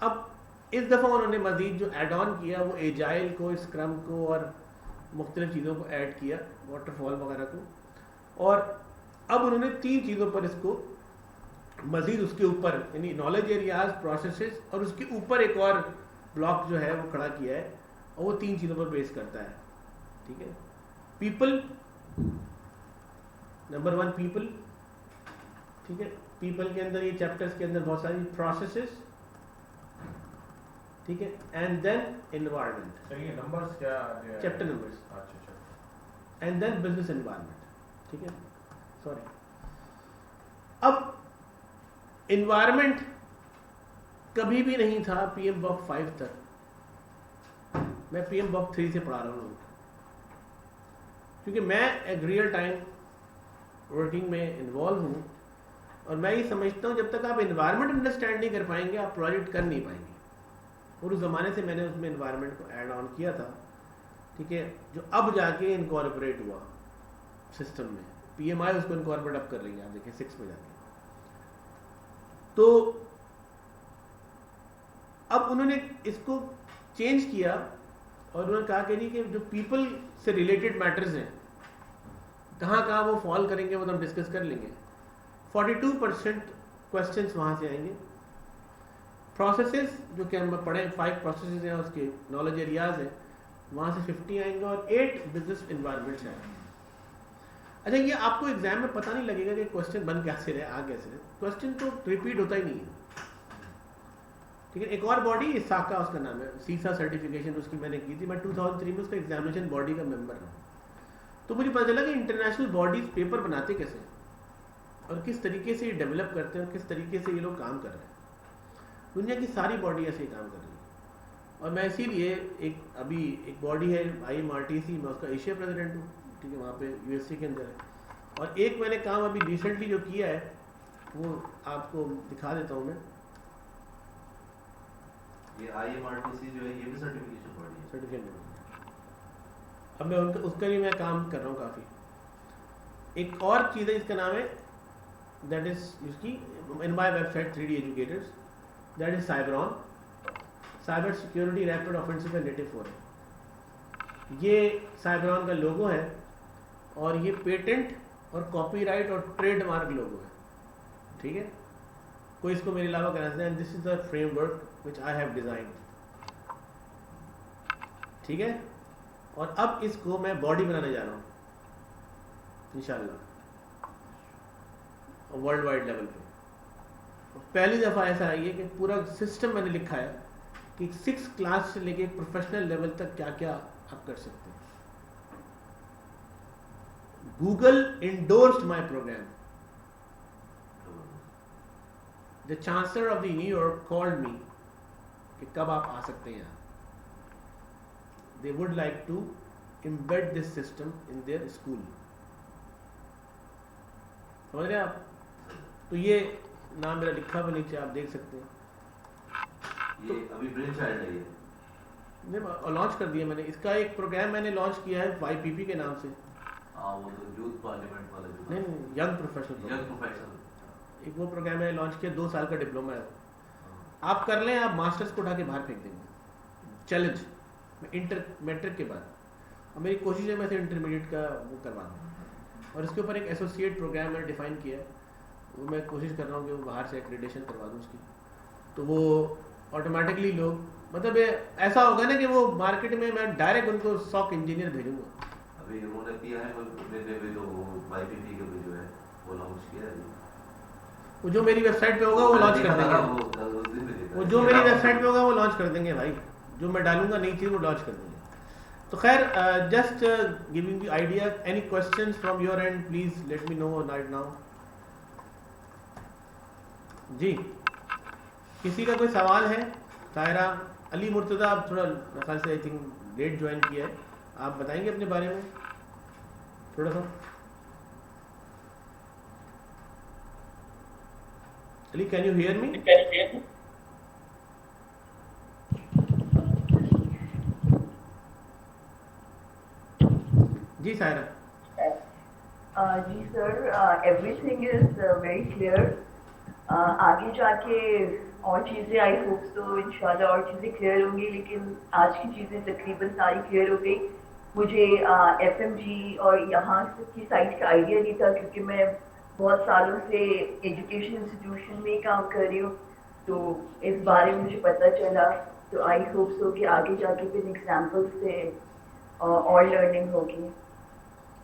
अब इस दफ़ा उन्होंने मज़ीद जो एड ऑन किया वो एजाइल को, स्क्रम को और मुख्तलिफ चीज़ों को ऐड किया, वाटरफॉल वगैरह को, और अब उन्होंने 3 चीज़ों पर इसको मज़ीद उसके ऊपर यानी नॉलेज एरियाज, प्रोसेसेस और उसके ऊपर एक और ब्लॉक जो है वो खड़ा किया है, और वो 3 चीज़ों पर बेस करता है, ठीक है। पीपल, नंबर 1 पीपल, ठीक है। पीपल के अंदर ये चैप्टर्स के अंदर बहुत सारी प्रोसेसेस, ठीक है, एंड देन एनवायरनमेंट, सर ये नंबर्स क्या चैप्टर नंबर्स, अच्छा, एंड देन बिजनेस एनवायरनमेंट, ठीक है, सॉरी। अब एनवायरनमेंट कभी भी नहीं था पीएम बॉक 5 तक, मैं पीएम बॉक 3 से पढ़ा रहा हूँ, क्योंकि मैं एक रियल टाइम वर्किंग में इन्वॉल्व हूँ, और मैं ये समझता हूँ जब तक आप एनवायरनमेंट अंडरस्टैंड नहीं कर पाएंगे आप प्रोजेक्ट कर नहीं पाएंगे। और उस ज़माने से मैंने उसमें एनवायरनमेंट को ऐड ऑन किया था, ठीक है, जो अब जाके इनकॉर्पोरेट हुआ सिस्टम में, पीएमआई उसको इनकॉर्पोरेट अब कर रही है, आप देखिए 6 में जाके। तो अब उन्होंने इसको चेंज किया और उन्होंने कहा कि नहीं कि जो पीपल से रिलेटेड मैटर्स हैं कहाँ कहाँ वो फॉल करेंगे वो तो हम डिस्कस कर लेंगे। 42% क्वेश्चंस वहाँ से आएंगे। प्रोसेसेस जो कि हम पढ़े 5 प्रोसेसेस हैं, उसके नॉलेज एरियाज हैं, वहाँ से 50 आएंगे और 8 बिजनेस इन्वायरमेंट्स हैं। अच्छा, ये आपको एग्जाम में पता नहीं लगेगा कि क्वेश्चन बन कैसे रहे, आ कैसे रहे, क्वेश्चन तो रिपीट होता ही नहीं है, ठीक है। एक और बॉडी साका उसका नाम है, सीसा सर्टिफिकेशन उसकी मैंने की थी, मैं 2003 में उसका एग्जामिनेशन बॉडी का मेंबर रहा। तो मुझे पता चला कि इंटरनेशनल बॉडीज पेपर बनाते कैसे और किस तरीके से ये डेवलप करते हैं और किस तरीके से ये लोग काम कर रहे हैं। दुनिया की सारी बॉडी ऐसे ही काम कर रही है। और मैं इसीलिए अभी एक बॉडी है IMRTC, मैं उसका एशिया प्रेसिडेंट हूँ, ठीक है, वहाँ पे USA के अंदर है। और एक मैंने काम अभी रिसेंटली जो किया है वो आपको दिखा देता हूँ मैं। ये IMRTC जो है ये भी सर्टिफिकेशन बॉडी है, सर्टिफिकेट। अब मैं उसका भी मैं काम कर रहा हूँ काफ़ी। एक और चीज़ है, इसका नाम है, दैट इज इसकी in my website 3D educators, that is Cyberon, cyber security rapid offensive and native forum. ये साइबरॉन का लोगो है और ये पेटेंट और कॉपीराइट और ट्रेडमार्क लोगो है, ठीक है। कोई इसको मेरे अलावा करना है, and this is the framework which I have designed, ठीक है। और अब इसको मैं बॉडी बनाने जा रहा हूँ इंशाल्लाह वर्ल्ड वाइड लेवल पे। पहली दफ़ा ऐसा आई है कि पूरा सिस्टम मैंने लिखा है कि 6 क्लास से लेके प्रोफेशनल लेवल तक क्या क्या आप कर सकते हैं। Google endorsed my program, the chancellor of the New York called me कि कब आप आ सकते हैं। They would like to embed this system in their school. समझ रहे आप? तो ये नाम मेरा लिखा हुआ नीचे आप देख सकते हैं। ये अभी ब्रेन चाइल्ड है ये नहीं, लॉन्च कर दिया मैंने। इसका एक प्रोग्राम मैंने लॉन्च किया है YPP के नाम से। हाँ, वो तो यूथ पार्लियामेंट वाला जो नहीं, यंग प्रोफेशनल, यंग प्रोफेशनल, एक वो प्रोग्राम मैंने लॉन्च किया, 2 साल का डिप्लोमा है। आप कर लें, आप मास्टर्स को उठा के बाहर फेंक देंगे, चैलेंज मैट्रिक के बाद। और मेरी कोशिश है मैं से इंटरमीडिएट का वो करवा दूँ। और इसके ऊपर एक एसोसिएट प्रोग्राम मैंने डिफाइन किया है, वो मैं कोशिश कर रहा हूँ कि वो बाहर से एक्रेडिटेशन करवा दूँ उसकी। तो वो ऑटोमेटिकली लोग, मतलब ऐसा होगा ना कि वो मार्केट में मैं डायरेक्ट उनको सॉक इंजीनियर भेजूंगा। अभी उन्होंने किया है, मैंने भी तो YPP के भी जो है वो लॉन्च किया है। वो जो मेरी वेबसाइट पे होगा वो लॉन्च कर देंगे, वो जो मेरी वेबसाइट पे होगा वो लॉन्च कर देंगे भाई। जो मैं डालूंगा नई चीज़ वो लॉन्च कर देंगे। तो खैर just giving you idea, any questions from your end please let me know right now. जी किसी का कोई सवाल है? तायरा, अली मुर्तज़ा, आप थोड़ा मेरे ख्याल से आई थिंक लेट ज्वाइन किया है, आप बताएंगे अपने बारे में थोड़ा सा? Ali, can you hear me? जी सायरा। जी sir, everything is very clear. आगे जाके और चीज़ें आई होप तो इंशाल्लाह और चीज़ें क्लियर होंगी, लेकिन आज की चीज़ें तकरीबन सारी क्लियर हो गई। मुझे FMG और यहाँ की साइड का आइडिया नहीं था, क्योंकि मैं बहुत सालों से एजुकेशन इंस्टीट्यूशन में ही काम कर रही हूँ, तो इस बारे में मुझे पता चला। तो आई होप सो कि आगे जाके फिर एग्जाम्पल से और लर्निंग होगी।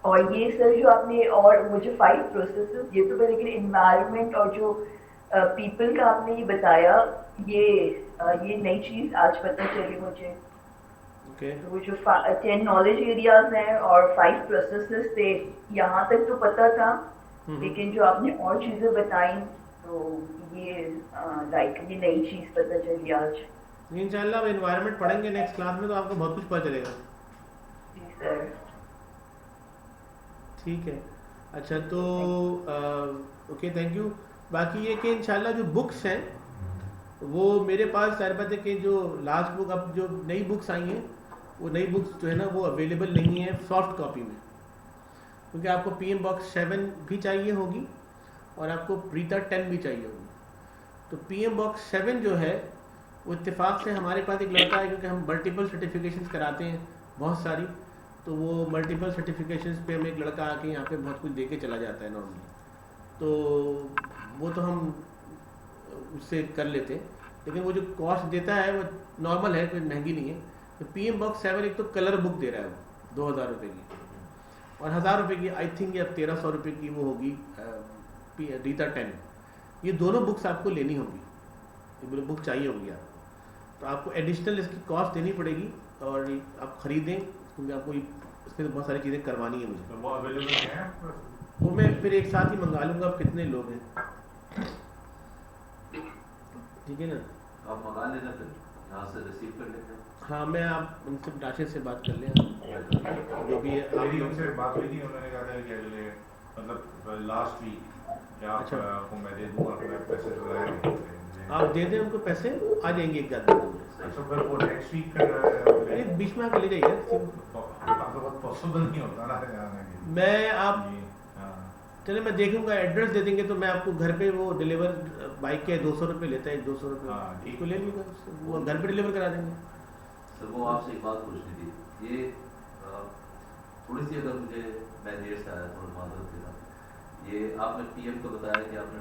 और ये सर जो आपने और मुझे 5 प्रोसेसेस, ये तो मैं, लेकिन इन्वायरमेंट और जो पीपल का आपने ये बताया, ये नई चीज़ आज पता चली मुझे। ओके। तो वो जो 10 नॉलेज एरियाज हैं और 5 प्रोसेसेस थे, यहाँ तक तो पता था, लेकिन जो आपने और चीज़ें बताई तो ये ये नई चीज़ पता चली आज। इंशाल्लाह एनवायरनमेंट पढ़ेंगे नेक्स्ट क्लास में तो आपको बहुत कुछ पता चलेगा। जी सर। ठीक है, अच्छा तो ओके, थैंक यू। बाकी ये कि इंशाल्लाह जो बुक्स हैं वो मेरे पास सारे पता कि जो लास्ट बुक, अब जो नई बुक्स आई हैं वो नई बुक्स जो है ना वो अवेलेबल नहीं है सॉफ्ट कॉपी में, क्योंकि आपको PM Box 7 भी चाहिए होगी और आपको रीता 10 भी चाहिए होगी। तो PM Box 7 जो है वो इत्तेफाक से हमारे पास एक लड़का है, क्योंकि हम मल्टीपल सर्टिफिकेशंस कराते हैं बहुत सारी, तो वो मल्टीपल सर्टिफिकेशंस पे हमें एक लड़का आके यहाँ पे बहुत कुछ दे के चला जाता है नॉर्मली, तो वो तो हम उससे कर लेते हैं, लेकिन वो जो कॉस्ट देता है वो नॉर्मल है, कोई महंगी नहीं है। तो PM Box 7 एक तो कलर बुक दे रहा है वो 2000 रुपये की, और 1000 रुपये की आई थिंक या 1300 रुपये की वो होगी रीता 10। ये दोनों बुक्स आपको लेनी होगी, ये बुक चाहिए होगी आपको, तो आपको एडिशनल इसकी कॉस्ट देनी पड़ेगी और आप खरीदें, क्योंकि आपको इसमें तो बहुत सारी चीज़ें करवानी है मुझे। तो वो अवेलेबल है आपके पास? वो मैं फिर एक साथ ही मंगा लूँगा। आप कितने लोग हैं? ठीक है ना, आप मंगा लेना, फिर यहाँ से रिसीव कर लेते हैं। हाँ, मैं आप उनसे राशिद से बात कर लें जो भी है। मेरी उनसे बात हुई थी, उन्होंने कहा था कि अगले मतलब लास्ट वीक क्या आपको मैं दे दूँगा, मैं पैसे लगाए। आप दे दें उनको पैसे, आ जाएंगे एक आध दिन में। अच्छा, फिर वो नेक्स्ट वीक का बीच में आके ले जाइए, बहुत पॉसिबल नहीं होता ना आने के लिए। मैं आप जी, हाँ। चले मैं देखूंगा, एड्रेस दे देंगे तो मैं आपको घर पे वो डिलीवर बाइक के 200 रुपये लेता है, 200 रुपये हाँ, ठीक। इसको ले लीजिएगा, वो घर पे डिलीवर करा देंगे। सर वो आपसे एक बात पूछनी थी, ये थोड़ी सी अगर मुझे, मैं देर से आया, थोड़ा माजरत के साथ, ये आपने PM को बताया कि आपने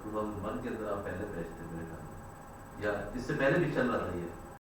2001 के अंदर आप पहले बैच थे मेरे ख्याल में, या इससे पहले भी चल रहा था ये?